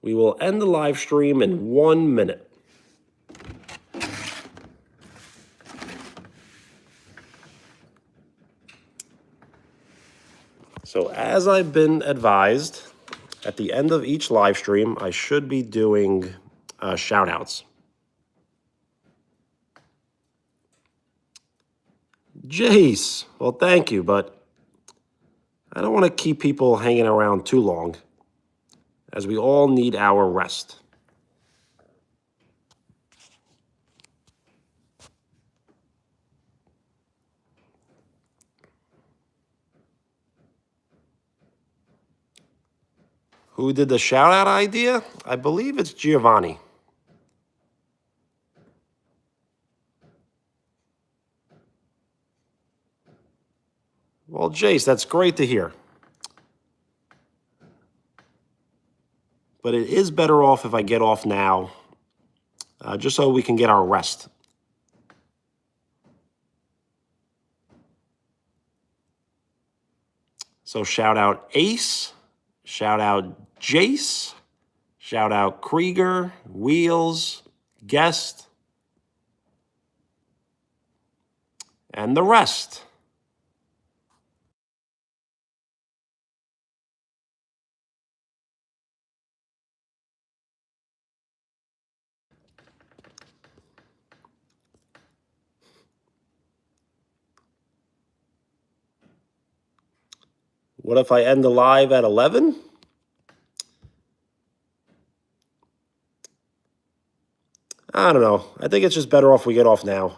We will end the live stream in 1 minute. So as I've been advised, at the end of each live stream, I should be doing shout outs. Jace, well, thank you, but I don't want to keep people hanging around too long, as we all need our rest. Who did the shout out idea? I believe it's Giovanni. Well, Jace, that's great to hear. But it is better off if I get off now, just so we can get our rest. So shout out Ace, shout out Jace, shout out Krieger, Wheels, Guest, and the rest. What if I end the live at 11? I don't know. I think it's just better off we get off now.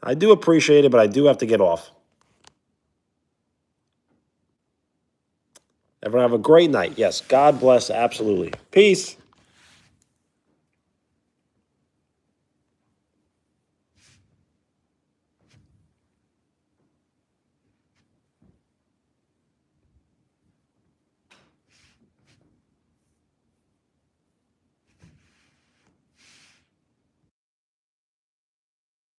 I do appreciate it, but I do have to get off. Everyone have a great night. Yes, God bless, absolutely. Peace.